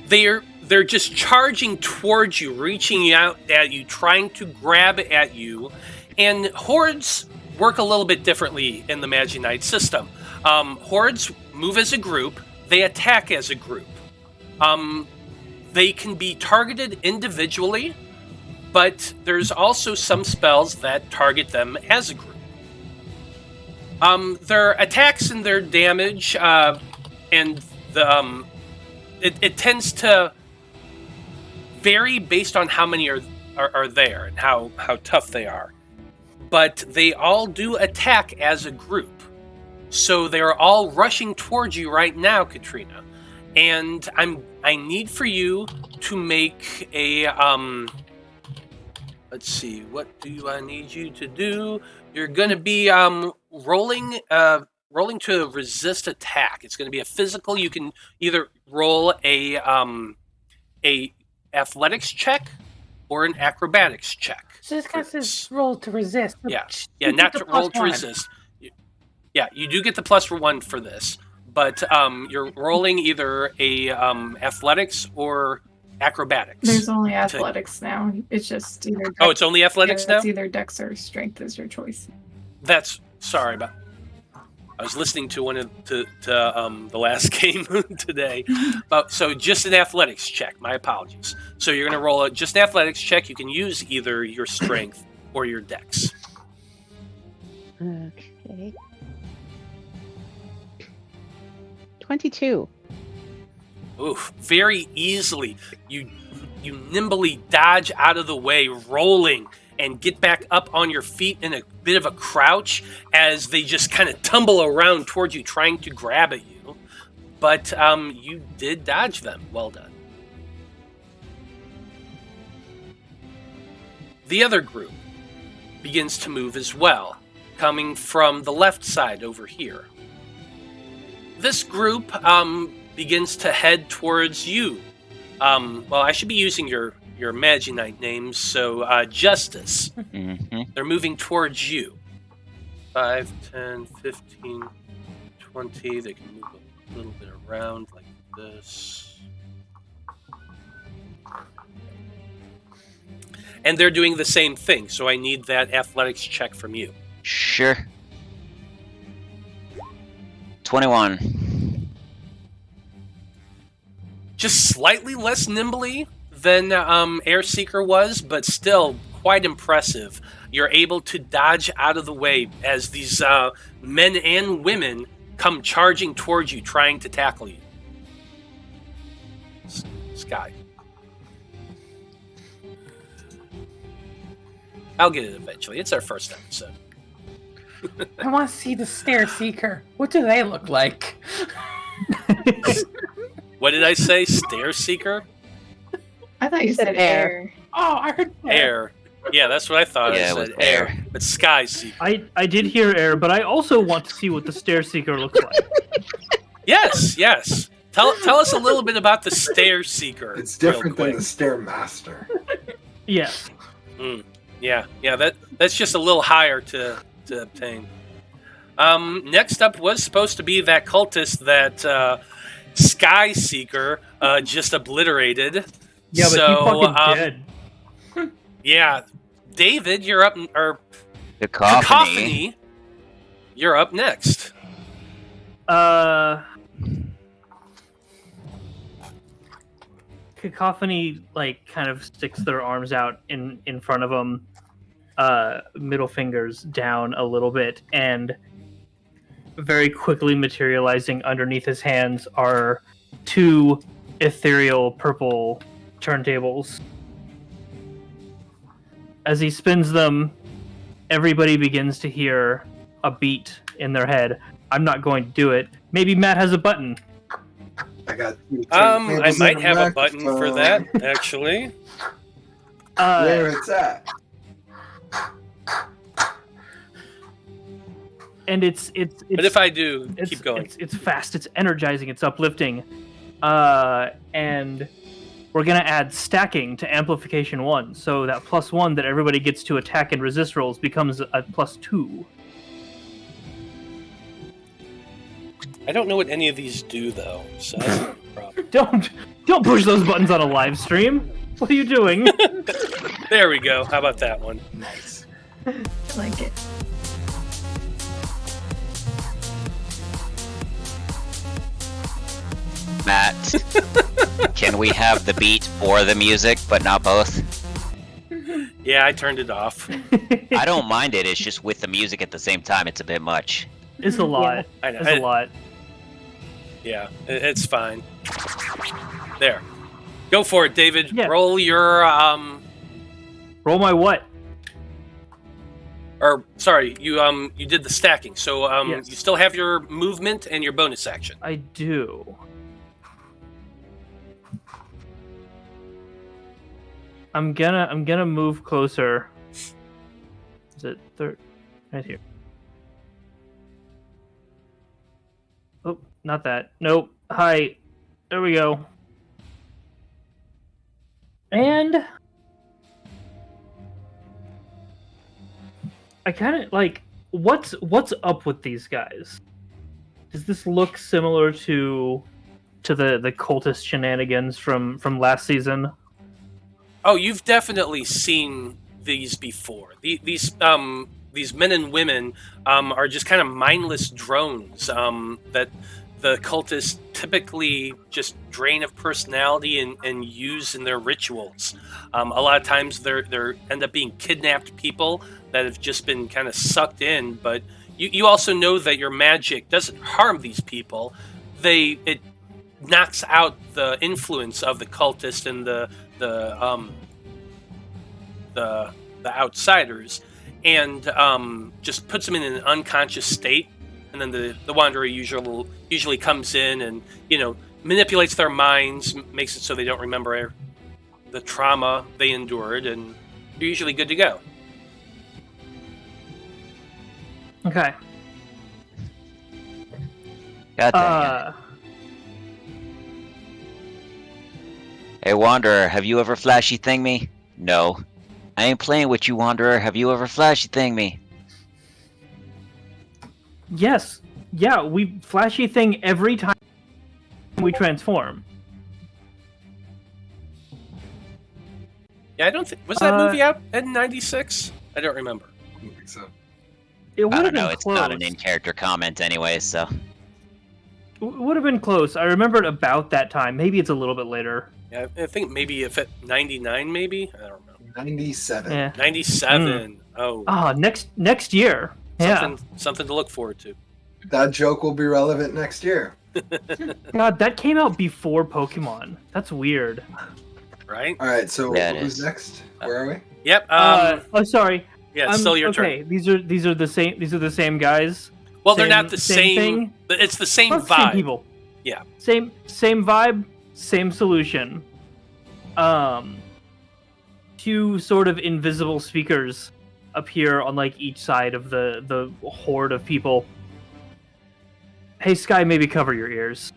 they're just charging towards you, reaching out at you, trying to grab at you. And hordes work a little bit differently in the Magi-Knight system. Hordes move as a group. They attack as a group. They can be targeted individually, but there's also some spells that target them as a group. Their attacks and their damage and the it tends to vary based on how many are there and how tough they are. But they all do attack as a group. So they're all rushing towards you right now, Katrina. And I need for you to make a let's see, what do I need you to do? You're gonna be rolling to resist attack. It's gonna be a physical. You can either roll a athletics check or an acrobatics check. So this guy says roll to resist. Yeah, not to roll to resist. Yeah, you do get the +1 for this, but you're rolling either a athletics or acrobatics. There's only athletics now. It's just either. Dex, it's only athletics now? It's either dex or strength is your choice. Sorry about. I was listening to one of the last game today. So just an athletics check. My apologies. So you're going to roll just an athletics check. You can use either your strength or your dex. Okay. 22. Oof, very easily. You nimbly dodge out of the way, rolling, and get back up on your feet in a bit of a crouch as they just kind of tumble around towards you, trying to grab at you. But you did dodge them. Well done. The other group begins to move as well, coming from the left side over here. This group begins to head towards you. I should be using your Magi-Knight names, so Justice. Mm-hmm. They're moving towards you. 5, 10, 15, 20. They can move a little bit around like this. And they're doing the same thing, so I need that athletics check from you. Sure. 21. Just slightly less nimbly than Airseeker was, but still quite impressive. You're able to dodge out of the way as these men and women come charging towards you, trying to tackle you. Sky. I'll get it eventually. It's our first episode. I want to see the Stair Seeker. What do they look like? What did I say? Stair Seeker? I thought you said air. Oh, I heard Air. Yeah, that's what I thought. Yeah, I it was said air. But Sky Seeker. I did hear air, but I also want to see what the Stair Seeker looks like. Yes. Tell us a little bit about the Stair Seeker. It's different real than quick. the Stairmaster. Yes. Yeah. That's just a little higher to obtain. Next up was supposed to be that cultist that Sky Seeker just obliterated. Yeah, but so, he fucking dead. Yeah, David, you're up. Or Cacophony. Cacophony, you're up next. Cacophony like kind of sticks their arms out in front of them, middle fingers down a little bit, and very quickly materializing underneath his hands are two ethereal purple turntables. As he spins them, everybody begins to hear a beat in their head. I'm not going to do it. Maybe Matt has a button. I got. I might have a button for that, actually. Where it's at. And it's But if I do, keep going. It's fast. It's energizing. It's uplifting. And we're gonna add stacking to amplification 1, so that +1 that everybody gets to attack and resist rolls becomes a +2. I don't know what any of these do, though, so that's not a problem. Don't push those buttons on a live stream. What are you doing? There we go. How about that one? Nice. I like it. Matt, can we have the beat or the music, but not both? Yeah, I turned it off. I don't mind it. It's just with the music at the same time, it's a bit much. It's a lot. I know. It's a lot. Yeah, it's fine. There. Go for it, David. Yeah. Roll your, Roll my what? Or, sorry, you did the stacking, so, Yes. you still have your movement and your bonus action. I do. I'm gonna move closer. Is it third? Right here. Oh, not that. Nope. Hi. There we go. And I kind of like what's up with these guys? Does this look similar to the cultist shenanigans from last season? Oh, you've definitely seen these before. These men and women are just kind of mindless drones that the cultists typically just drain of personality and use in their rituals. A lot of times they end up being kidnapped people that have just been kind of sucked in. But you also know that your magic doesn't harm these people. It knocks out the influence of the cultist and the outsiders, and just puts them in an unconscious state, and then the wanderer usually comes in and manipulates their minds, makes it so they don't remember the trauma they endured, and you're usually good to go. Okay. God dang it. Hey, Wanderer, have you ever flashy thing me? No. I ain't playing with you, Wanderer. Have you ever flashy thing me? Yes. Yeah, we flashy thing every time we transform. Yeah, I don't think was that movie out in '96. I don't remember. I don't think so. It would I have don't been know. It's close. not an in-character comment anyway, so. It would have been close. I remember it about that time. Maybe it's a little bit later. Yeah, I think maybe if at '99, maybe I don't know. 97. Yeah. '97. Oh, Next year. Yeah. Something to look forward to. That joke will be relevant next year. God, that came out before Pokemon. That's weird. Right? All right, so Yeah, it who's is. next? Where are we? Yep. Oh, sorry. Yeah, it's still your okay, turn. these are the same. These are the same guys. Well, they're not the same. thing. But it's the same Well, vibe. Same people. Yeah. Same vibe. Same solution. Two sort of invisible speakers appear on like each side of the horde of people. Hey, Sky, maybe cover your ears.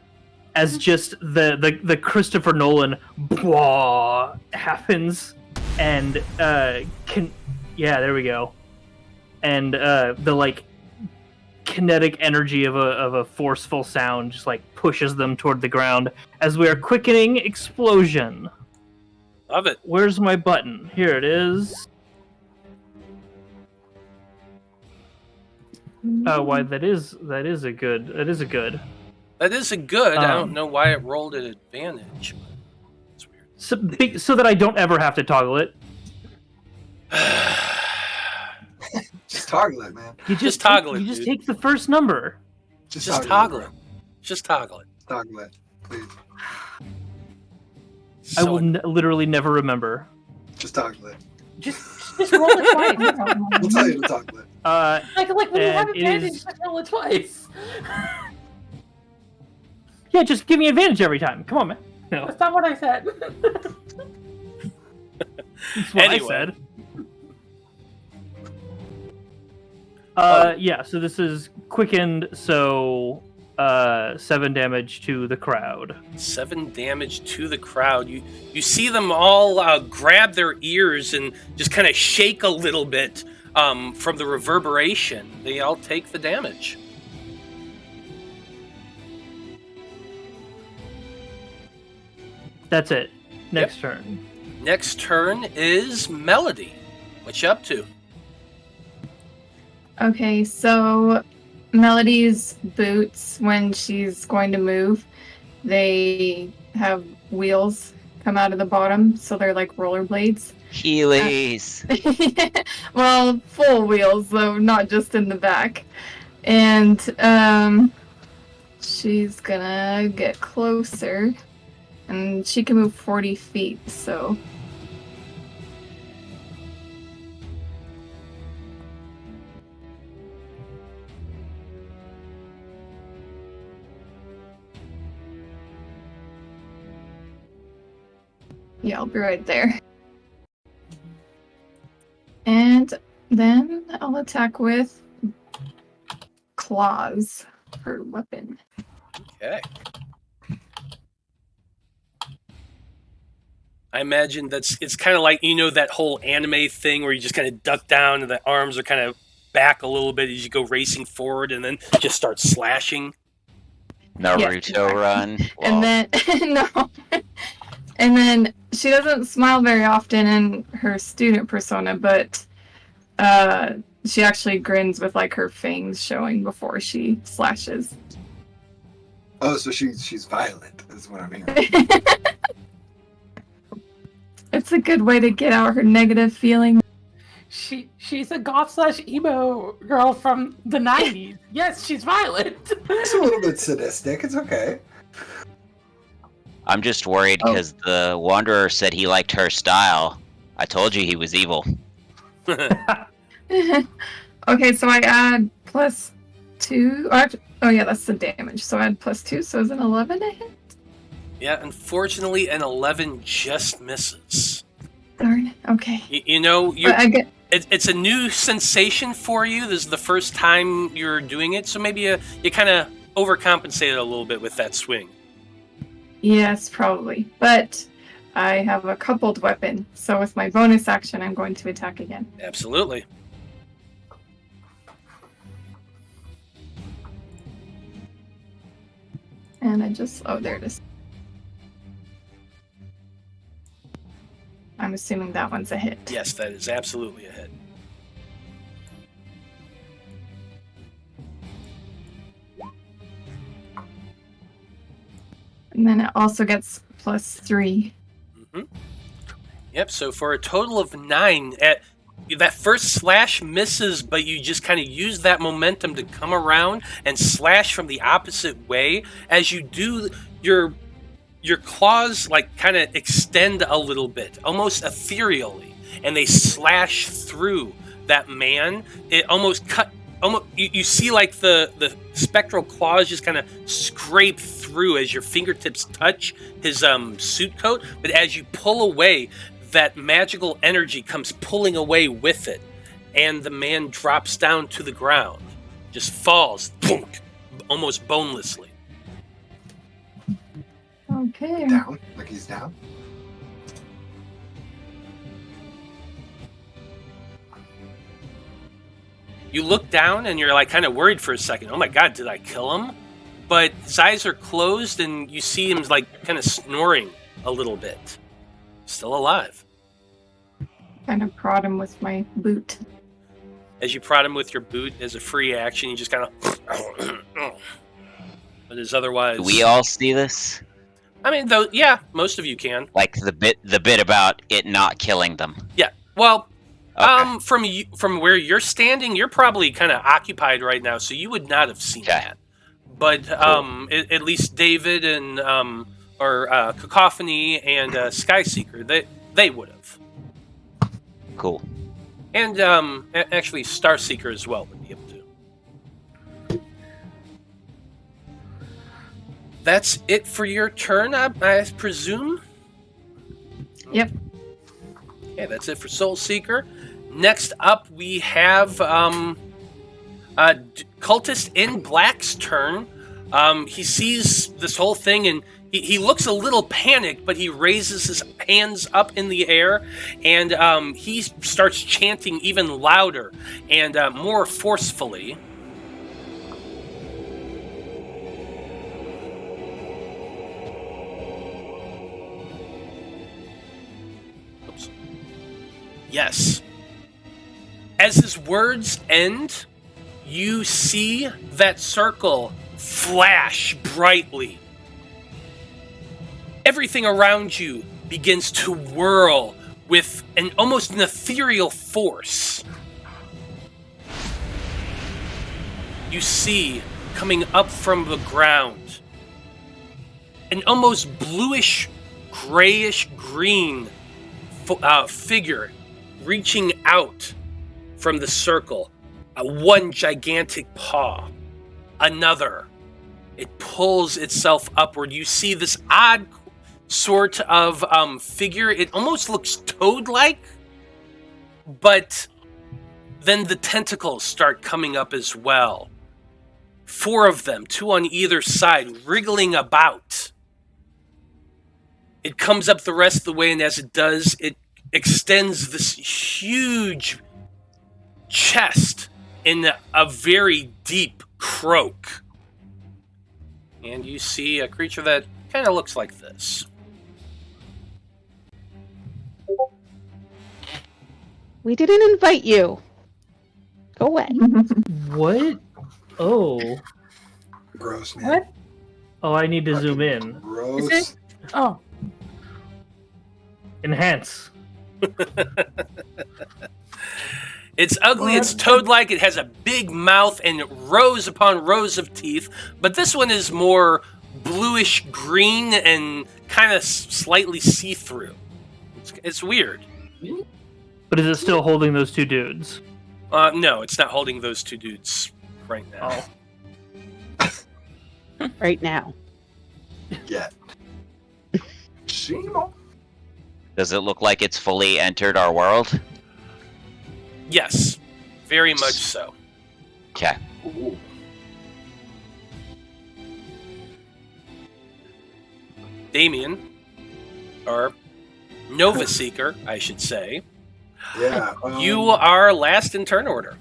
As just the Christopher Nolan blah happens. and there we go. And the like kinetic energy of a forceful sound just like pushes them toward the ground as we are quickening explosion. Love it. Where's my button? Here it is. Why that is a good. That is a good. I don't know why it rolled at advantage. It's weird. So that I don't ever have to toggle it. Just toggle it, man. You just take the first number. Just toggle it. Just toggle it. Toggle it, please. I will literally never remember. Just toggle it. Just roll it twice. We'll tell you to toggle it. Like when you have advantage, just roll it twice. Yeah, just give me advantage every time. Come on, man. No. That's not what I said. That's what Anyway. I said. Yeah, so this is quickened, so 7 damage to the crowd. 7 damage to the crowd. You see them all grab their ears and just kind of shake a little bit from the reverberation. They all take the damage. That's it. Next turn. Next turn is Melody. What you up to? Okay, so Melody's boots, when she's going to move, they have wheels come out of the bottom, so they're like rollerblades. Heelys. Well, full wheels, though, not just in the back. And she's gonna get closer, and she can move 40 feet, so... Yeah, I'll be right there. And then I'll attack with claws for weapon. Okay. I imagine it's kind of like, that whole anime thing where you just kind of duck down and the arms are kind of back a little bit as you go racing forward and then just start slashing. Naruto run. Well, And then, no. And then she doesn't smile very often in her student persona, but she actually grins with like her fangs showing before she slashes. Oh, so she's violent, is what I'm hearing. It's a good way to get out her negative feeling. She's a goth/emo girl from the 90s. Yes, she's violent. It's a little bit sadistic. It's okay. I'm just worried because the Wanderer said he liked her style. I told you he was evil. Okay, so I add +2. Oh yeah, that's the damage. So I add +2, so it's an 11 to hit? Yeah, unfortunately, an 11 just misses. Darn. Okay. It's a new sensation for you. This is the first time you're doing it, so maybe you kind of overcompensated a little bit with that swing. Yes, probably. But I have a coupled weapon, so with my bonus action, I'm going to attack again. Absolutely. And there it is. I'm assuming that one's a hit. Yes, that is absolutely a hit. And then it also gets +3. Mm-hmm. Yep, so for a total of 9, that first slash misses, but you just kind of use that momentum to come around and slash from the opposite way. As you do, your claws like kind of extend a little bit, almost ethereally, and they slash through that man. It almost cut. You see like the spectral claws just kind of scrape through as your fingertips touch his suit coat, but as you pull away, that magical energy comes pulling away with it, and the man drops down to the ground, just falls, boom, almost bonelessly. Okay. Down? Like he's down? You look down and you're like kind of worried for a second. Oh my god, did I kill him? But his eyes are closed and you see him like kind of snoring a little bit. Still alive. Kind of prod him with my boot. As you prod him with your boot as a free action, you just kind of... But as otherwise... Do we all see this? I mean, though, yeah, most of you can. Like the bit about it not killing them. Yeah, well... Okay. From where you're standing, you're probably kind of occupied right now, so you would not have seen that. But Cool. at least David and Cacophony and Skyseeker, they would have. Cool. And actually, Starseeker as well would be able to. That's it for your turn, I presume. Yep. Okay, that's it for Soul Seeker. Next up, we have Cultist in Black's turn. He sees this whole thing and he looks a little panicked, but he raises his hands up in the air and he starts chanting even louder and more forcefully. Oops. Yes. As his words end, you see that circle flash brightly. Everything around you begins to whirl with almost an ethereal force. You see, coming up from the ground, an almost bluish, grayish green figure reaching out from the circle. One gigantic paw. Another. It pulls itself upward. You see this odd sort of figure. It almost looks toad-like, but then the tentacles start coming up as well. 4 of them, 2 on either side, wriggling about. It comes up the rest of the way, and as it does, it extends this huge chest in a very deep croak. And you see a creature that kind of looks like this. We didn't invite you. Go away. What? Oh. Gross, man. What? Oh, I need to zoom in. Gross. Is it? Oh. Enhance. It's ugly, it's toad-like, it has a big mouth and rows upon rows of teeth, but this one is more bluish green and kind of slightly see-through. It's weird. But is it still holding those 2 dudes? No, it's not holding those 2 dudes right now. Oh. Right now. Yeah. Shimo. Does it look like it's fully entered our world? Yes, very much so. Okay. Ooh. Damian, or Nova Seeker, I should say. Yeah. You are last in turn order.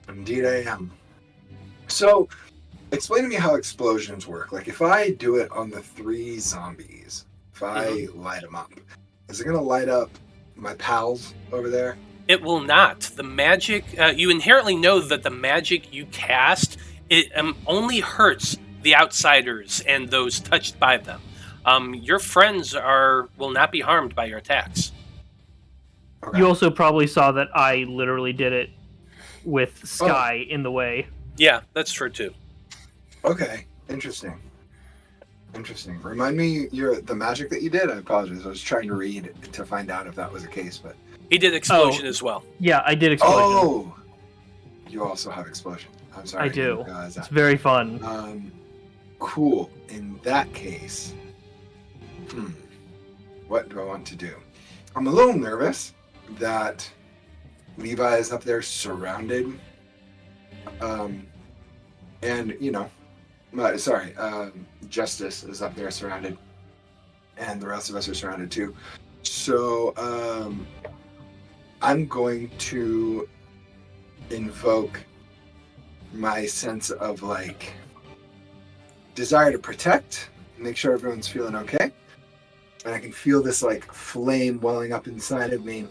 Indeed I am. So, explain to me how explosions work. Like, if I do it on the 3 zombies, if I light them up, is it going to light up my pals over there? It will not. The magic, you inherently know that the magic you cast, it only hurts the outsiders and those touched by them. Your friends will not be harmed by your attacks. Okay. You also probably saw that I literally did it with Sky in the way. Yeah, that's true too. Okay. Interesting. Remind me the magic that you did? I apologize. I was trying to read to find out if that was the case, but... He did explosion as well. Yeah, I did explosion. Oh! You also have explosion. I'm sorry. I do. That. It's very fun. Cool. In that case, what do I want to do? I'm a little nervous that Levi is up there surrounded. And, Justice is up there surrounded. And the rest of us are surrounded too. So, I'm going to invoke my sense of like desire to protect, make sure everyone's feeling okay. And I can feel this like flame welling up inside of me.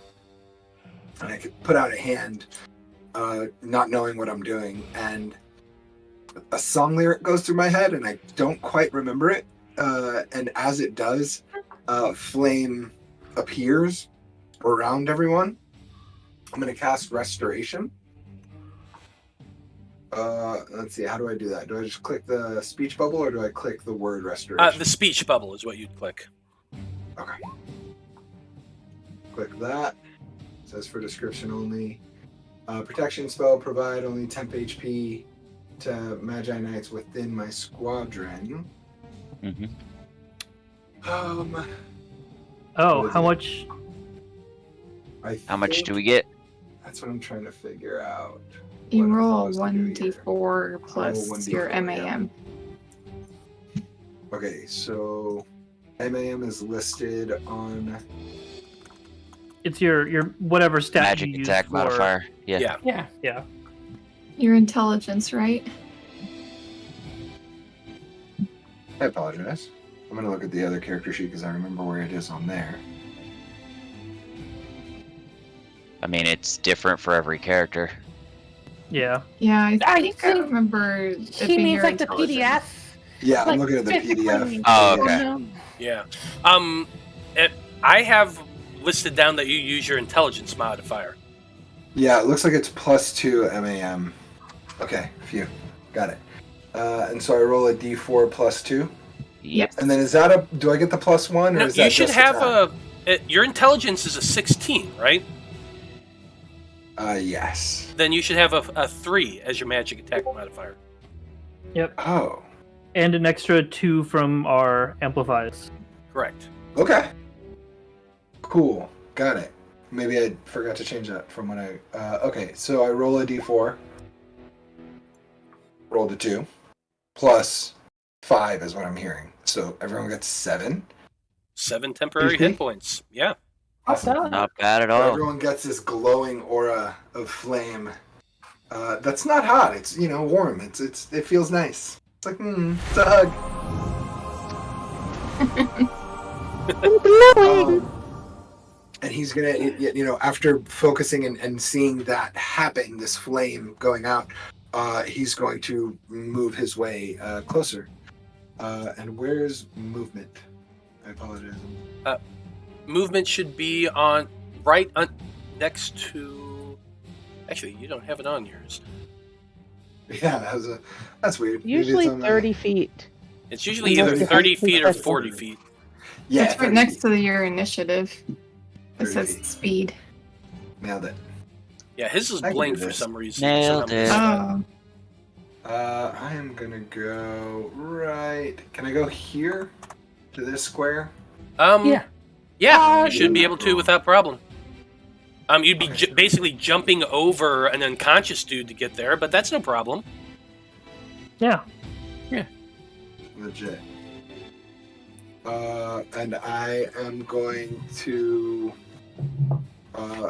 And I could put out a hand, not knowing what I'm doing. And a song lyric goes through my head and I don't quite remember it. And as it does, flame appears around everyone. I'm going to cast Restoration. Let's see, how do I do that? Do I just click the speech bubble or do I click the word Restoration? The speech bubble is what you'd click. Okay. Click that. It says for description only. Protection spell, provide only temp HP to Magi-Knights within my squadron. Mm-hmm. How much? How much do we get? That's what I'm trying to figure out. You What I'm roll supposed to do here. 1d4 plus 1d4, your yeah. MAM. Okay, so MAM is listed on. It's your whatever stat Magic you use attack for... modifier. Yeah. Yeah. Yeah. Your intelligence, right? I apologize. I'm gonna look at the other character sheet because I remember where it is on there. I mean, it's different for every character. Yeah. Yeah, I I think I think remember it He being means your like the intelligence. PDF. Yeah, I'm Like, looking at the physically. PDF. Oh, okay. No. Yeah. I have listed down that you use your intelligence modifier. Yeah, it looks like it's +2 MAM. Okay, phew. Got it. And so I roll a D4 +2. Yep. And then is that do I get the +1 or No, is that you should just have attack? your intelligence is a 16, right? Yes. Then you should have a 3 as your magic attack modifier. Oh, And an extra 2 from our amplifiers. Correct. okay. Cool. Got it. Maybe I forgot to change that from when I... okay, so I roll a D4. Rolled a 2. +5 is what I'm hearing. So everyone gets 7. 7 temporary HP? hit points. Yeah. Awesome. Not bad at So all. everyone gets this glowing aura of flame. That's not hot. It's warm. It feels nice. It's like it's a hug. I'm glowing. And he's gonna, after focusing and seeing that happen, this flame going out, he's going to move his way closer. And where's movement? I apologize. Movement should be next to. Actually, you don't have it on yours. Yeah, that's weird. Maybe Usually it's on 30 feet. It's usually either 30 feet or 40 feet. Yeah, It's right 30 next feet. to your initiative. It 30 says feet. speed. Nailed it. Yeah, his is I can blank do for this. some reason. Nailed So it. I'm- Oh, I am gonna go right. Can I go here to this square? Yeah. Yeah, Uh, you should be able to without problem. You'd be Okay. basically jumping over an unconscious dude to get there, but that's no problem. Yeah. Legit. And I am going to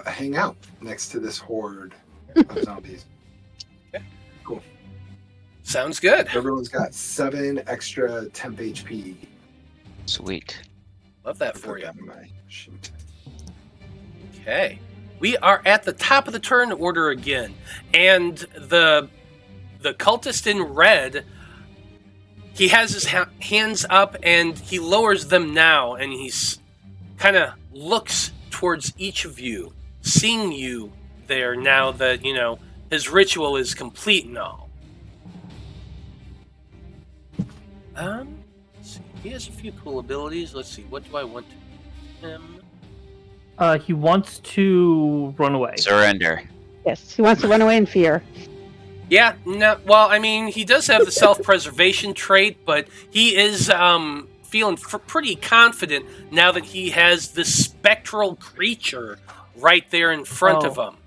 hang out next to this horde of zombies. Sounds good. Everyone's got 7 extra temp HP. Sweet. Love that Put for you. that in my sheet. Okay. We are at the top of the turn order again. And the cultist in red, he has his hands up and he lowers them now and he's kind of looks towards each of you, seeing you there now that, his ritual is complete and all. Let's see. He has a few cool abilities. Let's see. What do I want to him? He wants to run away. Surrender. Yes, he wants to run away in fear. Yeah, no, well, I mean, he does have the self-preservation trait, but he is feeling pretty confident now that he has this spectral creature right there in front of him.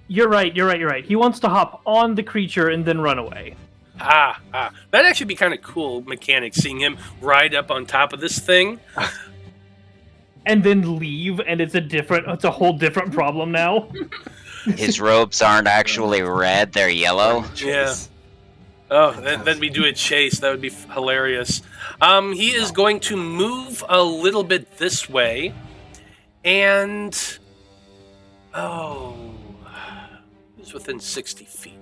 You're right. He wants to hop on the creature and then run away. That'd actually be kind of cool mechanic, seeing him ride up on top of this thing. And then leave, and it's a whole different problem now. His robes aren't actually red; they're yellow. Yeah. Oh, then we do a chase. That would be hilarious. He is going to move a little bit this way, and he's within 60 feet.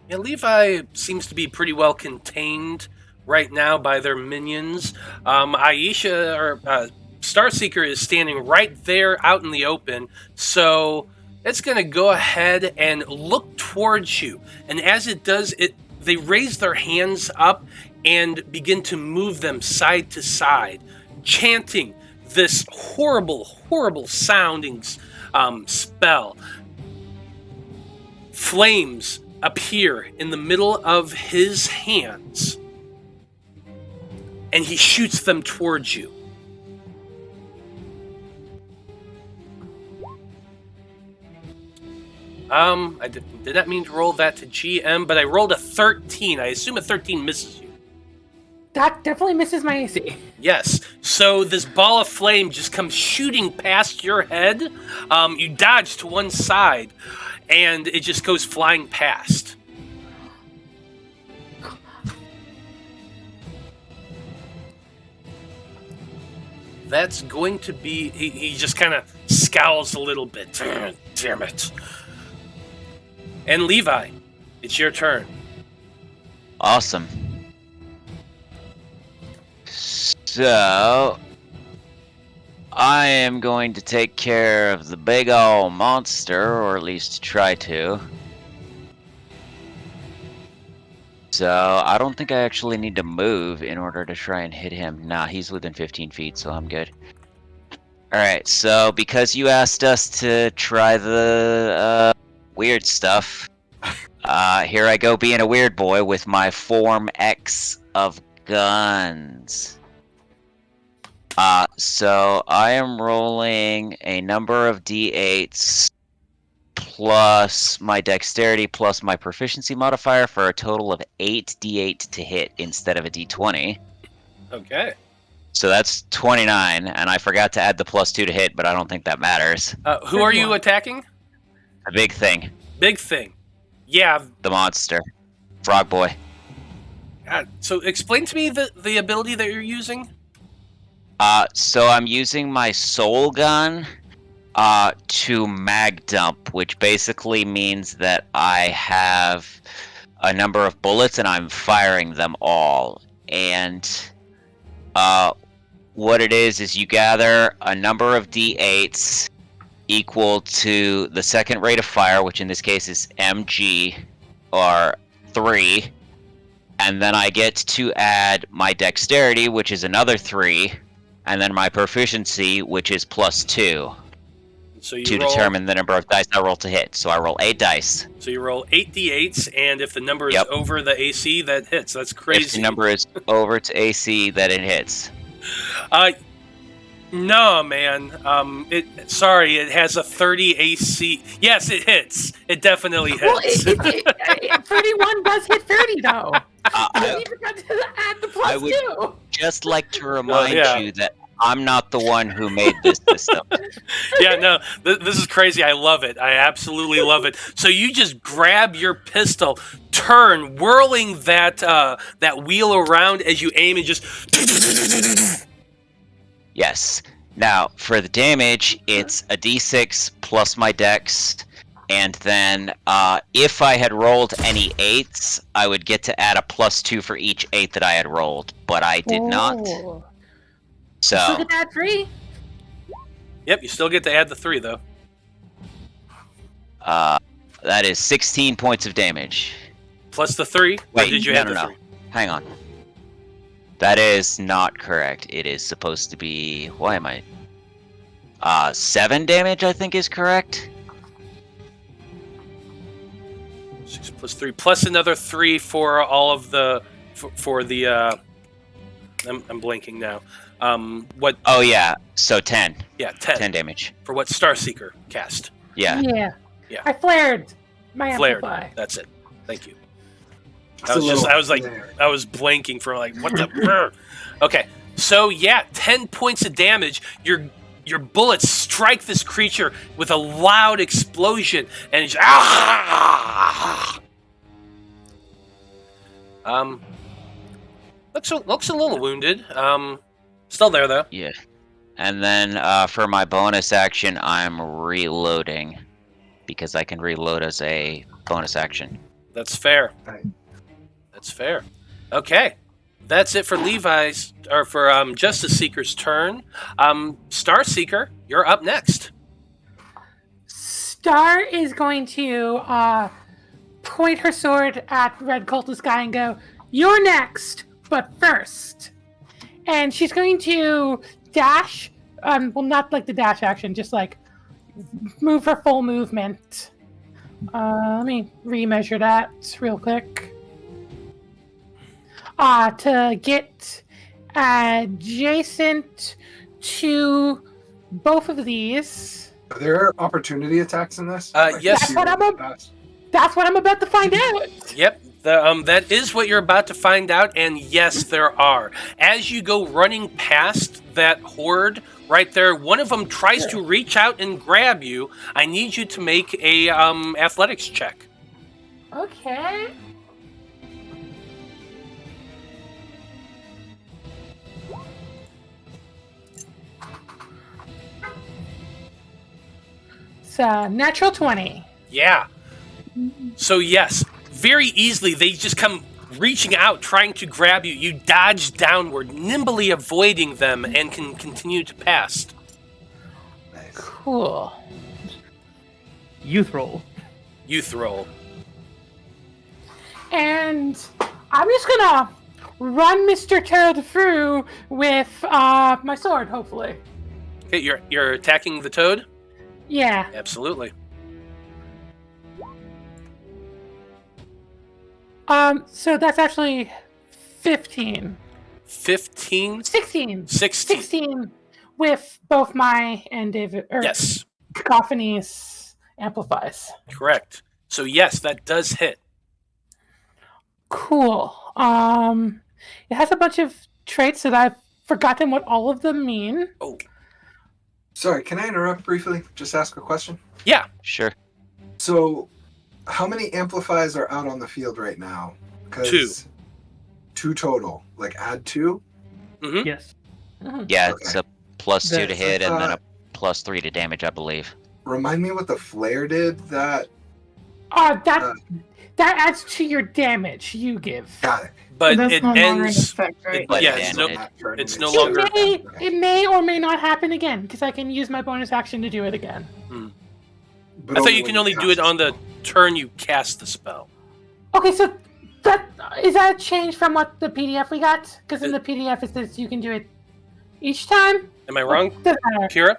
Yeah, Levi seems to be pretty well contained right now by their minions. Aisha, or Starseeker, is standing right there out in the open, so it's going to go ahead and look towards you. And as it does, they raise their hands up and begin to move them side to side, chanting this horrible, horrible sounding spell. Flames appear in the middle of his hands, and he shoots them towards you. I did not mean to roll that to GM, but I rolled a 13. I assume a 13 misses you. That definitely misses my AC. Yes. So this ball of flame just comes shooting past your head. You dodge to one side, and it just goes flying past. That's going to be... He just kind of scowls a little bit. Damn it. And Levi, it's your turn. Awesome. So, I am going to take care of the big ol' monster, or at least try to. So, I don't think I actually need to move in order to try and hit him. Nah, he's within 15 feet, so I'm good. Alright, so because you asked us to try the weird stuff, here I go being a weird boy with my Form X of guns. So I am rolling a number of d8s plus my dexterity plus my proficiency modifier for a total of 8d8 to hit instead of a d20. Okay. So that's 29, and I forgot to add the +2 to hit, but I don't think that matters. Who are you attacking? A big thing. Big thing. Yeah. The monster. Frog boy. So explain to me the ability that you're using. So I'm using my soul gun to mag dump, which basically means that I have a number of bullets and I'm firing them all. And what it is you gather a number of d8s equal to the second rate of fire, which in this case is MG, or 3, and then I get to add my dexterity, which is another 3, and then my proficiency, which is +2, so to determine the number of dice I roll to hit. So I roll 8 dice. So you roll 8 d8s, and if the number is over the AC, that hits. That's crazy. If the number is over to AC, that it hits. No, man. Sorry, it has a 30 AC. Yes, it hits. It definitely hits. Well, 31 does hit 30, though. I forgot to add the I would +2. just like to remind you that I'm not the one who made this system. Yeah, no, this is crazy. I love it. I absolutely love it. So you just grab your pistol, turn, whirling that wheel around as you aim, and just... Yes. Now, for the damage, it's a d6 plus my dex, and then if I had rolled any 8s, I would get to add a +2 for each 8 that I had rolled, but I did not. So, Still get that 3? Yep, you still get to add the 3, though. that is 16 points of damage. Plus the 3? Wait, or did you add the 3? Hang on. That is not correct. It is supposed to be... Why am I... 7 damage, I think, is correct. 6 plus 3, plus another 3 for all of the... For the... I'm blanking now. What? Oh, yeah. So 10. Yeah, 10. 10 damage. For what Starseeker cast. Yeah. Yeah. I flared my Flared. amplify. That's it. Thank you. I was blanking for like, what the? Okay, so yeah, 10 points of damage. Your bullets strike this creature with a loud explosion, and it's looks a little wounded. Still there though. Yeah. And then for my bonus action, I'm reloading because I can reload as a bonus action. That's fair. Right. That's fair. Okay. That's it for Levi's, or for Justice Seeker's turn. Star Seeker, you're up next. Star is going to point her sword at Red Cultist guy and go, "You're next, but first." And she's going to dash. Well, not like the dash action, just like move her full movement. Let me remeasure that real quick. To get adjacent to both of these. Are there opportunity attacks in this? Yes. That's what I'm about to find out. Yep. That is what you're about to find out, and yes, there are. As you go running past that horde right there, one of them tries to reach out and grab you. I need you to make a athletics check. Okay. It's natural 20. Yeah. So yes, very easily they just come reaching out, trying to grab you. You dodge downward, nimbly avoiding them, and can continue to pass. Nice. Cool. Youth roll. Youth roll. And I'm just gonna run Mr. Toad through with my sword, hopefully. Okay, you're attacking the toad? Yeah. Absolutely. So that's actually 15. 15? 16. 16. 16 with both my and David, or Yes, Cacophony's amplifies. correct. So yes, that does hit. Cool. It has a bunch of traits that I've forgotten what all of them mean. Oh, Sorry, can I interrupt briefly? Just ask a question. yeah. Sure. So, how many amplifies are out on the field right now? 2. 2 total. Like, add 2? Mm-hmm. Yes. Yeah, Okay. it's a +2 to That's- hit and then a +3 to damage, I believe. Remind me what the flare did. That That adds to your damage you give. got it. But that's it no longer in ends. effect, right? But Yeah, it it's no, ended. it's no It longer. it may or may not happen again because I can use my bonus action to do it again. But I thought you when can only do it cast on the turn you cast the spell. Okay, so that is that a change from what the PDF we got? Because in the PDF it says you can do it each time. Am I wrong, Doesn't matter. Kira?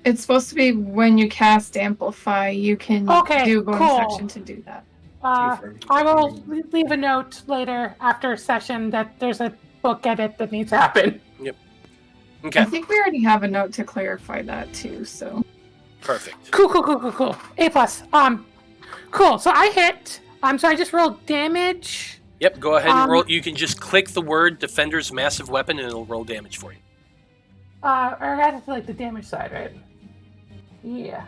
It's supposed to be when you cast Amplify, you can Okay, do bonus cool. action to do that. I will leave a note later after session that there's a book edit that needs to happen. Okay, I think we already have a note to clarify that too, so. perfect. Cool. A plus. Cool. So I hit. So I just rolled damage. Yep, go ahead and roll. You can just click the word Defender's Massive Weapon and it'll roll damage for you. Or that's like the damage side, right? Yeah.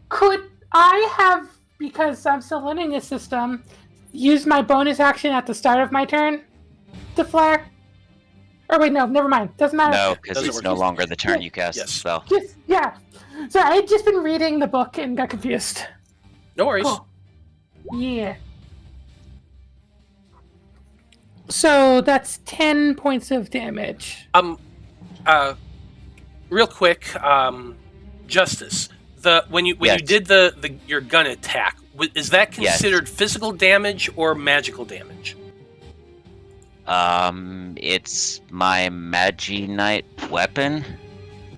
Could I have, because I'm still learning this system, use my bonus action at the start of my turn to flare? Or wait, no, never mind. Doesn't matter. No, because Doesn't it's work. no longer the turn you cast Yes. the spell. Yeah. So I had just been reading the book and got confused. No worries. Cool. Yeah. So that's 10 points of damage. Real quick, Justice. When you Yes. did your gun attack, is that considered physical damage or magical damage? It's my Magi-Knight weapon.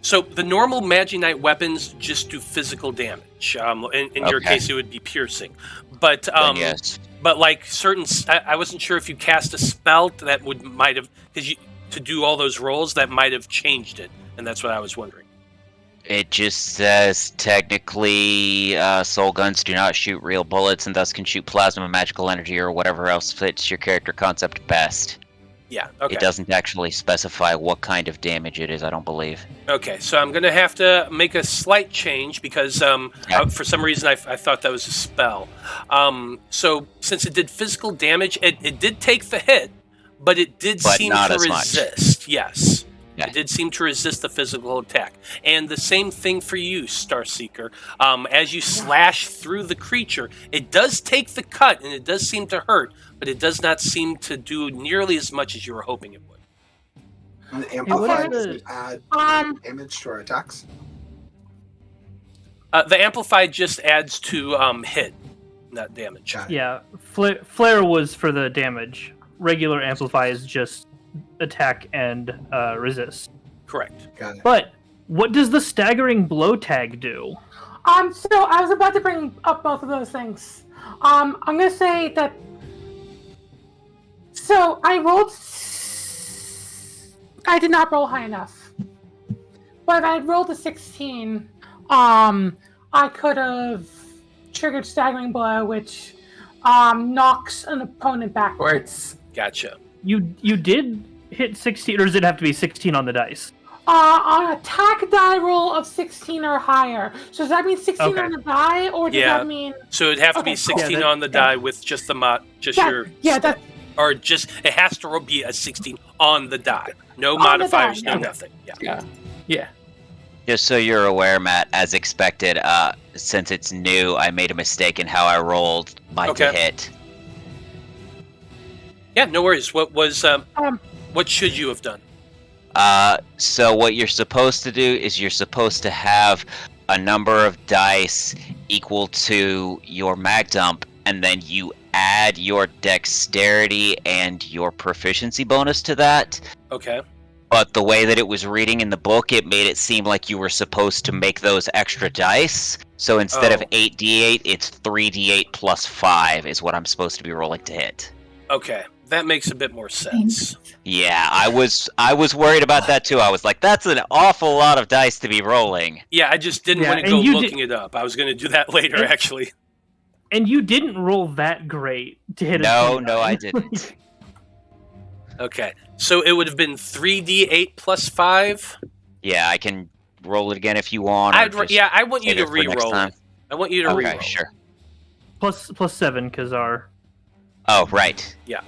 So the normal Magi-Knight weapons just do physical damage. In your Okay. case, it would be piercing. But Then yes. but like certain, I wasn't sure if you cast a spell that might have, because to do all those rolls that might have changed it, and that's what I was wondering. It just says technically soul guns do not shoot real bullets and thus can shoot plasma, magical energy, or whatever else fits your character concept best. Yeah, okay. It doesn't actually specify what kind of damage it is, I don't believe. Okay, so I'm going to have to make a slight change because for some reason I thought that was a spell. So since it did physical damage, it did take the hit, but it did seem to resist. Yes. Yeah. It did seem to resist the physical attack. And the same thing for you, Starseeker. As you slash through the creature, it does take the cut and it does seem to hurt, but it does not seem to do nearly as much as you were hoping it would. And Amplify does add damage to our attacks? The Amplify just adds to hit, not damage. Yeah, Flare was for the damage. Regular Amplify is just attack and resist. Correct. Got it. But what does the staggering blow tag do? So I was about to bring up both of those things. I'm gonna say that. So I rolled. I did not roll high enough. But if I had rolled a 16, I could have triggered staggering blow, which knocks an opponent backwards. Gotcha. You did hit 16, or does it have to be 16 on the dice? On attack die roll of 16 or higher. So does that mean 16 on the die, or does that mean? So it'd have to be 16 on the die with just the or just it has to be a 16 on the die. No modifiers, no nothing. Yeah. Just so you're aware, Matt, as expected, since it's new, I made a mistake in how I rolled my hit. Yeah, no worries. What was what should you have done? So what you're supposed to do is you're supposed to have a number of dice equal to your mag dump, and then you add your dexterity and your proficiency bonus to that. Okay. But the way that it was reading in the book, it made it seem like you were supposed to make those extra dice. So instead of 8d8, it's 3d8 plus 5 is what I'm supposed to be rolling to hit. Okay. That makes a bit more sense. Yeah, I was worried about that too. I was like, that's an awful lot of dice to be rolling. Yeah, I just didn't want to go looking it up. I was going to do that later, actually. And you didn't roll that great to hit No, I didn't. Okay, so it would have been 3d8 plus 5? Yeah, I can roll it again if you want. I want you to re-roll it. I want you to re-roll. Okay, sure. Plus 7, because our... Oh, right. Yeah.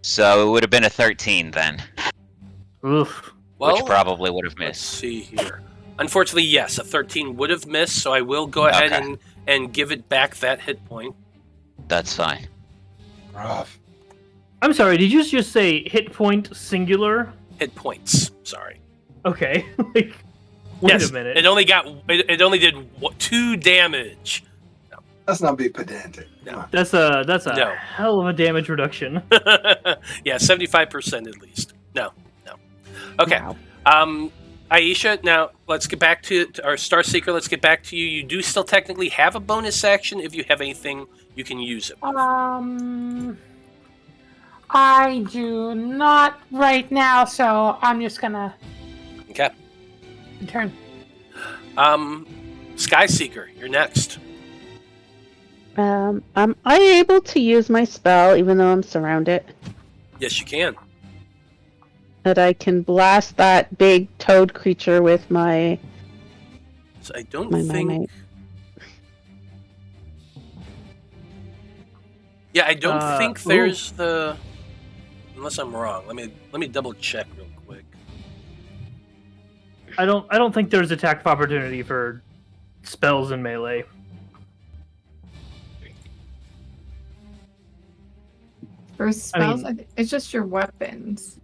So it would have been a 13 then. Oof. Well, which probably would have missed. Let's see here. Unfortunately, yes, a 13 would have missed, so I will go ahead and give it back that hit point. That's fine. Rough. I'm sorry, did you just say hit point singular? Hit points, sorry. Okay. Wait a minute. It only did 2 damage. Let's not be pedantic. No. That's a hell of a damage reduction. Yeah, 75% at least. No. Okay. Wow. Aisha, now let's get back to our Starseeker. Let's get back to you. You do still technically have a bonus action. If you have anything, you can use it. I do not right now, so I'm just gonna. Okay. Turn. Skyseeker, you're next. Am I able to use my spell even though I'm surrounded? Yes, you can. That I can blast that big toad creature with my... So I don't think... Yeah, I don't think there's the... Unless I'm wrong. Let me double check real quick. I don't think there's attack of opportunity for spells in melee. For spells, it's just your weapons.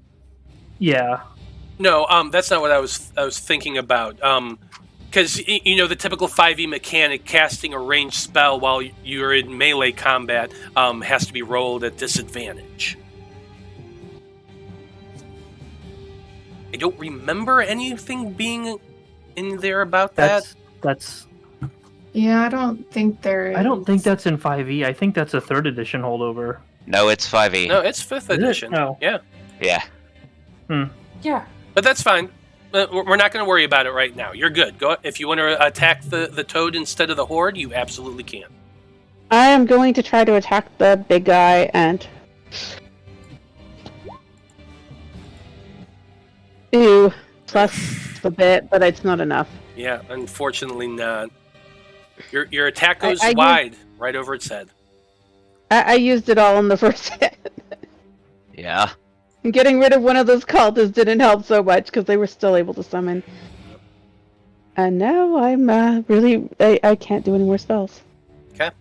Yeah. No, that's not what I was thinking about. Because the typical 5e mechanic, casting a ranged spell while you're in melee combat has to be rolled at disadvantage. I don't remember anything being in there about that. That's. Yeah, I don't think there is. I don't think that's in 5e. I think that's a 3rd edition holdover. No, it's 5e. No, it's 5th edition. No. Yeah. Yeah. Yeah. But that's fine. we're not going to worry about it right now. You're good. Go if you want to attack the toad instead of the horde, you absolutely can. I am going to try to attack the big guy and... Ooh, plus a bit, but it's not enough. Yeah, unfortunately not. Your attack goes I wide, right over its head. I used it all in the first hit. Yeah. And getting rid of one of those cultists didn't help so much because they were still able to summon. And now I'm really... I can't do any more spells. Okay.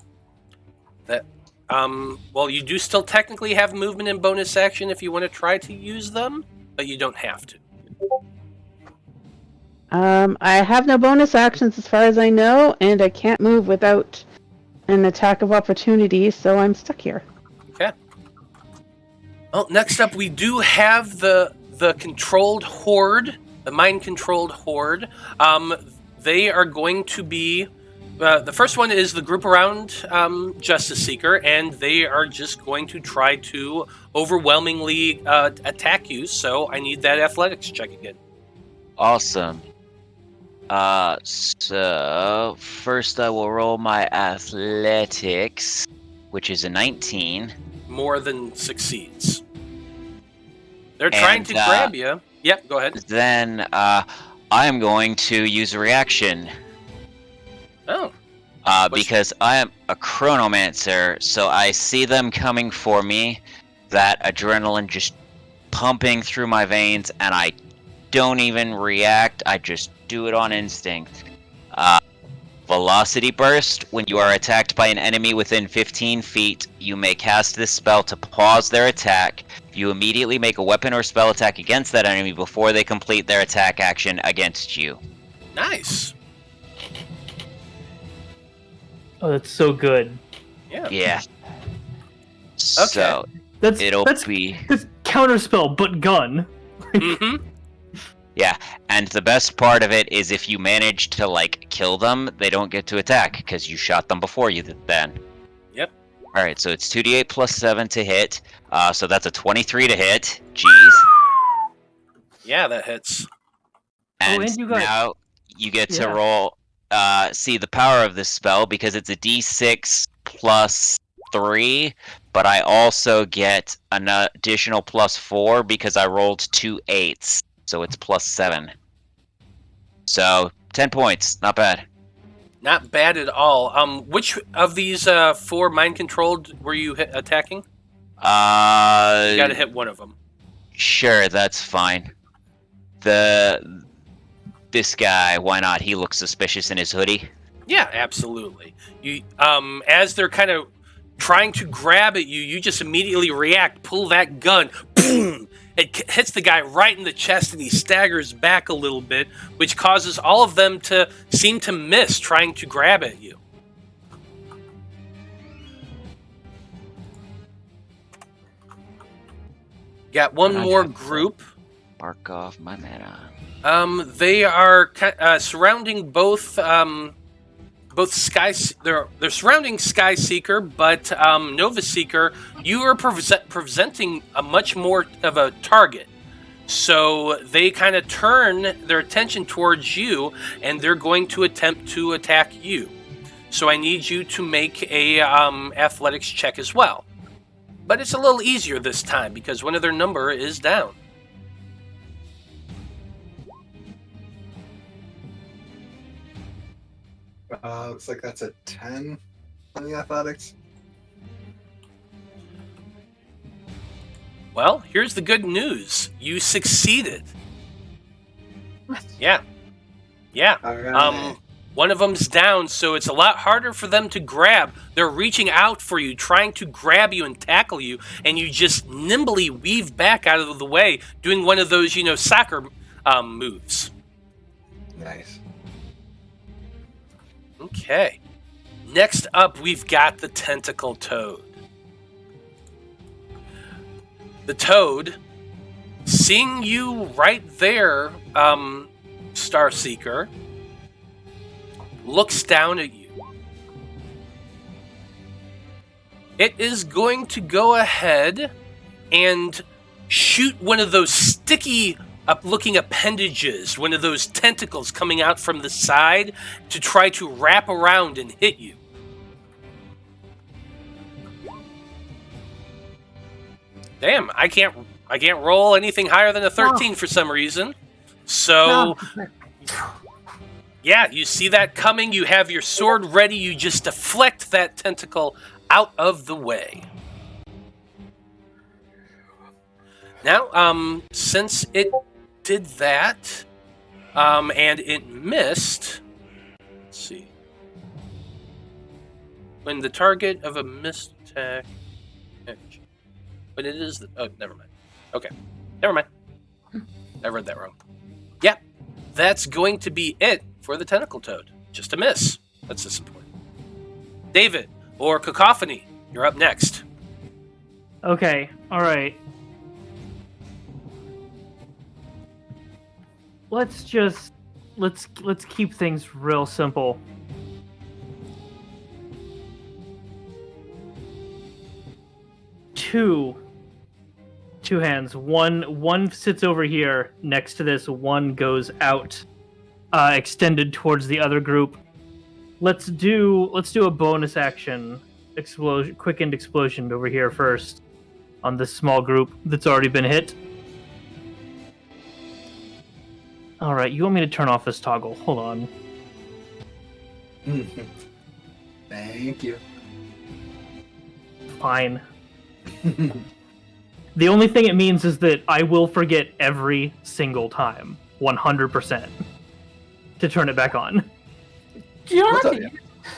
Well, you do still technically have movement and bonus action if you want to try to use them, but you don't have to. I have no bonus actions as far as I know, and I can't move without an attack of opportunity, so I'm stuck here. Okay. Well, next up we do have the controlled horde, the mind-controlled horde. They are going to be... the first one is the group around Justice Seeker, and they are just going to try to overwhelmingly attack you, so I need that athletics check again. Awesome. So first I will roll my athletics, which is a 19. More than succeeds. They're trying to grab you. Yep, go ahead. Then I am going to use a reaction. Oh. Because I am a chronomancer, so I see them coming for me, that adrenaline just pumping through my veins, and I don't even react, I just do it on instinct. Velocity Burst. When you are attacked by an enemy within 15 feet, you may cast this spell to pause their attack. You immediately make a weapon or spell attack against that enemy before they complete their attack action against you. Nice. Oh, that's so good. Yeah. Yeah. So That's be... That's counterspell, but gun. Mm-hmm. Yeah, and the best part of it is if you manage to, like, kill them, they don't get to attack, because you shot them before you then. Yep. Alright, so it's 2d8 plus 7 to hit, so that's a 23 to hit. Jeez. Yeah, that hits. And, and you got... now you get to roll, see the power of this spell, because it's a d6 plus 3, but I also get an additional plus 4 because I rolled 2 8s. So it's plus 7. So 10 points, not bad. Not bad at all. Which of these 4 mind controlled were you attacking? You gotta hit one of them. Sure, that's fine. This guy, why not? He looks suspicious in his hoodie. Yeah, absolutely. You as they're kind of trying to grab at you, you just immediately react, pull that gun, boom. It hits the guy right in the chest, and he staggers back a little bit, which causes all of them to seem to miss trying to grab at you. Got one more group. Bark off my mana. They are surrounding both Sky. They're surrounding Sky Seeker, but Nova Seeker, you are presenting a much more of a target. So they kind of turn their attention towards you, and they're going to attempt to attack you. So I need you to make a athletics check as well. But it's a little easier this time because one of their number is down. Looks like that's a 10 on the athletics. Well, here's the good news. You succeeded. Yeah. All right. One of them's down, so it's a lot harder for them to grab. They're reaching out for you, trying to grab you and tackle you, and you just nimbly weave back out of the way, doing one of those, soccer moves. Nice. Okay. Next up, we've got the Tentacle Toad. The Toad, seeing you right there, Starseeker, looks down at you. It is going to go ahead and shoot one of those sticky looking appendages, one of those tentacles coming out from the side to try to wrap around and hit you. Damn, I can't roll anything higher than a 13 for some reason. So, yeah, you see that coming. You have your sword ready. You just deflect that tentacle out of the way. Now, since it did that, and it missed, let's see. When the target of a missed attack, but it is oh, never mind. Okay, never mind. I read that wrong. Yeah, that's going to be it for the tentacle toad. Just a miss. That's disappointing. David or Cacophony, you're up next. Okay, all right. Let's keep things real simple. Two hands. One sits over here next to this. One goes out, extended towards the other group. Let's do a bonus action explosion, quickened explosion over here first on this small group that's already been hit. All right, you want me to turn off this toggle? Hold on. Thank you. Fine. The only thing it means is that I will forget every single time, 100%, to turn it back on. You don't have to.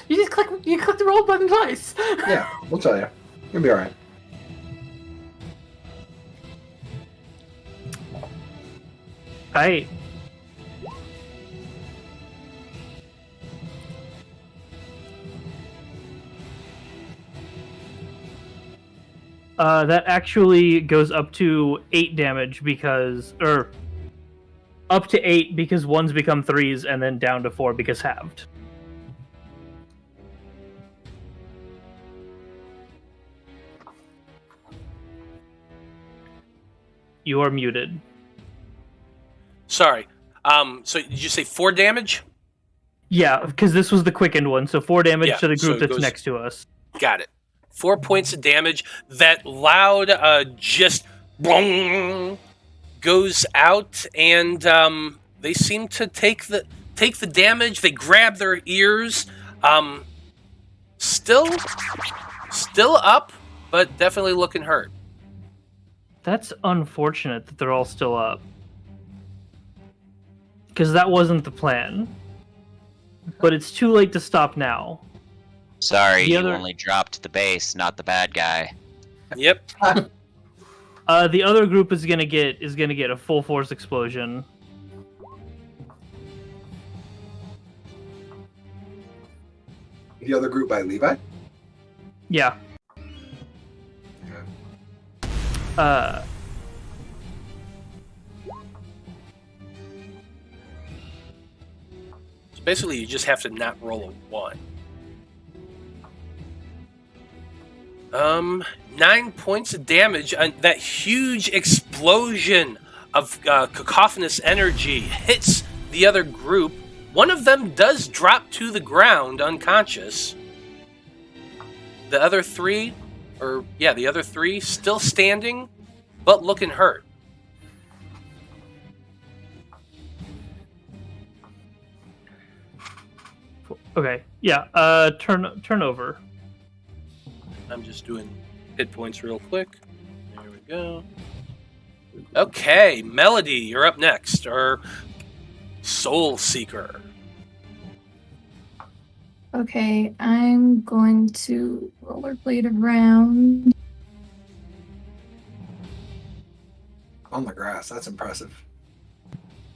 You just click the roll button twice. Yeah, we'll tell you. You'll be all right. Hey. That actually goes up to 8 damage up to 8 because 1's become 3s, and then down to 4 because halved. You are muted. Sorry. So did you say 4 damage? Yeah, because this was the quickened one, so 4 damage to the group that's next to us. Got it. 4 points of damage. That loud just boom goes out, and they seem to take the damage. They grab their ears. Still up, but definitely looking hurt. That's unfortunate that they're all still up. Because that wasn't the plan. But it's too late to stop now. Sorry, you only dropped the base, not the bad guy. Yep. The other group is gonna get a full force explosion. The other group by Levi? Yeah. Okay. So basically, you just have to not roll a 1. 9 points of damage. That huge explosion of cacophonous energy hits the other group. One of them does drop to the ground unconscious. The other three still standing, but looking hurt. Okay. Yeah. Turn over. I'm just doing hit points real quick. There we go. Okay, Melody, you're up next. Or Soul Seeker. Okay, I'm going to rollerblade around. On the grass, that's impressive.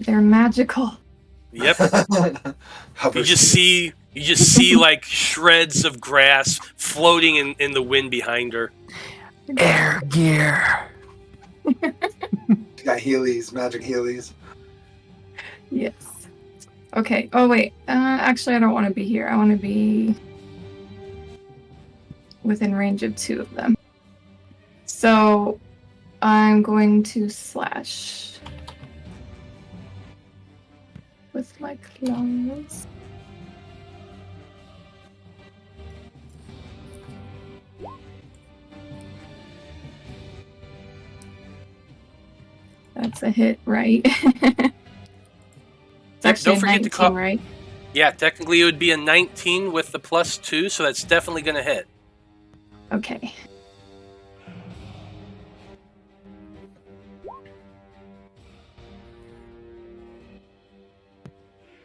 They're magical. Yep. You just see like shreds of grass floating in the wind behind her. Air gear. She got Heelys, magic Heelys. Yes. Okay. Oh, wait. Actually, I don't want to be here. I want to be within range of 2 of them. So I'm going to slash. with my claws. That's a hit, right? It's actually don't forget 19, to call. right? Yeah, technically it would be a 19 with the +2, so that's definitely going to hit. Okay.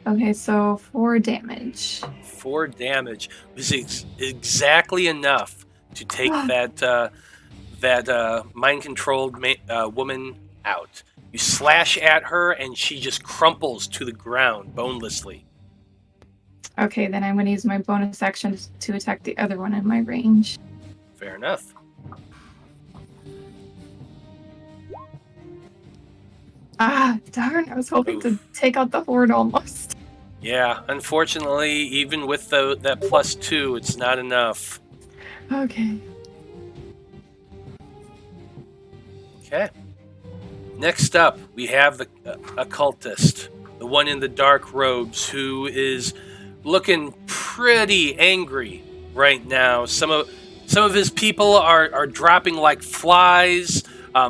Okay, so 4 damage. 4 damage was exactly enough to take that mind-controlled woman out. You slash at her, and she just crumples to the ground, bonelessly. Okay, then I'm going to use my bonus action to attack the other one in my range. Fair enough. Ah, darn, I was hoping to take out the horde almost. Yeah, unfortunately, even with that +2, it's not enough. Okay. Okay. Next up, we have the occultist, the one in the dark robes, who is looking pretty angry right now. Some of his people are dropping like flies.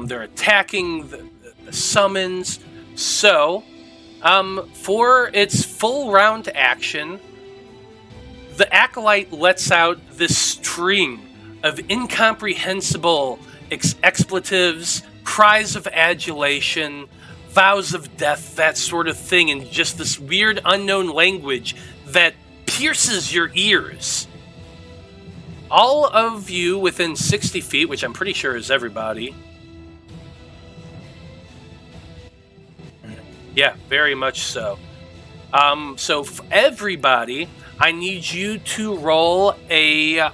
They're attacking the summons. So, for its full round action, the acolyte lets out this string of incomprehensible expletives, cries of adulation, vows of death, that sort of thing, in just this weird unknown language that pierces your ears. All of you within 60 feet, which I'm pretty sure is everybody. Yeah, very much so. So for everybody, I need you to roll a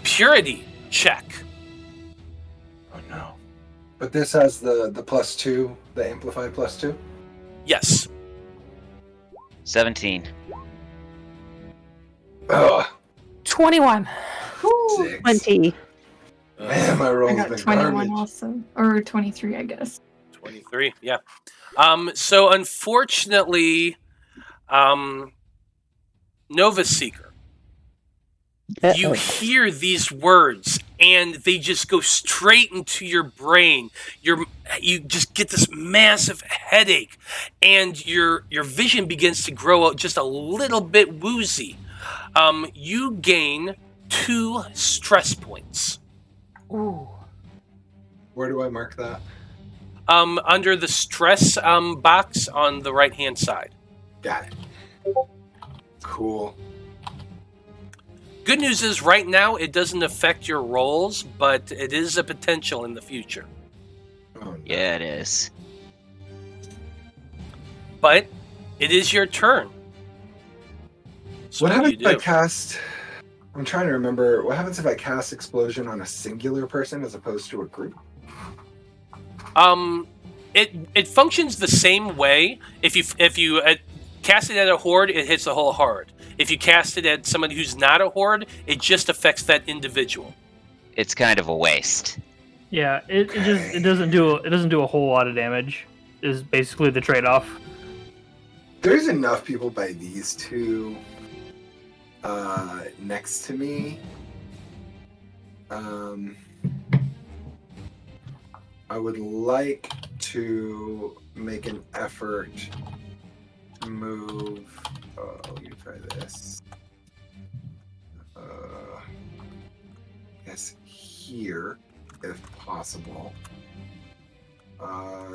purity check. Oh no. But this has the +2, the amplified +2? Yes. 17. Ugh. 21. 6. 20. Man, my I roll's got been 21 garbage. also. Or 23, I guess. 23, yeah. So unfortunately, Nova Seeker, you hear these words and they just go straight into your brain. You just get this massive headache, and your vision begins to grow just a little bit woozy. You gain 2 stress points. Ooh. Where do I mark that? Under the stress box on the right-hand side. Got it. Cool. Good news is right now it doesn't affect your rolls, but it is a potential in the future. Oh, no. Yeah, it is. But it is your turn. So What do happens you if I do? cast... I'm trying to remember. What happens if I cast Explosion on a singular person as opposed to a group? It functions the same way. If you cast it at a horde, it hits the whole horde. If you cast it at somebody who's not a horde, it just affects that individual. It's kind of a waste. Yeah, it doesn't do a whole lot of damage. Is basically the trade-off. There's enough people by these two next to me. I would like to make an effort to move. Oh, let me try this. Yes, here, if possible.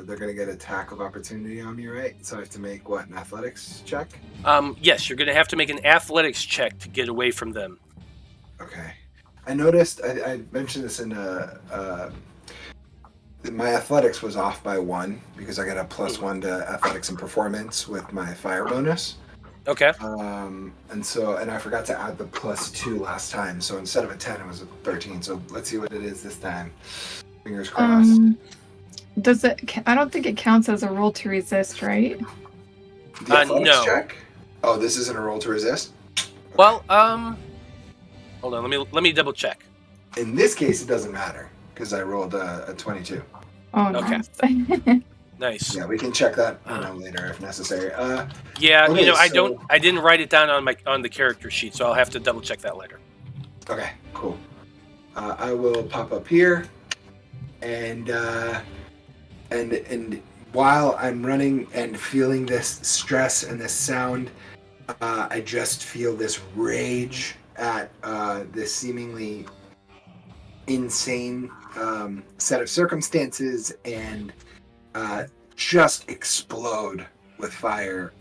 They're gonna get attack of opportunity on me, right? So I have to make what, an athletics check? Yes, you're going to have to make an athletics check to get away from them. Okay. I noticed. I mentioned this in my athletics was off by 1 because I got a +1 to athletics and performance with my fire bonus. Okay. And I forgot to add the +2 last time. So instead of a 10, it was a 13. So let's see what it is this time. Fingers crossed. Does it? I don't think it counts as a roll to resist, right? The athletics no. check? Oh, this isn't a roll to resist? Well, hold on. Let me double check. In this case, it doesn't matter because I rolled a 22. Oh, Okay. nice. Nice. Yeah, we can check that later if necessary. Yeah, okay, I didn't write it down on the character sheet, so I'll have to double check that later. Okay, cool. I will pop up here, and while I'm running and feeling this stress and this sound, I just feel this rage at this seemingly insane set of circumstances, and just explode with fire.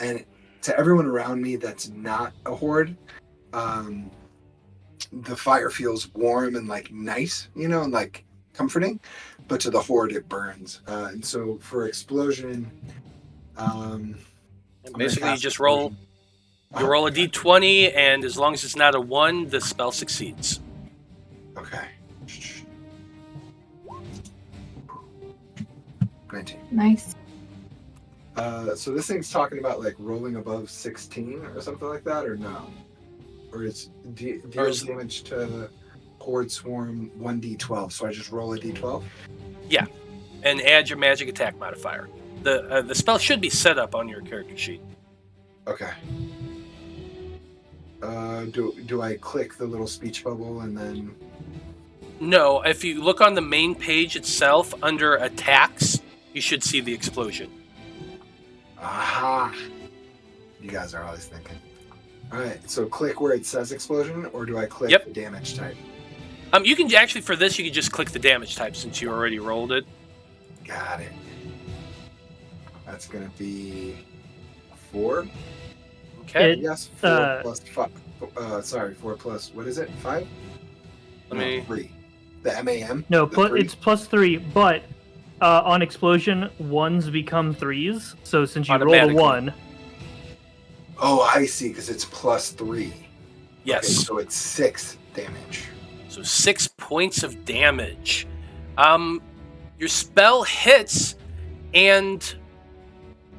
And to everyone around me that's not a horde, the fire feels warm and like nice, and like comforting, but to the horde it burns. And so for explosion, basically you just roll. You roll a d20, and as long as it's not a 1, the spell succeeds. Okay. 19. Nice. So this thing's talking about like rolling above 16 or something like that, or no? Or it's deals damage to horde swarm 1d12. So I just roll a d12. Yeah, and add your magic attack modifier. The spell should be set up on your character sheet. Okay. Do I click the little speech bubble and then? No, if you look on the main page itself under attacks, you should see the explosion. Aha! You guys are always thinking. All right, so click where it says explosion, or do I click the damage type? You can actually, for this, you can just click the damage type since you already rolled it. Got it. That's gonna be 4. Okay. Yes, 4 plus 5. 4 plus, what is it? 5? Let me... 3. The MAM? No, it's +3, but on explosion, 1s become 3s. So since you rolled a 1... Oh, I see, because it's +3. Yes. Okay, so it's 6 damage. So 6 points of damage. Your spell hits, and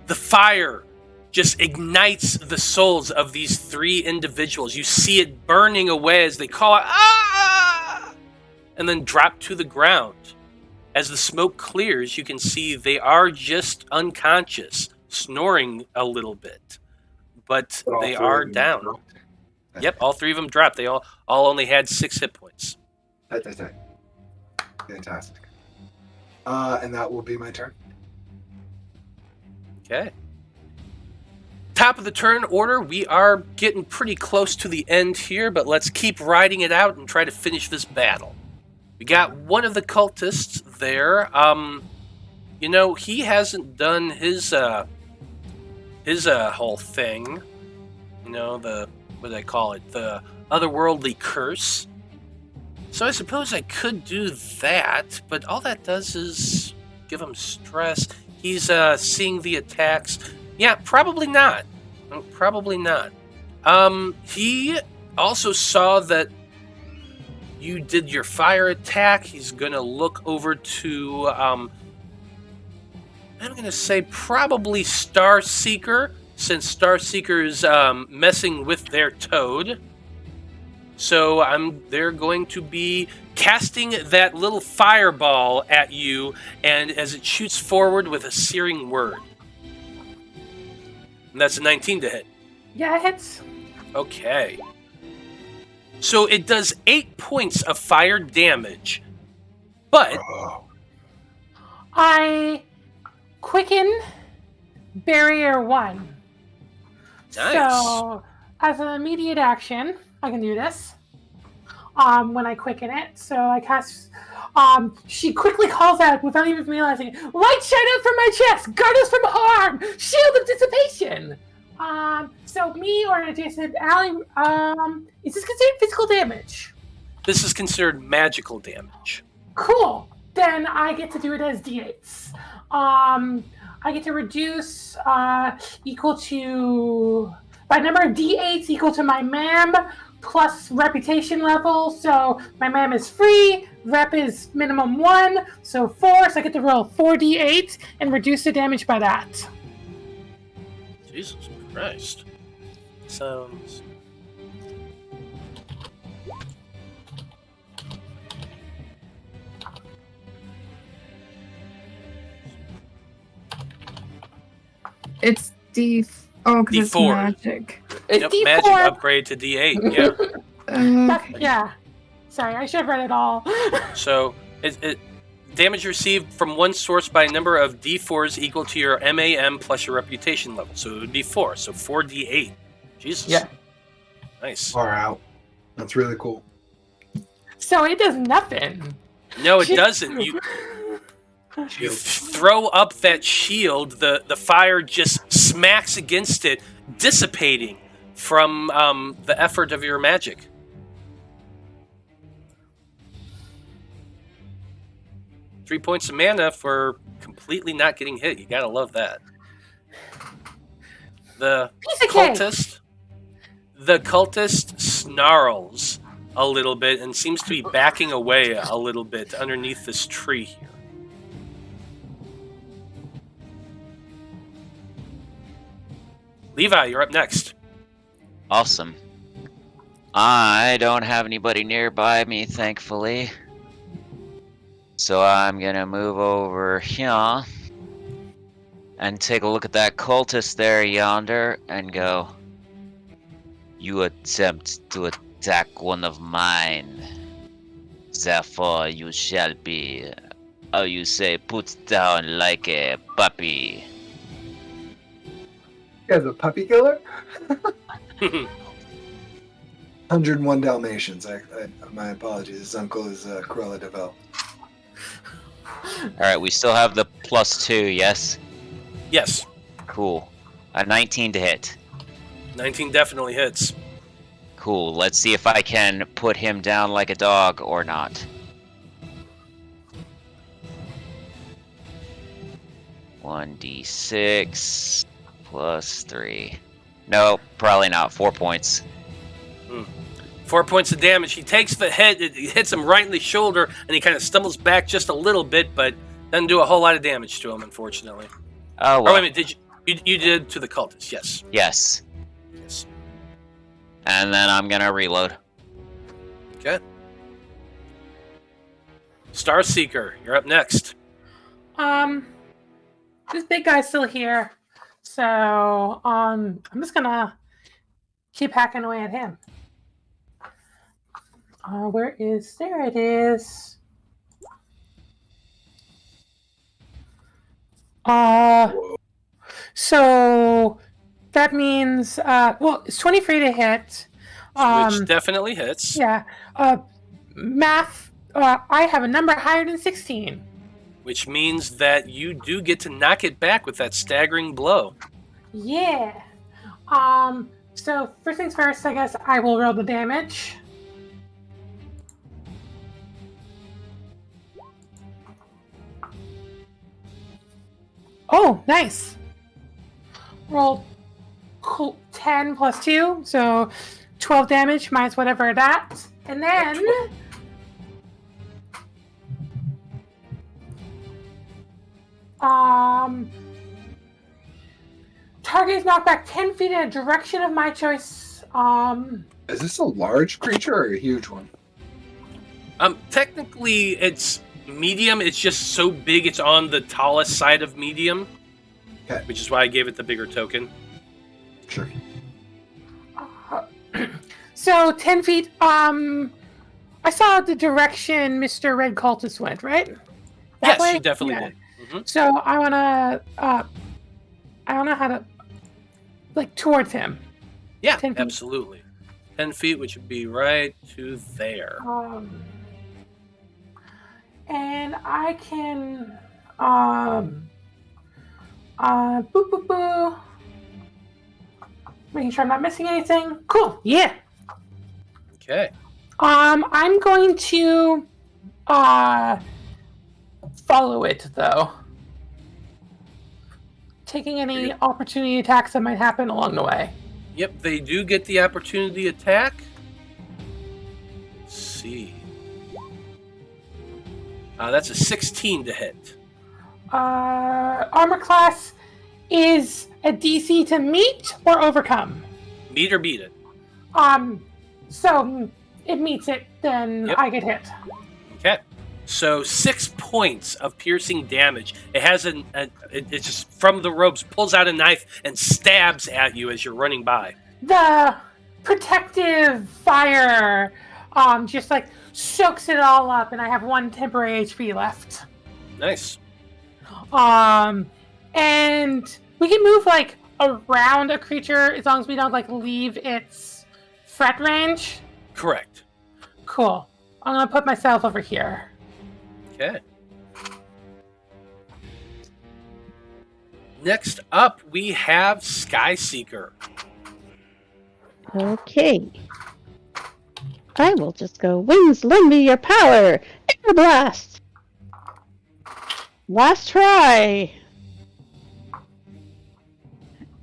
the fire just ignites the souls of these 3 individuals. You see it burning away as they call out, "Ah!" and then drop to the ground. As the smoke clears, you can see they are just unconscious, snoring a little bit. But they are down. Yep, all 3 of them dropped. They all only had 6 hit points. Fantastic. And that will be my turn. Okay. Top of the turn order. We are getting pretty close to the end here, but let's keep riding it out and try to finish this battle. We got one of the cultists there. He hasn't done his whole thing. What do they call it? The otherworldly curse. So I suppose I could do that, but all that does is give him stress. He's seeing the attacks. Yeah, probably not. Probably not. He also saw that you did your fire attack. He's going to look over to, I'm going to say probably Starseeker, since Starseeker is messing with their toad. So they're going to be casting that little fireball at you, and as it shoots forward with a searing word. And that's a 19 to hit. Yeah, it hits. Okay. So it does 8 points of fire damage, but I quicken barrier 1. Nice. So as an immediate action, I can do this. When I quicken it, so I cast. She quickly calls out without even realizing, "Light shine out from my chest, guard us from harm, shield of dissipation." So me or an adjacent ally, is this considered physical damage? This is considered magical damage. Cool. Then I get to do it as d8s. I get to reduce equal to by number of d8s equal to my MAM plus reputation level. So my MAM is free, rep is minimum 1, so 4. So I get to roll 4d8 and reduce the damage by that. Jesus Christ. Sounds... D. Oh, because it's D4. magic. It's Yep, D4. magic upgrade to D8. Yeah. Yeah. Sorry, I should have read it all. So damage received from one source by a number of D4s equal to your MAM plus your reputation level. So it would be 4. So 4D8. Jesus. Yeah. Nice. Far out. That's really cool. So it does nothing. No, it doesn't. You throw up that shield. The fire just smacks against it, dissipating from the effort of your magic. Three points of mana for completely not getting hit. You gotta love that. The cultist snarls a little bit and seems to be backing away a little bit underneath this tree here. Levi, you're up next. Awesome. I don't have anybody nearby me, thankfully. So I'm gonna move over here and take a look at that cultist there yonder and go, "You attempt to attack one of mine. Therefore you shall be, how you say, put down like a puppy." You guys a puppy killer? 101 Dalmatians. My apologies. His uncle is Cruella de Vil. Alright, we still have the +2, yes? Yes. Cool. A 19 to hit. 19 definitely hits. Cool. Let's see if I can put him down like a dog or not. $1d6 plus 3. Nope, probably not. 4 points. 4 points of damage. He takes the hit, it hits him right in the shoulder, and he kind of stumbles back just a little bit, but doesn't do a whole lot of damage to him, unfortunately. Oh, well. Oh, wait a minute, did you did to the cultist, yes. Yes. Yes. And then I'm gonna reload. Okay. Starseeker, you're up next. This big guy's still here. So, I'm just gonna keep hacking away at him. There it is. So that means, it's 23 to hit. Which definitely hits. Yeah. Math, I have a number higher than 16. Which means that you do get to knock it back with that staggering blow. Yeah. So first things first, I guess I will roll the damage. Oh, nice. Rolled 10 plus 2, so 12 damage minus whatever that. And then target is knocked back 10 feet in a direction of my choice. Is this a large creature or a huge one? Technically it's medium. It's just so big it's on the tallest side of medium. Okay. Which is why I gave it the bigger token. Sure. So 10 feet, I saw the direction Mr. Red Cultist went, right? That Yes, way? you definitely Yeah. did. Mm-hmm. So I don't know how to, towards him. Yeah, 10 feet. absolutely. 10 feet, which would be right to there. And I can, boop, boop, boop. Making sure I'm not missing anything. Cool, yeah. Okay. I'm going to, follow it, though. Taking any opportunity attacks that might happen along the way. Yep, they do get the opportunity attack. Let's see. That's a 16 to hit. Armor class is a DC to meet or overcome. Meet or beat it. So it meets it, then Yep. I get hit. Okay. So 6 points of piercing damage. It has it just from the ropes pulls out a knife and stabs at you as you're running by. The protective fire just like soaks it all up, and I have 1 temporary HP left. Nice. And we can move like around a creature as long as we don't like leave its threat range. Correct. Cool. I'm gonna put myself over here. Okay. Next up, we have Skyseeker. Okay. I will just go, winds, lend me your power! Air blast! Last try!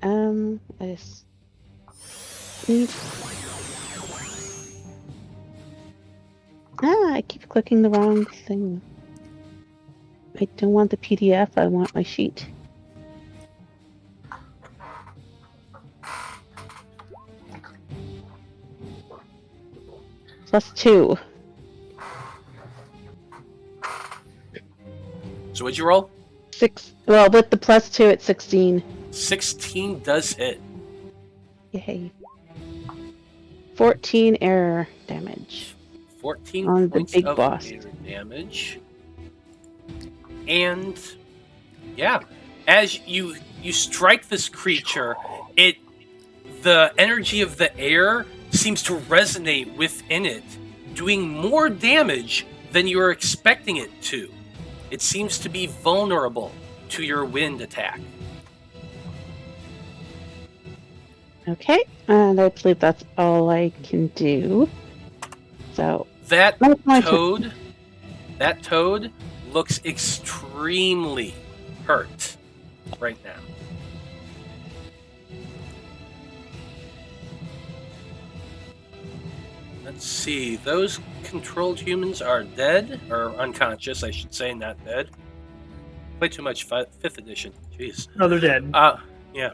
I just need... I keep clicking the wrong thing. I don't want the PDF, I want my sheet. +2. So what'd you roll? 6. Well, with the +2, it's 16. 16 does hit. Yay. 14 air damage. 14 on the points big of boss. air damage. And yeah, as you strike this creature, the energy of the air seems to resonate within it, doing more damage than you were expecting it to. It seems to be vulnerable to your wind attack. Okay, and I believe that's all I can do. So That that's my turn. toad looks extremely hurt right now. Let's see. Those controlled humans are dead, or unconscious, I should say, not dead. Play too much 5th edition. Jeez. No, they're dead. Yeah.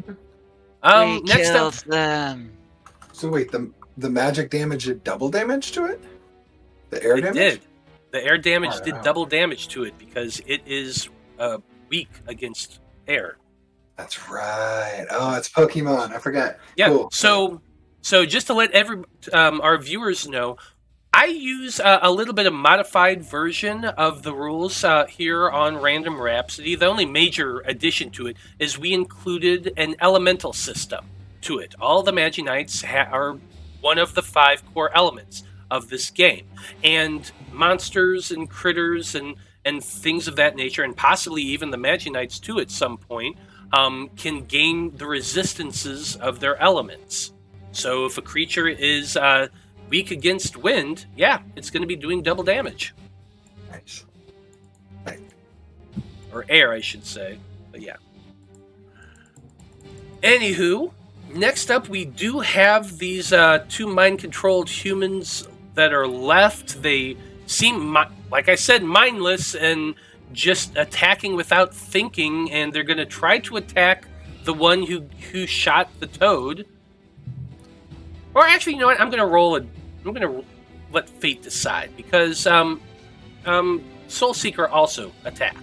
We Next up, killed them. So wait, the magic damage did double damage to it? The air it damage? did. The air damage Oh, did wow. double damage to it because it is weak against air. That's right. Oh, it's Pokemon. I forgot. Yeah. Cool. So just to let our viewers know, I use a little bit of modified version of the rules here on Random Rhapsody. The only major addition to it is we included an elemental system to it. All the Magi-Knights are one of the 5 core elements of this game, and monsters and critters and things of that nature, and possibly even the Magi-Knights too at some point, can gain the resistances of their elements. So if a creature is weak against wind, yeah, it's going to be doing double damage. Nice. Right. Or air, I should say. But yeah. Anywho, next up we do have these 2 mind-controlled humans that are left. They seem, like I said, mindless and just attacking without thinking, and they're going to try to attack the one who shot the toad. Or actually, you know what? I'm going to let fate decide, because Soul Seeker also attacked.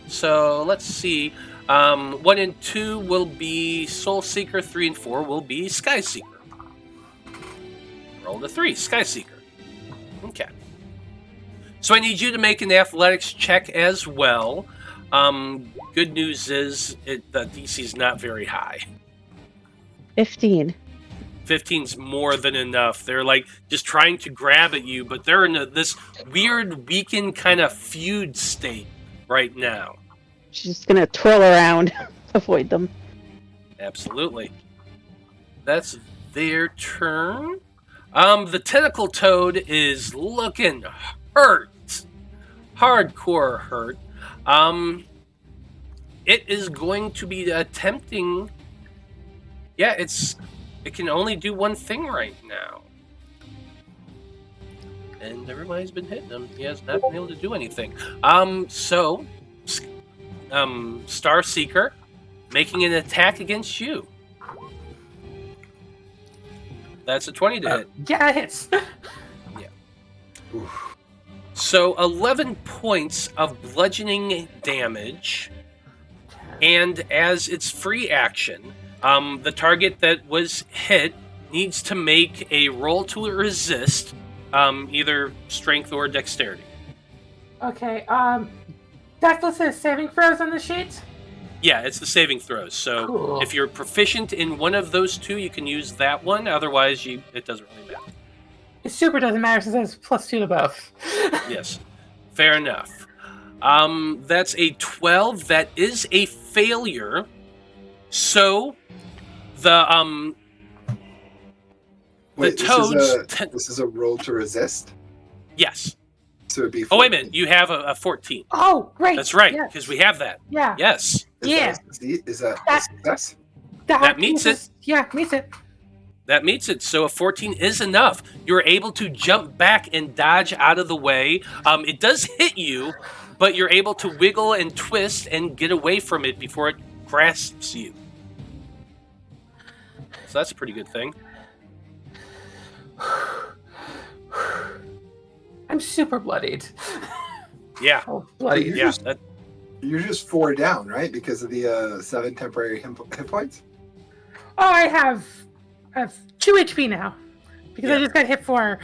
So let's see. 1 and 2 will be Soul Seeker. 3 and 4 will be Sky Seeker. Roll the 3, Sky Seeker. Okay. So I need you to make an athletics check as well. Good news is the DC is not very high. 15. 15's more than enough. They're like just trying to grab at you, but they're in this weird, weakened kind of feud state right now. She's just gonna twirl around, avoid them. Absolutely. That's their turn. The tentacle toad is looking hurt. Hardcore hurt. It is going to be attempting... Yeah, it can only do one thing right now. And everybody's been hitting him. He has not been able to do anything. So, Star Seeker making an attack against you. That's a 20 to hit. Yeah, it hits. Yeah. Oof. So 11 points of bludgeoning damage. And as its free action, the target that was hit needs to make a roll to resist, either strength or dexterity. Okay, that's listed as saving throws on the sheet? Yeah, it's the saving throws. So Cool. if you're proficient in one of those two, you can use that one. Otherwise, it doesn't really matter. It super doesn't matter since it's +2 to both. Yes, fair enough. That's a 12. That is a failure. So the Wait, toads. this is a roll to resist? Yes. So it'd be 14. Oh, wait a minute. You have a 14. Oh, great. That's right, Yes. because we have that. Yeah. Yes. Is that a success? That meets it. Yeah, meets it. That meets it. So a 14 is enough. You're able to jump back and dodge out of the way. It does hit you, but you're able to wiggle and twist and get away from it before it grasps you. So that's a pretty good thing. I'm super bloodied. Yeah. Oh, bloodied. Yeah. You're just 4 down, right? Because of the 7 temporary hit points? Oh, I have 2 HP now. Because I just got hit for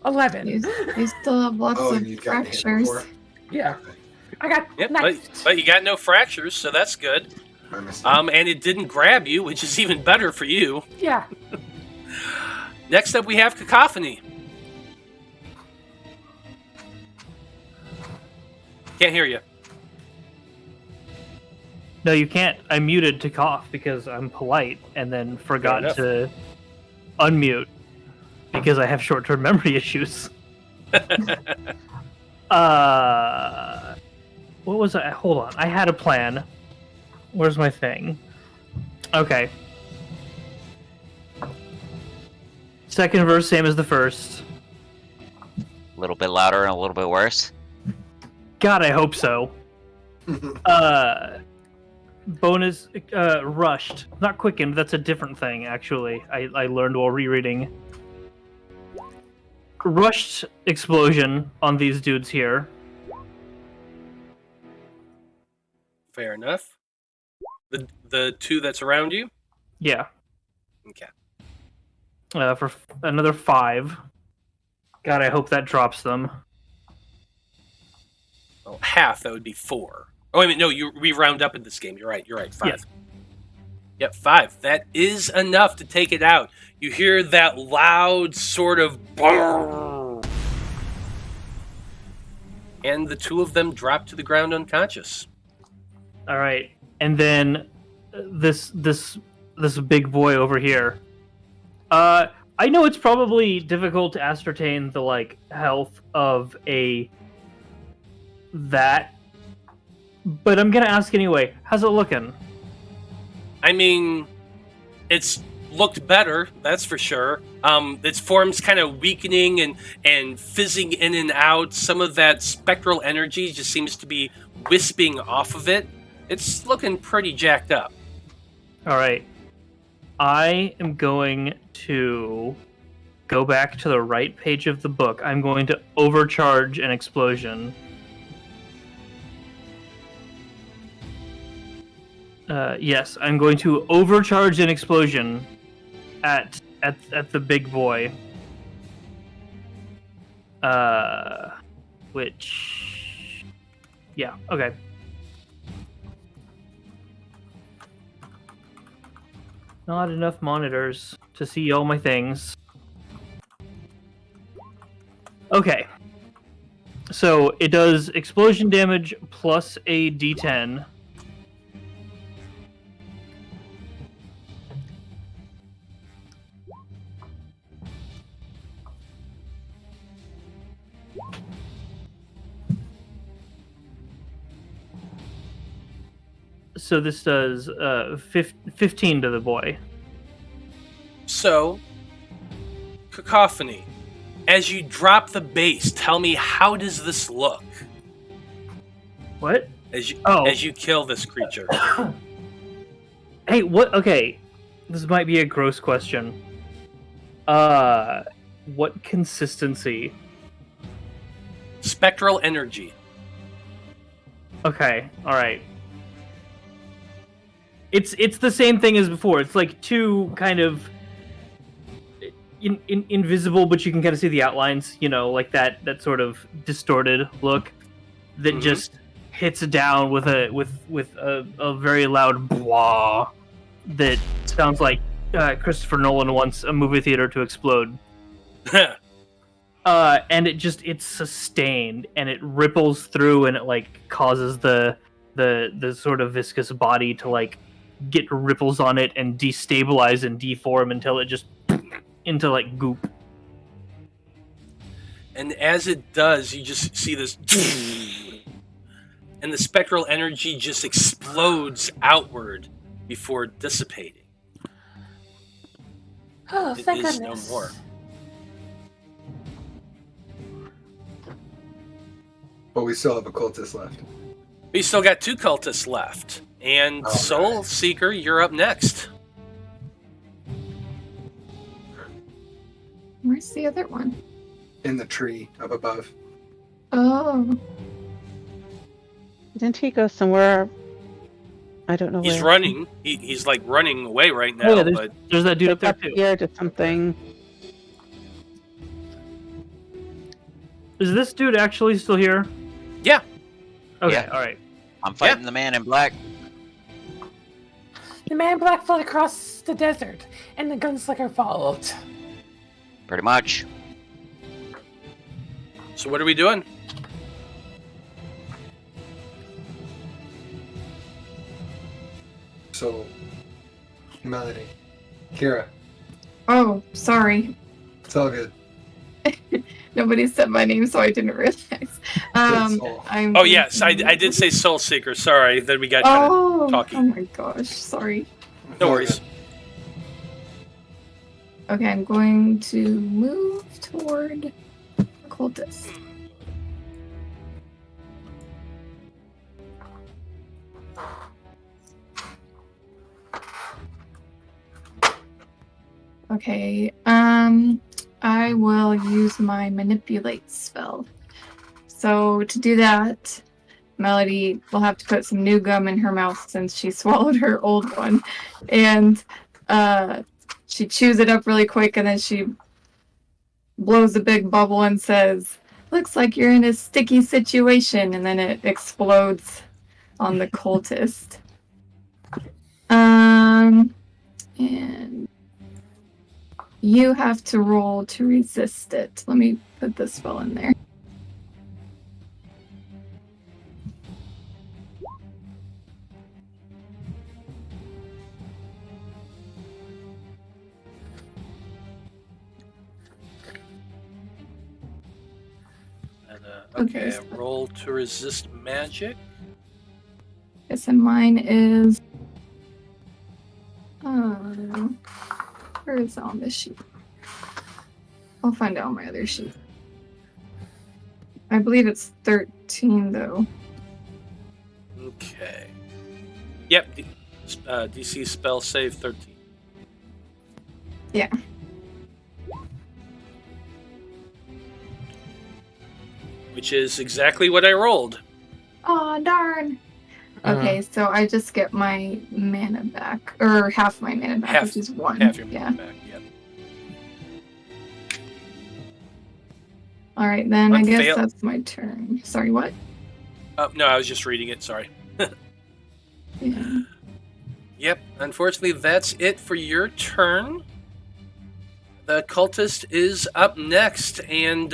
11. You still have lots Oh, of and you've gotten hit fractures. before? Yeah. I got Yep, knifed. but you got no fractures, so that's good. I missed it. And it didn't grab you, which is even better for you. Yeah. Next up, we have Cacophony. Can't hear you. No, you can't. I muted to cough because I'm polite, and then forgot enough. to unmute because I have short-term memory issues. What was I? Hold on. I had a plan. Where's my thing? Okay. Second verse, same as the first. A little bit louder and a little bit worse. God, I hope so. Bonus, rushed. Not quickened, that's a different thing, actually. I learned while rereading. Rushed explosion on these dudes here. Fair enough. The two that's around you? Yeah. Okay. For another 5. God, I hope that drops them. Well, half, that would be 4. Oh, wait a minute, no, we round up in this game. You're right, 5. Yeah. Yep, 5. That is enough to take it out. You hear that loud sort of brrr, and the two of them drop to the ground unconscious. All right, and then this big boy over here. I know it's probably difficult to ascertain the health of that, but I'm gonna ask anyway. How's it looking? I mean, it's looked better, that's for sure. Its form's kind of weakening and fizzing in and out. Some of that spectral energy just seems to be wisping off of it. It's looking pretty jacked up. All right. I am going to go back to the right page of the book. I'm going to overcharge an explosion. Yes, I'm going to overcharge an explosion at the big boy. Which... Yeah, okay. Not enough monitors to see all my things. Okay. So it does explosion damage plus a d10. So this does 15 to the boy. So, Cacophony, as you drop the base, tell me, how does this look? What? As you kill this creature. Hey, what? Okay, this might be a gross question. What consistency? Spectral energy. Okay, alright. It's the same thing as before. It's like two kind of invisible, but you can kind of see the outlines, like that sort of distorted look that just hits down with a very loud blah that sounds like Christopher Nolan wants a movie theater to explode. And it's sustained and it ripples through and it like causes the sort of viscous body to like get ripples on it and destabilize and deform until it just into like goop. And as it does, you just see this and the spectral energy just explodes outward before dissipating. Oh, It thank is goodness. no more. But we still have a cultist left. We still got 2 cultists left. And All Soul right. Seeker, you're up next. Where's the other one? In the tree up above. Oh, Didn't he go somewhere? I don't know He's where. running. He's like running away right now, Oh, yeah, but there's that dude up there Up too. here to something. Is this dude actually still here? yeah. Okay, Yeah. alright. I'm fighting the man in black. The man in black fled across the desert, and the gunslinger followed. Pretty much. So what are we doing? So, Melody, Kira, oh, sorry. it's all good. Nobody said my name, so I didn't realize. Soul. I'm. Oh, yes, I did say Soul Seeker. Sorry, then we got kind of Oh, talking. oh my gosh, sorry. No worries. Okay, I'm going to move toward the cultist. Okay, I will use my manipulate spell. So to do that, Melody will have to put some new gum in her mouth since she swallowed her old one. And she chews it up really quick and then she blows a big bubble and says, "Looks like you're in a sticky situation," and then it explodes on the cultist. And you have to roll to resist it. Let me put the spell in there. And, Okay, okay, so- roll to resist magic. Yes, and mine is. Where is it on this sheet? I'll find it on my other sheet. I believe it's 13, though. Okay. Yep, DC spell save 13. Yeah. Which is exactly what I rolled. Oh darn. Okay, so I just get my mana back, or half my mana back, which is 1. Half your yeah. mana back, yep. All right, then I One guess fail. that's my turn. Sorry, what? Oh, no, I was just reading it, sorry. Yeah. Yep, unfortunately, that's it for your turn. The cultist is up next, and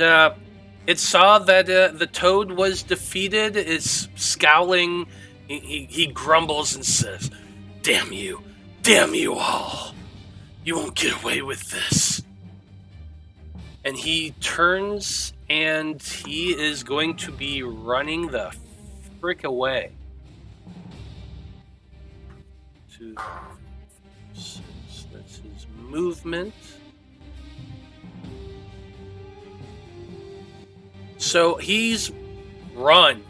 it saw that the toad was defeated. It's scowling. He grumbles and says, damn you all. You won't get away with this." And he turns, and he is going to be running the frick away. 2, 6, that's his movement. So he's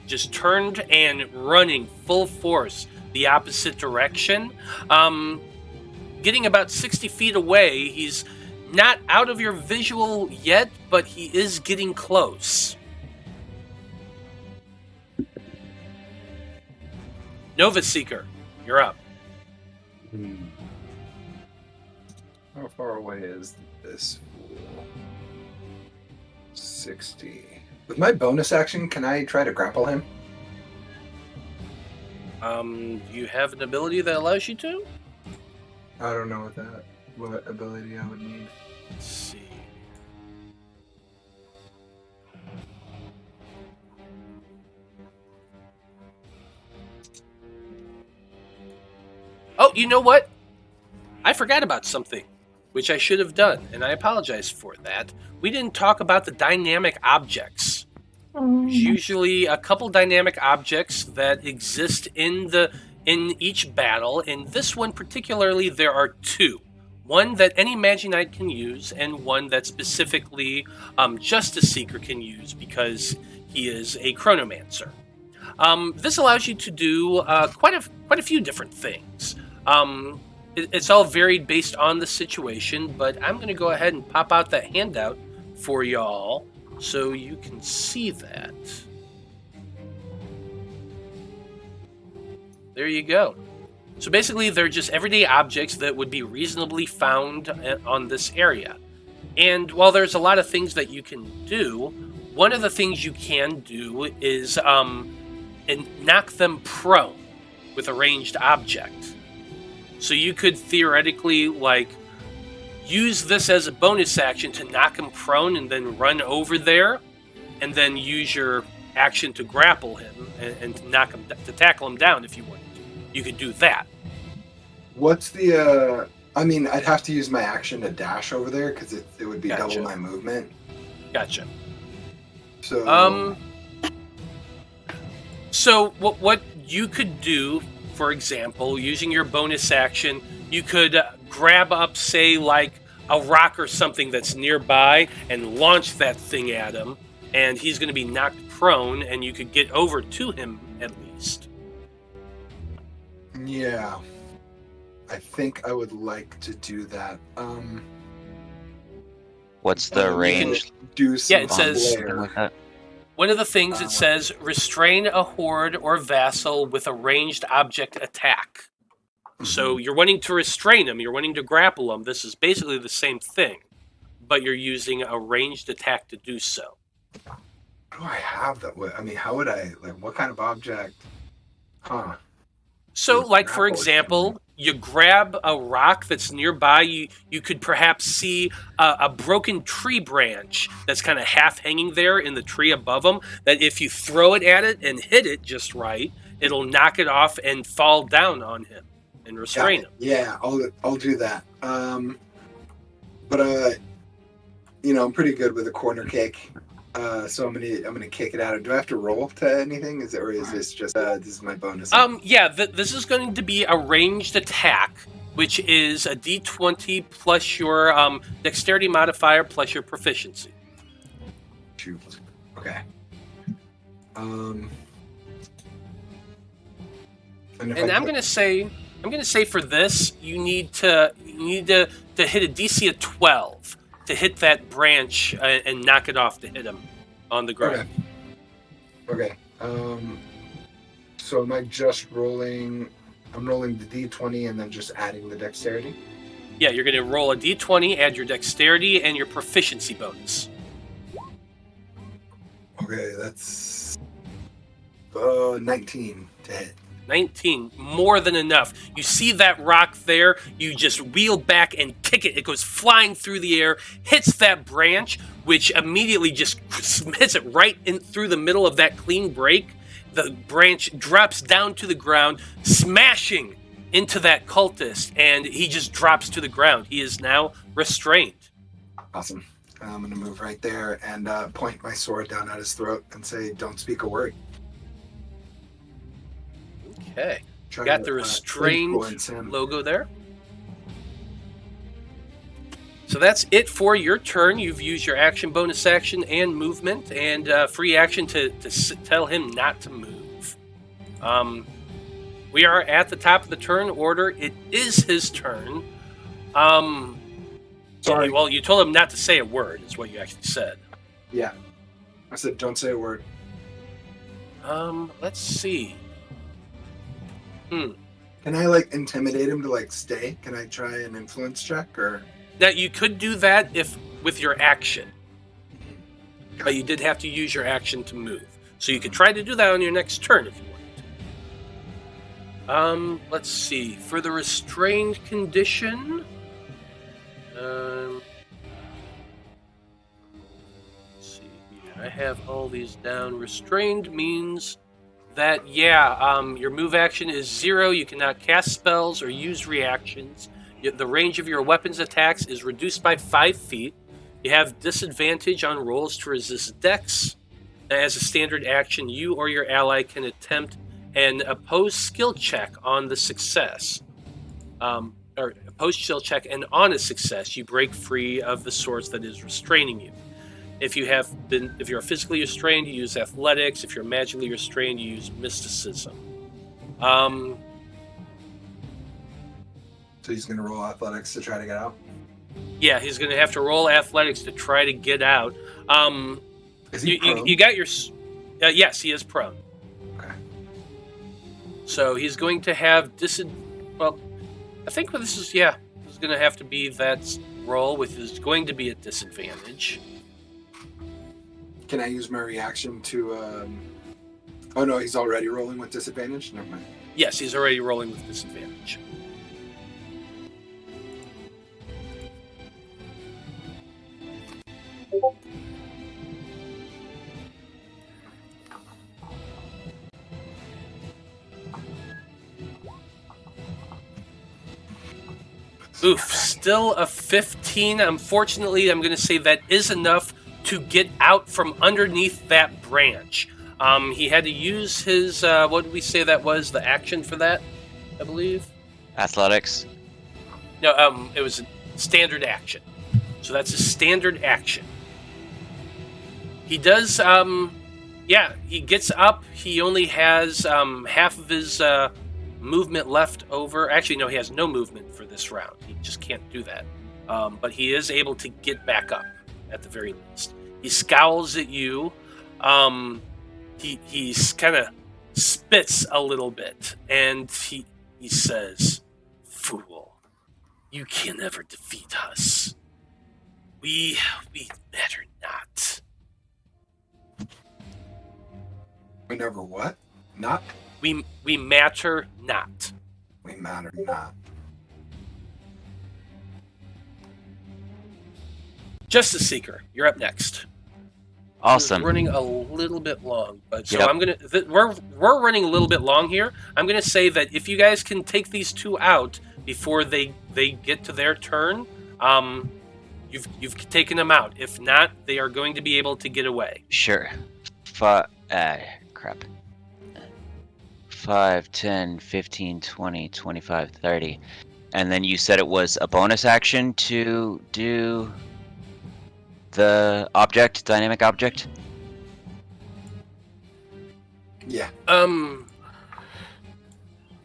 just turned and running full force the opposite direction. Getting about 60 feet away, he's not out of your visual yet, but he is getting close. Nova Seeker, you're up. How far away is this fool? 60. With my bonus action, can I try to grapple him? You have an ability that allows you to? I don't know what ability I would need. Let's see. Oh, you know what? I forgot about something, which I should have done, and I apologize for that. We didn't talk about the dynamic objects. There's usually a couple dynamic objects that exist in each battle. In this one particularly, there are two. One that any Magi-Knight can use, and one that specifically Justice Seeker can use because he is a Chronomancer. This allows you to do quite a few different things. It's all varied based on the situation, but I'm going to go ahead and pop out that handout for y'all so you can see that. There you go. So basically, they're just everyday objects that would be reasonably found on this area. And while there's a lot of things that you can do, one of the things you can do is knock them prone with a ranged object. So you could theoretically, use this as a bonus action to knock him prone and then run over there, and then use your action to grapple him and to tackle him down if you wanted to. You could do that. What's the, I'd have to use my action to dash over there because it would be Gotcha. double my movement. Gotcha. So, So what you could do, for example, using your bonus action, you could grab up, say, a rock or something that's nearby and launch that thing at him, and he's going to be knocked prone, and you could get over to him at least. yeah. I think I would like to do that. What's the range? Do some it says- Something like that? One of the things it says, restrain a horde or vassal with a ranged object attack. So you're wanting to restrain him, you're wanting to grapple him. This is basically the same thing, but you're using a ranged attack to do so. What do I have that way? How would I, what kind of object? So, With for grapple, example, you grab a rock that's nearby. You could perhaps see a broken tree branch that's kind of half hanging there in the tree above them, that if you throw it at it and hit it just right, it'll knock it off and fall down on him and restrain him. Yeah, I'll do that. But I'm pretty good with a corner kick. So I'm gonna kick it out. Do I have to roll to anything? Is this just this is my bonus? This is going to be a ranged attack, which is a D20 plus your dexterity modifier plus your proficiency. Shoot. Okay. And I'm going to say for this, you need to hit a DC of 12 to hit that branch and knock it off to hit him on the ground. Okay. So am I just rolling? I'm rolling the D20 and then just adding the dexterity? Yeah, you're going to roll a D20, add your dexterity and your proficiency bonus. Okay, that's 19 to hit. 19, more than enough. You see that rock there, you just wheel back and kick it. It goes flying through the air, hits that branch, which immediately just hits it right in through the middle of that clean break. The branch drops down to the ground, smashing into that cultist, and he just drops to the ground. He is now restrained. Awesome. I'm going to move right there and point my sword down at his throat and say, don't speak a word. Okay. Got the restrained logo there. So that's it for your turn. You've used your action, bonus action, and movement, and free action to tell him not to move. We are at the top of the turn order. It is his turn. Sorry. Well, you told him not to say a word, is what you actually said. Yeah. I said, don't say a word. Let's see. Can I, intimidate him to, stay? Can I try an influence check, or? Now, you could do that with your action. But you did have to use your action to move. So you could try to do that on your next turn if you want. Let's see. For the restrained condition... let's see here. I have all these down. Restrained means that, your move action is 0. You cannot cast spells or use reactions. The range of your weapons attacks is reduced by 5 feet. You have disadvantage on rolls to resist dex. As a standard action, you or your ally can attempt an opposed skill check on the success. Or opposed skill check, and on a success, you break free of the source that is restraining you. If you're physically restrained, you use athletics. If you're magically restrained, you use mysticism. So he's going to roll athletics to try to get out? Yeah, he's going to have to roll athletics to try to get out. Is he prone? You got your... yes, he is prone. Okay. So he's going to have Well, I think this is... Yeah, he's going to have to be that roll, which is going to be at disadvantage. Can I use my reaction to... Oh, no, he's already rolling with disadvantage? Never mind. Yes, he's already rolling with disadvantage. Oof, still a 15. Unfortunately, I'm going to say that is enough to get out from underneath that branch. He had to use his, what did we say that was, the action for that, I believe? Athletics. No, it was a standard action. So that's a standard action. He does, he gets up. He only has half of his movement left over. Actually, no, he has no movement for this round. He just can't do that. But he is able to get back up, at the very least. He scowls at you. He kind of spits a little bit, and he says, "Fool, you can never defeat us. We matter not." We never what? Not? We matter not. We matter not. Justice Seeker, you're up next. Awesome. We're running a little bit long, but so Yep. I'm gonna. We're running a little bit long here. I'm gonna say that if you guys can take these two out before they get to their turn, you've taken them out. If not, they are going to be able to get away. Sure. Crap. 5, 10, 15, 20, 25, 30. And then you said it was a bonus action to do the object, dynamic object? Yeah.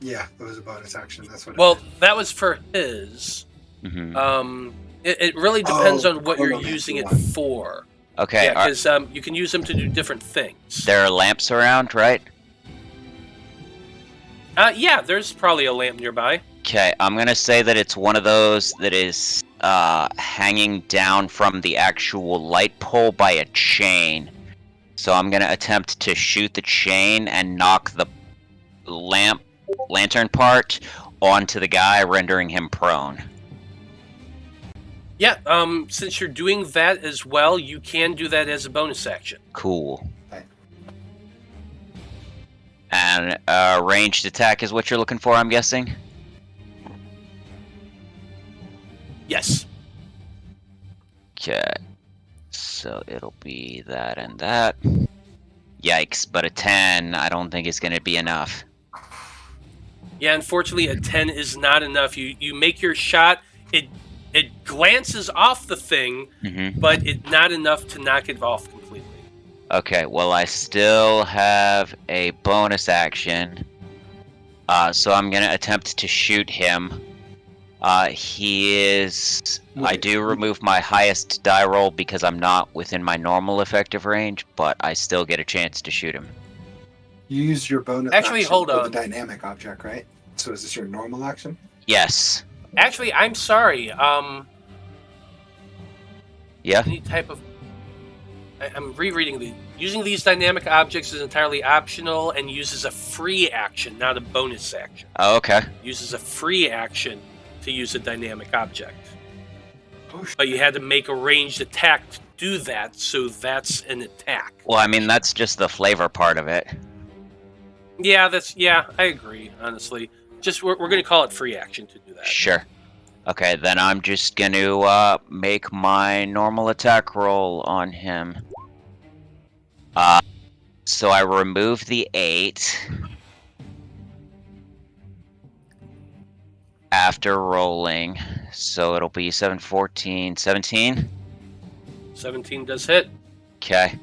Yeah, that was a bonus action. That's what. Well, that was for his. Mm-hmm. It really depends on what you're chronomancy using it one. for. Okay. Yeah, because you can use them to do different things. There are lamps around, right? Yeah, there's probably a lamp nearby. Okay, I'm gonna say that it's one of those that is hanging down from the actual light pole by a chain. So I'm gonna attempt to shoot the chain and knock the lantern part onto the guy, rendering him prone. Yeah, since you're doing that as well, you can do that as a bonus action. Cool. Okay. And ranged attack is what you're looking for, I'm guessing? Yes. Okay. So it'll be that and that. Yikes, but a 10 I don't think is going to be enough. Yeah, unfortunately, a 10 is not enough. You make your shot, it glances off the thing, Mm-hmm. but it's not enough to knock it off completely. Okay, well, I still have a bonus action. So I'm going to attempt to shoot him He is. I do remove my highest die roll because I'm not within my normal effective range, but I still get a chance to shoot him. You used your bonus Actually, action hold for on. the dynamic object, right? So is this your normal action? Yes. Actually, I'm sorry. Yeah. Any type of... I'm rereading the... Using these dynamic objects is entirely optional and uses a free action, not a bonus action. Oh, okay. Uses a free action to use a dynamic object. Oh, shit. But you had to make a ranged attack to do that, so that's an attack. Well, I mean, that's just the flavor part of it. Yeah, I agree, honestly. Just, we're going to call it free action to do that. Sure. Okay, then I'm just going to make my normal attack roll on him. So I remove the 8. After rolling. So it'll be 7, 14, 17. 17 does hit. Okay.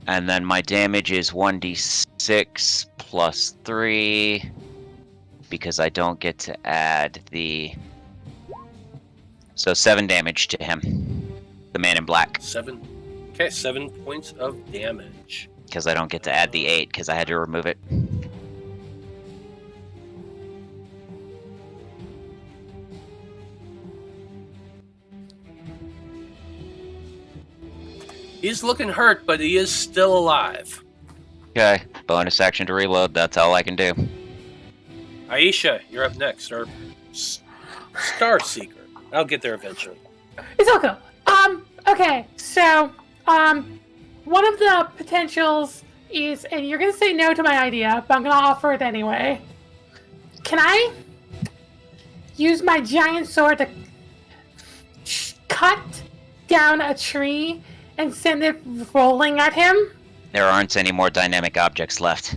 And then my damage is 1d6 plus 3. Because I don't get to add the... So 7 damage to him. The man in black. 7. Okay, 7 points of damage. Because I don't get to add the 8 because I had to remove it. He's looking hurt, but he is still alive. Okay. Bonus action to reload. That's all I can do. Aisha, you're up next. Or Star Seeker. I'll get there eventually. It's okay. Okay, so, one of the potentials is, and you're gonna say no to my idea, but I'm gonna offer it anyway. Can I use my giant sword to cut down a tree and send it rolling at him? There aren't any more dynamic objects left.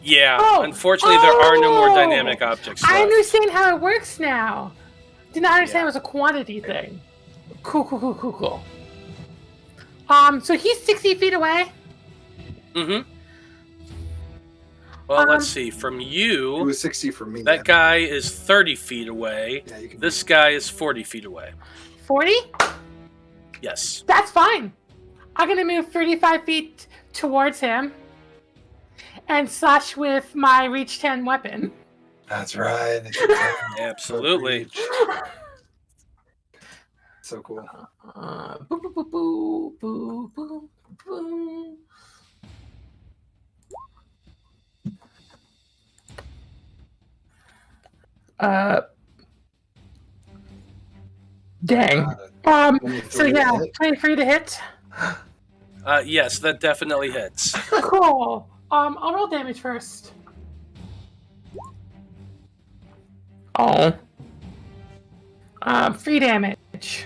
Yeah, Oh, unfortunately, there are no more dynamic objects left. I understand how it works now. Did not understand it was a quantity thing. Cool. So he's 60 feet away. Mm-hmm. Well, let's see. From It you, was 60 for me. that guy is 30 feet away. Yeah, you can This guy is 40 feet away. 40? Yes. That's fine. I'm gonna move 35 feet towards him and slash with my reach 10 weapon. That's right. Absolutely. So cool. Boo, boo, boo, boo, boo, boo. Dang. So yeah, 23 to hit. Yes, that definitely hits. Cool. I'll roll damage first. Oh. 3 damage.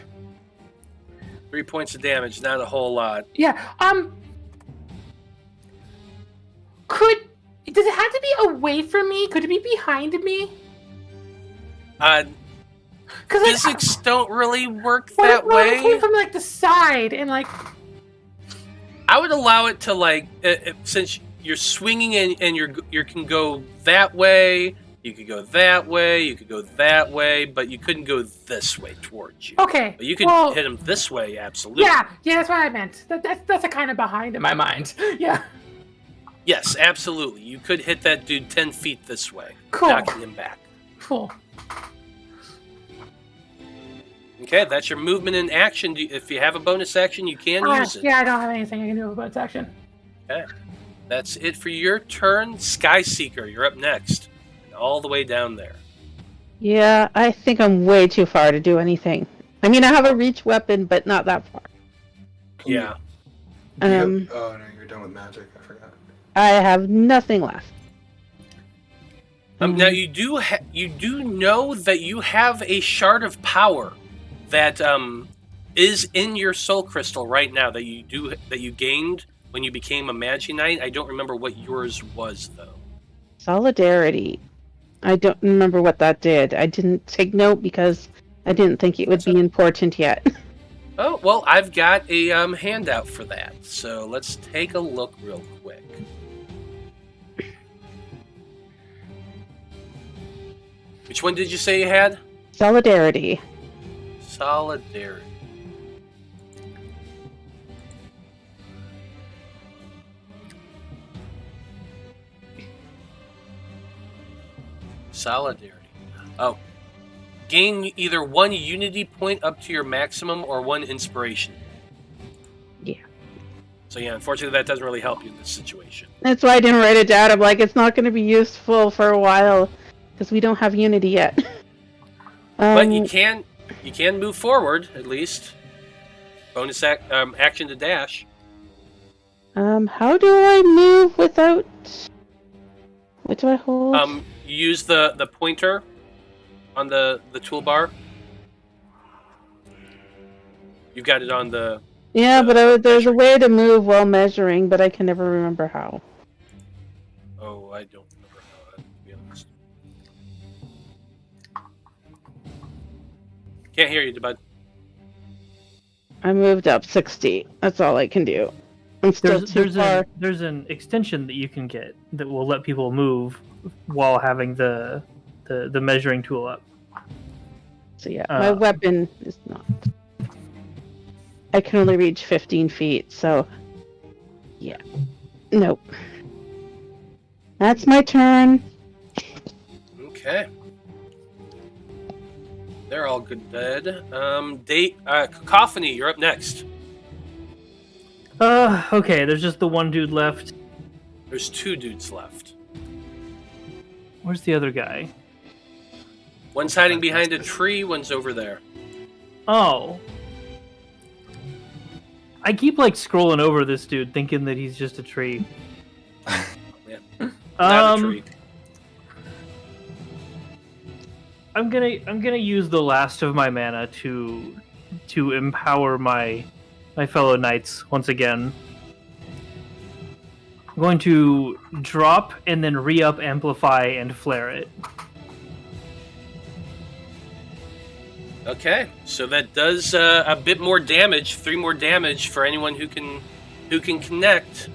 3 points of damage, not a whole lot. Yeah. Does it have to be away from me? Could it be behind me? Because Physics don't really work what that if it came way. from like the side and like? I would allow it to like, since you're swinging and you can go that way. You could go that way. You could go that way, but you couldn't go this way towards you. Okay. But you could hit him this way, absolutely. Yeah, that's what I meant. That's a kind of behind in my mind. Yeah. Yes, absolutely. You could hit that dude 10 feet this way, Cool. knocking him back. Cool. Okay, that's your movement in action. If you have a bonus action, you can use it. Yeah, I don't have anything I can do with bonus action. Okay. That's it for your turn. Sky Seeker, you're up next. All the way down there. Yeah, I think I'm way too far to do anything. I mean, I have a reach weapon, but not that far. Yeah. Oh no, you're done with magic. I forgot. I have nothing left. Now you do know that you have a shard of power that is in your soul crystal right now that you gained when you became a Magi-Knight. I don't remember what yours was though. Solidarity. I don't remember what that did. I didn't take note because I didn't think it would be important yet. Oh, well, I've got a handout for that. So let's take a look real quick. Which one did you say you had? Solidarity. Solidarity. Solidarity. Oh. Gain either 1 unity point up to your maximum or 1 inspiration. Yeah. So yeah, unfortunately that doesn't really help you in this situation. That's why I didn't write it down. I'm like, it's not going to be useful for a while because we don't have unity yet. But you can move forward at least. Bonus action to dash. How do I move without? What do I hold? You use the pointer on the toolbar. You've got it on the. Yeah, but there's a way to move while measuring, but I can never remember how. Oh, I don't remember how, to be honest. Can't hear you, bud. I moved up 60. That's all I can do. I'm still too far. There's an extension that you can get that will let people move while having the measuring tool up. So yeah, my weapon is not. I can only reach 15 feet, so yeah. Nope. That's my turn. Okay. They're all good dead. Cacophony, you're up next. Okay, there's just the one dude left. There's 2 dudes left. Where's the other guy? One's hiding behind a tree, one's over there. Oh. I keep scrolling over this dude thinking that he's just a tree. Yeah. Not a tree. I'm gonna use the last of my mana to empower my fellow knights once again. I'm going to drop and then re-up, amplify, and flare it. Okay, so that does a bit more damage, 3 more damage for anyone who can connect.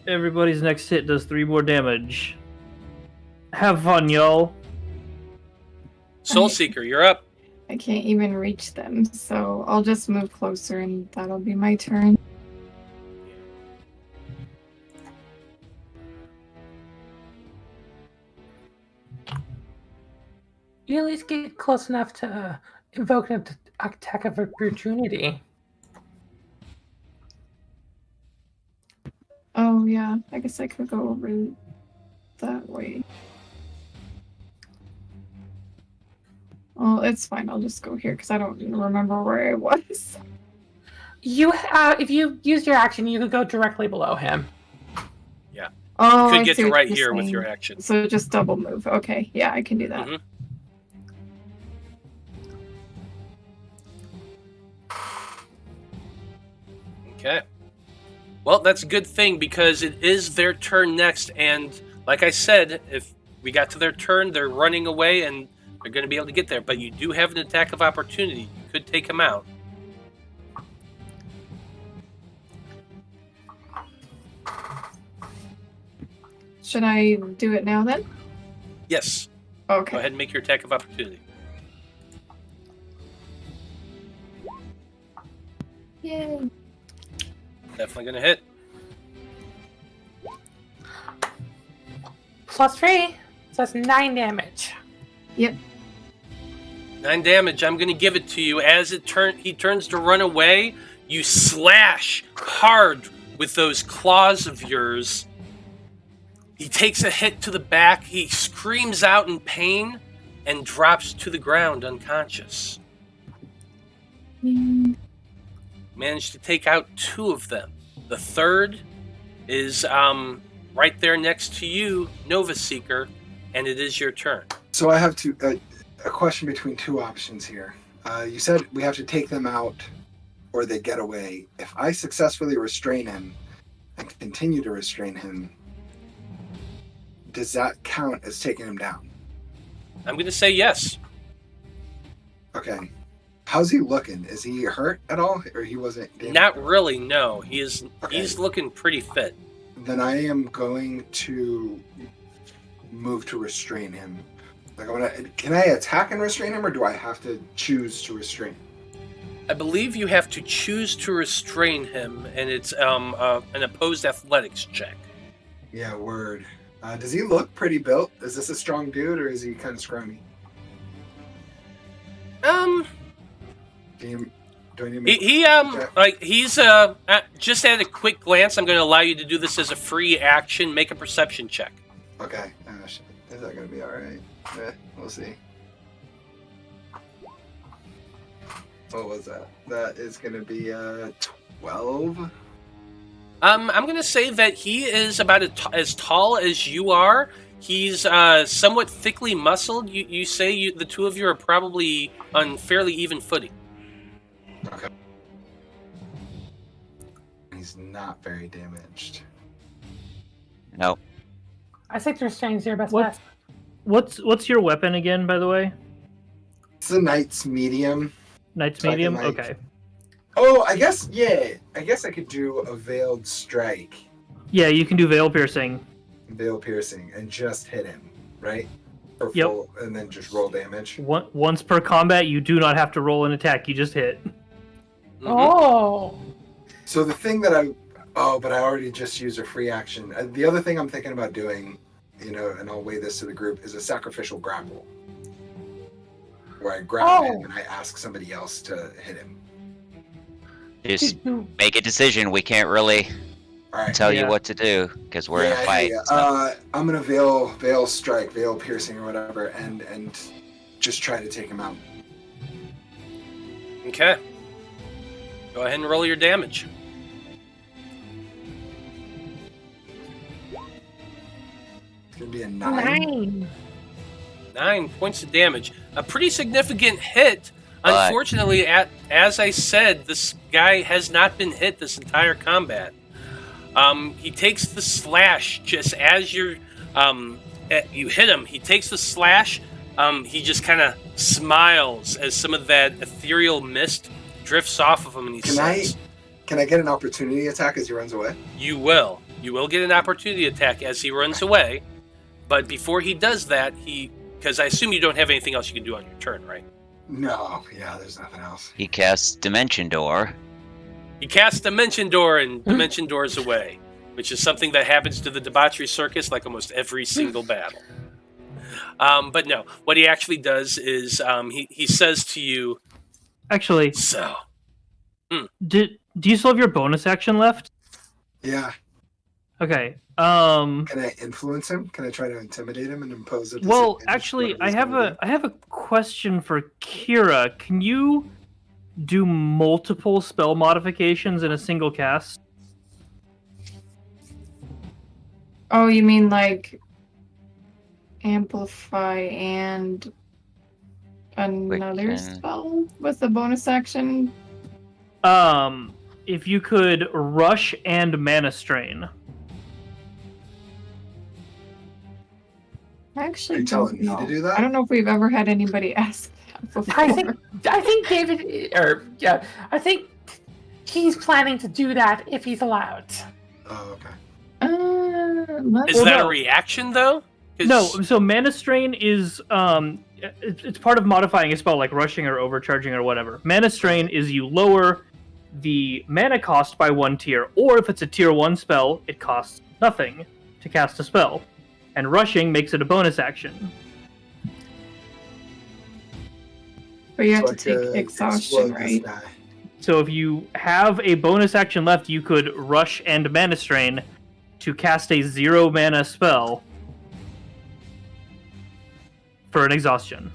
Everybody's next hit does 3 more damage. Have fun, y'all. Soulseeker, you're up. I can't even reach them, so I'll just move closer and that'll be my turn. You at least get close enough to invoke an attack of opportunity. Oh yeah, I guess I could go over that way. Well, it's fine. I'll just go here because I don't even remember where I was. You, if you use your action, you could go directly below him. Yeah. Oh, You could I get see to what right you're here with saying. your action. So just double move. Okay, yeah, I can do that. Mm-hmm. Okay. Well, that's a good thing because it is their turn next, and like I said, if we got to their turn, they're running away and they're going to be able to get there, but you do have an attack of opportunity. You could take them out. Should I do it now then? Yes. Okay. Go ahead and make your attack of opportunity. Yay. Definitely going to hit. +3, so that's 9 damage. Yep. 9 damage. I'm going to give it to you. As he turns to run away, you slash hard with those claws of yours. He takes a hit to the back. He screams out in pain and drops to the ground unconscious. Managed to take out 2 of them. The third is right there next to you, Nova Seeker, and it is your turn. So I have a question between 2 options here. You said we have to take them out or they get away. If I successfully restrain him and continue to restrain him, does that count as taking him down? I'm going to say yes. Okay. How's he looking? Is he hurt at all, or he wasn't damaged? Not really, no. He's looking pretty fit. Then I am going to move to restrain him. Like, can I attack and restrain him, or do I have to choose to restrain? I believe you have to choose to restrain him, and it's an opposed athletics check. Yeah, word. Does he look pretty built? Is this a strong dude, or is he kind of scrawny? Do I need to make he's just at a quick glance. I'm going to allow you to do this as a free action. Make a perception check. Okay. Is that going to be all right? We'll see. What was that? That is going to be 12. I'm going to say that he is about as tall as you are. He's somewhat thickly muscled. You say the two of you are probably on fairly even footing. Okay. He's not very damaged. Nope. I think restrain's your best What? bet. What's your weapon again, by the way? It's a knight's medium. Knight's So I can, medium? like- Okay. Oh, I guess I could do a veiled strike, Yeah, you can do veil piercing. veil piercing, and just hit him, right? For Yep. full, and then just roll damage. Once per combat, you do not have to roll an attack. You just hit. Mhm. Oh. So the thing that but I already just used a free action. The other thing I'm thinking about doing, and I'll weigh this to the group, is a sacrificial grapple, where I grab him and I ask somebody else to hit him. Just make a decision. We can't really All right. tell you Yeah. what to do because we're in a fight. Yeah. so- I'm gonna veil strike, veil piercing, or whatever, and just try to take him out. Okay. Go ahead and roll your damage. It's gonna be a 9. 9. 9 points of damage. A pretty significant hit. But- Unfortunately, as I said, this guy has not been hit this entire combat. He takes the slash just as you hit him. He takes the slash. He just kind of smiles as some of that ethereal mist drifts off of him, and he says, Can I get an opportunity attack as he runs away? You will get an opportunity attack as he runs away. But before he does that, because I assume you don't have anything else you can do on your turn, right? No. Yeah. There's nothing else. He casts Dimension Door. He casts Dimension Door, and Dimension Doors away, which is something that happens to the Debauchery Circus like almost every single battle. But no, what he actually does is he says to you, Actually, so, do you still have your bonus action left? Yeah. Okay. Can I influence him? Can I try to intimidate him and impose a Well, disadvantage? actually, Whatever I he's have gonna a I have a question for Kira. Can you do multiple spell modifications in a single cast? Oh, you mean like amplify and another Quicken. spell with a bonus action? If you could rush and mana strain. I actually Are you telling don't me to know. do that? I don't know if we've ever had anybody ask that before. I think David, I think he's planning to do that if he's allowed. Oh, okay. is Well, that no. a reaction though? 'Cause- No, so mana strain is it's part of modifying a spell like rushing or overcharging or whatever. Mana strain is you lower the mana cost by 1 tier, or if it's a tier 1 spell, it costs nothing to cast a spell. And rushing makes it a bonus action. But you have So to I take could exhaustion, explode this right? guy. So if you have a bonus action left, you could rush and mana strain to cast a 0 mana spell for an exhaustion.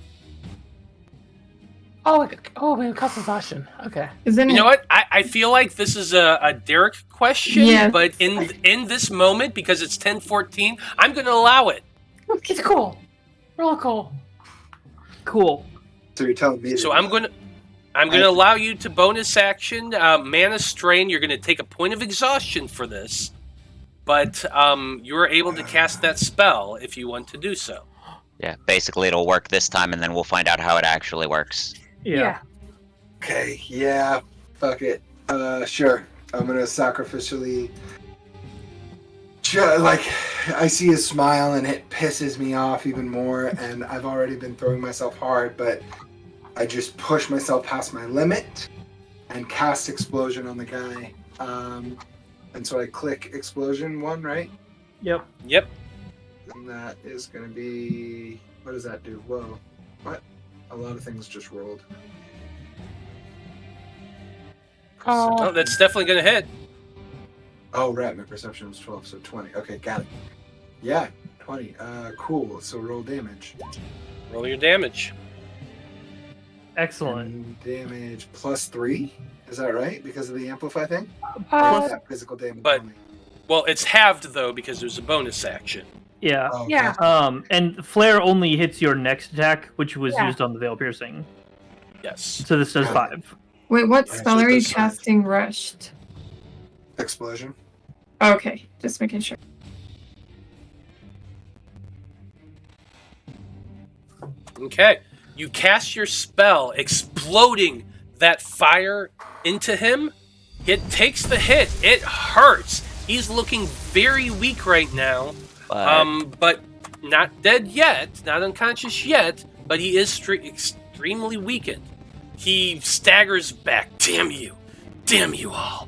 Oh, it costs exhaustion. Okay. Isn't You it? know what? I feel like this is a Derek question, Yes. but in this moment, because it's 10:14, I'm going to allow it. It's cool. Real cool. Cool. So you're telling me? So to I'm do going that. to allow you to bonus action mana strain. You're going to take a point of exhaustion for this, but you're able to cast that spell if you want to do so. Yeah, basically it'll work this time, and then we'll find out how it actually works. Yeah. Okay. Yeah. Fuck it. Sure. I'm gonna sacrificially like, I see his smile and it pisses me off even more, and I've already been throwing myself hard, but I just push myself past my limit and cast Explosion on the guy. And so I click Explosion 1, right? Yep. And that is going to be... What does that do? Whoa. What? A lot of things just rolled. Oh, that's definitely going to hit. Oh, right. My perception was 12, so 20. Okay, got it. Yeah, 20. Cool. So roll damage. Roll your damage. Excellent. And damage +3. Is that right? Because of the amplify thing? Or is that physical damage but- only? Well, it's halved, though, because there's a bonus action. Yeah. Oh, okay. Yeah. And flare only hits your next attack, which was used on the Veil Piercing. Yes. So this does 5. Wait, what Yeah, spell so are you this side. casting rushed? Explosion. Okay, just making sure. Okay. You cast your spell, exploding that fire into him. It takes the hit. It hurts. He's looking very weak right now. But not dead yet, not unconscious yet, but he is extremely weakened. He staggers back. Damn you all.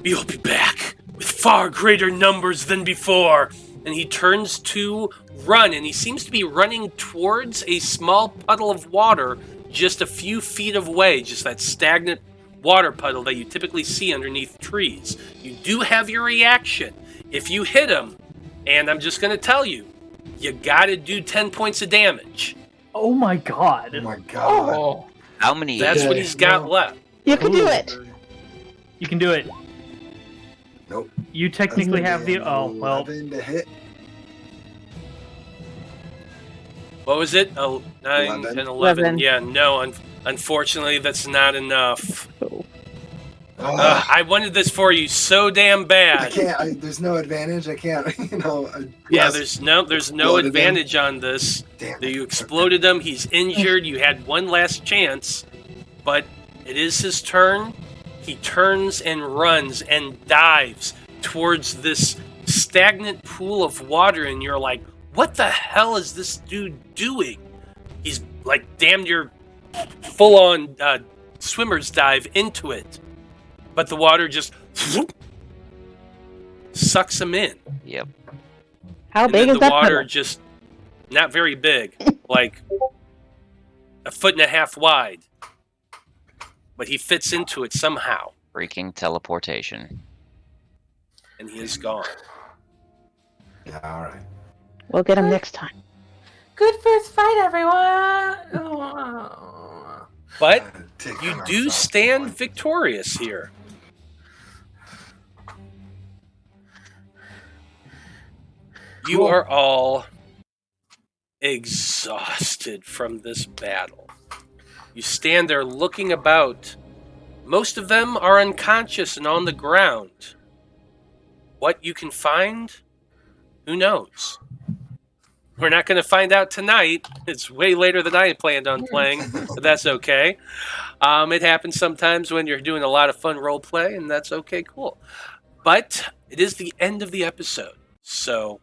You'll be back with far greater numbers than before. And he turns to run, and he seems to be running towards a small puddle of water just a few feet away, just that stagnant water puddle that you typically see underneath trees. You do have your reaction. If you hit him, and I'm just going to tell you, you got to do 10 points of damage. Oh my god. Oh my god. Oh. How many? That's what he's got left. You can do it. You can do it. Nope. You technically have the... That's Oh, well. 11 to hit. What was it? Oh, 9, 11. 10, 11. 11. Yeah, no, unfortunately, that's not enough. Oh. I wanted this for you so damn I bad. can't. There's no advantage. I can't. Yeah, yes. there's no Exploded him. advantage on this. Damn. You exploded him. He's injured. You had one last chance, but it is his turn. He turns and runs and dives towards this stagnant pool of water, and you're like, what the hell is this dude doing? He's like damn near full-on swimmer's dive into it, but the water just sucks him in. Yep. How And big then is the that water puddle? just not very big, like a foot and a half wide. But he fits into it somehow, Freaking teleportation. and he is gone. Yeah, all right. We'll get him next time. Good first fight, everyone. Oh. But Take you on do ourselves. stand victorious here. You Cool. are all exhausted from this battle. You stand there looking about. Most of them are unconscious and on the ground. What you can find, who knows? We're not going to find out tonight. It's way later than I had planned on playing, but that's okay. It happens sometimes when you're doing a lot of fun role play, and that's okay, cool. But it is the end of the episode, so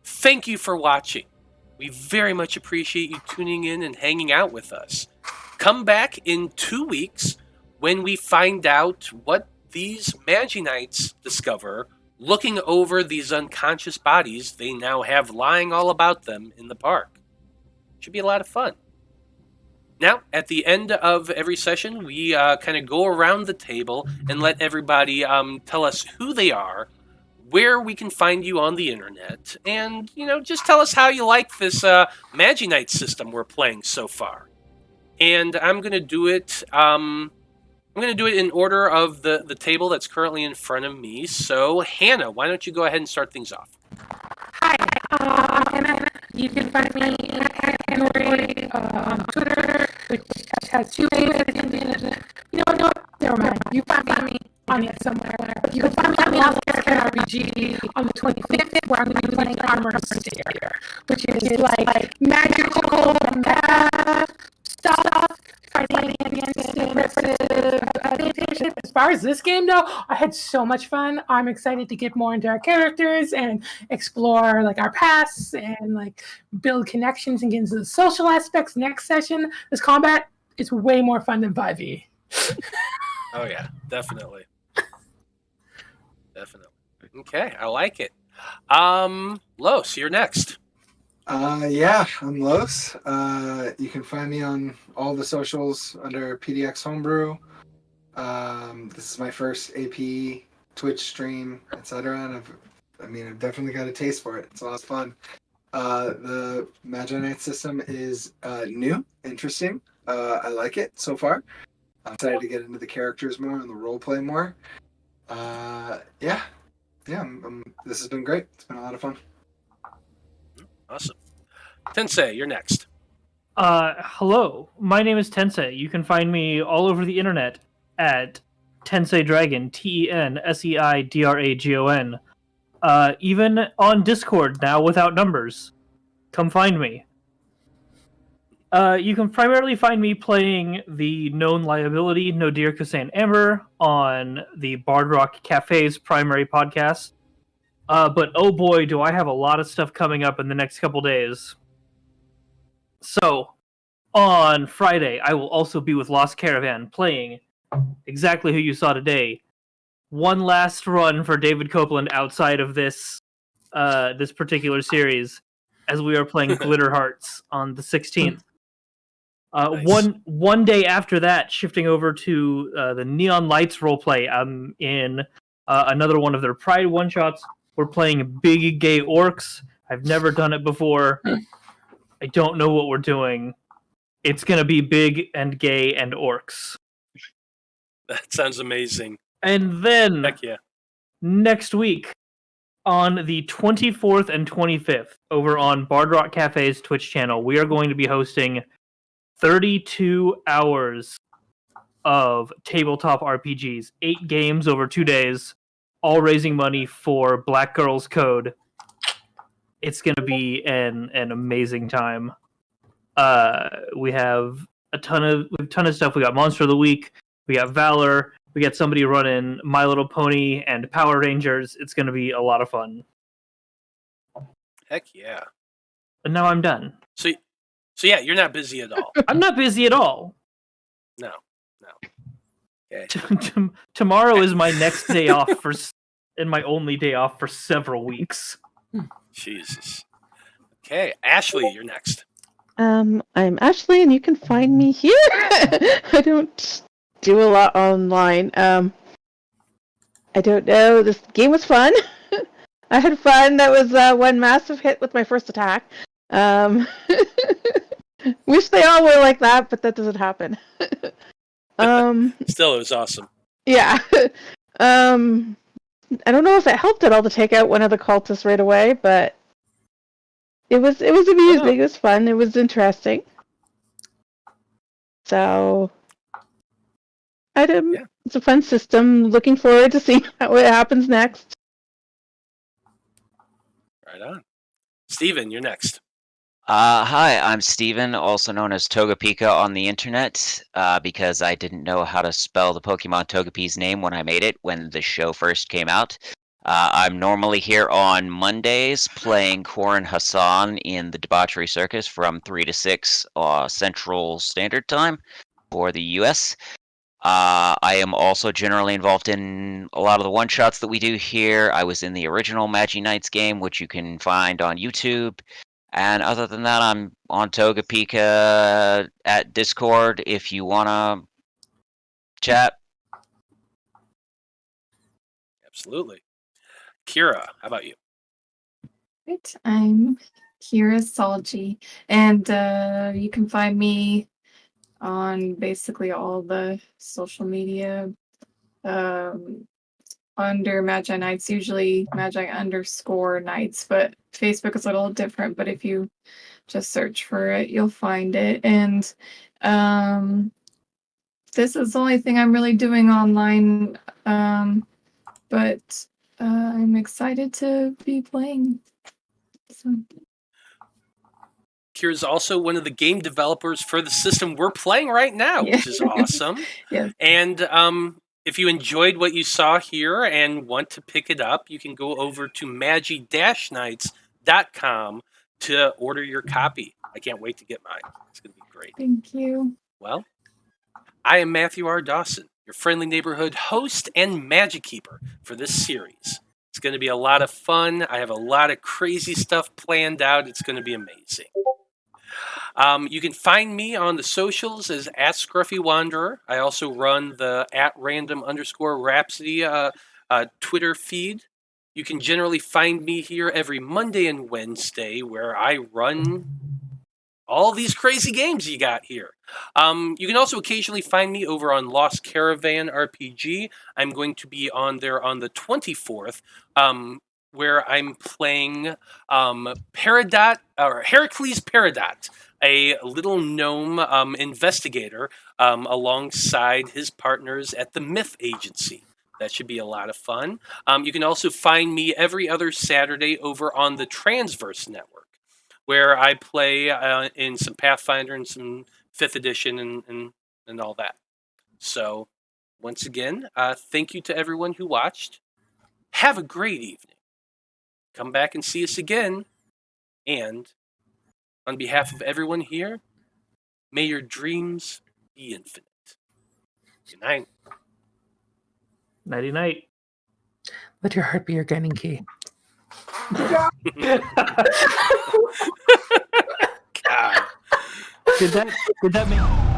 thank you for watching. We very much appreciate you tuning in and hanging out with us. Come back in 2 weeks when we find out what these Magi-Knights discover looking over these unconscious bodies they now have lying all about them in the park. Should be a lot of fun. Now, at the end of every session, we kind of go around the table and let everybody tell us who they are, where we can find you on the internet, and, just tell us how you like this Magi-Knight system we're playing so far. And I'm going to do it... I'm going to do it in order of the table that's currently in front of me. So, Hana, why don't you go ahead and start things off? Hi, I'm Hana. You can find me at Cacophony on Twitter, which has 2 names at the end of it. You know what? Never mind. You find me on it somewhere. You can find me on RPG on the 25th, where I'm going to be playing Armor Stereo, which is like magical stuff, fighting against aggressive As far as this game, though, I had so much fun. I'm excited to get more into our characters and explore like our pasts and like build connections and get into the social aspects. Next session, this combat is way more fun than 5e. Oh yeah, definitely. Okay, I like it. Los, you're next. Yeah, I'm Los. You can find me on all the socials under PDX Homebrew. This is my first AP Twitch stream, etc. And I've definitely got a taste for it. It's a lot of fun. The Magi-Knights system is new, interesting. I like it so far. I'm excited to get into the characters more and the role play more. Yeah. This has been great. It's been a lot of fun. Awesome. Tensei, you're next. Hello, my name is Tensei. You can find me all over the internet at Tensei Dragon, TenSeiDragon. Even on Discord now without numbers. Come find me. You can primarily find me playing the known liability Nodir Kusain Amber on the Bard Rock Cafe's primary podcast. But oh boy, do I have a lot of stuff coming up in the next couple days. So, on Friday, I will also be with Lost Caravan playing exactly who you saw today. One last run for David Copeland outside of this this particular series, as we are playing Glitter Hearts on the 16th. Nice. One day after that, shifting over to the Neon Lights roleplay. I'm in another one of their Pride one-shots. We're playing Big Gay Orcs. I've never done it before. I don't know what we're doing. It's going to be big and gay and orcs. That sounds amazing. And then, Heck yeah. next week, on the 24th and 25th, over on Bard Rock Cafe's Twitch channel, we are going to be hosting 32 hours of tabletop RPGs. 8 games over 2 days, all raising money for Black Girls Code. It's going to be an amazing time. We have a ton of stuff. We got Monster of the Week. We got Valor. We got somebody running My Little Pony and Power Rangers. It's going to be a lot of fun. Heck yeah. And now I'm done. So yeah, you're not busy at all. I'm not busy at all. No. Okay. Tomorrow is my next day off and my only day off for several weeks. Jesus. Okay, Ashley, you're next. I'm Ashley, and you can find me here. I don't do a lot online. I don't know. This game was fun. I had fun. That was one massive hit with my first attack. Wish they all were like that, but that doesn't happen. Still, it was awesome. Yeah. I don't know if it helped at all to take out one of the cultists right away, but it was amusing. It was fun. It was interesting. So, it's a fun system. Looking forward to seeing what happens next. Right on. Steven, you're next. Hi, I'm Steven, also known as Togapika on the internet, because I didn't know how to spell the Pokemon Togepi's name when I made it, when the show first came out. I'm normally here on Mondays playing Corin Hassan in the Debauchery Circus from 3 to 6 Central Standard Time for the US. I am also generally involved in a lot of the one-shots that we do here. I was in the original Magi-Knights game, which you can find on YouTube. And other than that, I'm on Togapika at Discord if you want to chat. Absolutely. Kira, how about you? Right, I'm Kira Salgy, and you can find me on basically all the social media under Magi-Knights, usually Magi_Knights, but Facebook is a little different, but if you just search for it, you'll find it. And this is the only thing I'm really doing online, but I'm excited to be playing. So. Kira's also one of the game developers for the system we're playing right now, which is awesome. Yeah. And If you enjoyed what you saw here and want to pick it up, you can go over to Magi-Knights.com to order your copy. I can't wait to get mine. It's going to be great. Thank you. Well, I am Matthew R. Dawson, your friendly neighborhood host and magic keeper for this series. It's going to be a lot of fun. I have a lot of crazy stuff planned out. It's going to be amazing. You can find me on the socials as @ScruffyWanderer. I also run the @random_Rhapsody Twitter feed. You can generally find me here every Monday and Wednesday where I run all these crazy games you got here. You can also occasionally find me over on Lost Caravan RPG. I'm going to be on there on the 24th, where I'm playing Peridot, or Heracles Peridot, a little gnome investigator alongside his partners at the Myth Agency. That should be a lot of fun. You can also find me every other Saturday over on the Transverse Network, where I play in some Pathfinder and some 5th edition and all that. So, once again, thank you to everyone who watched. Have a great evening. Come back and see us again. And on behalf of everyone here, may your dreams be infinite. Good night. Nighty-night. Let your heart be your guiding key. God. Did that make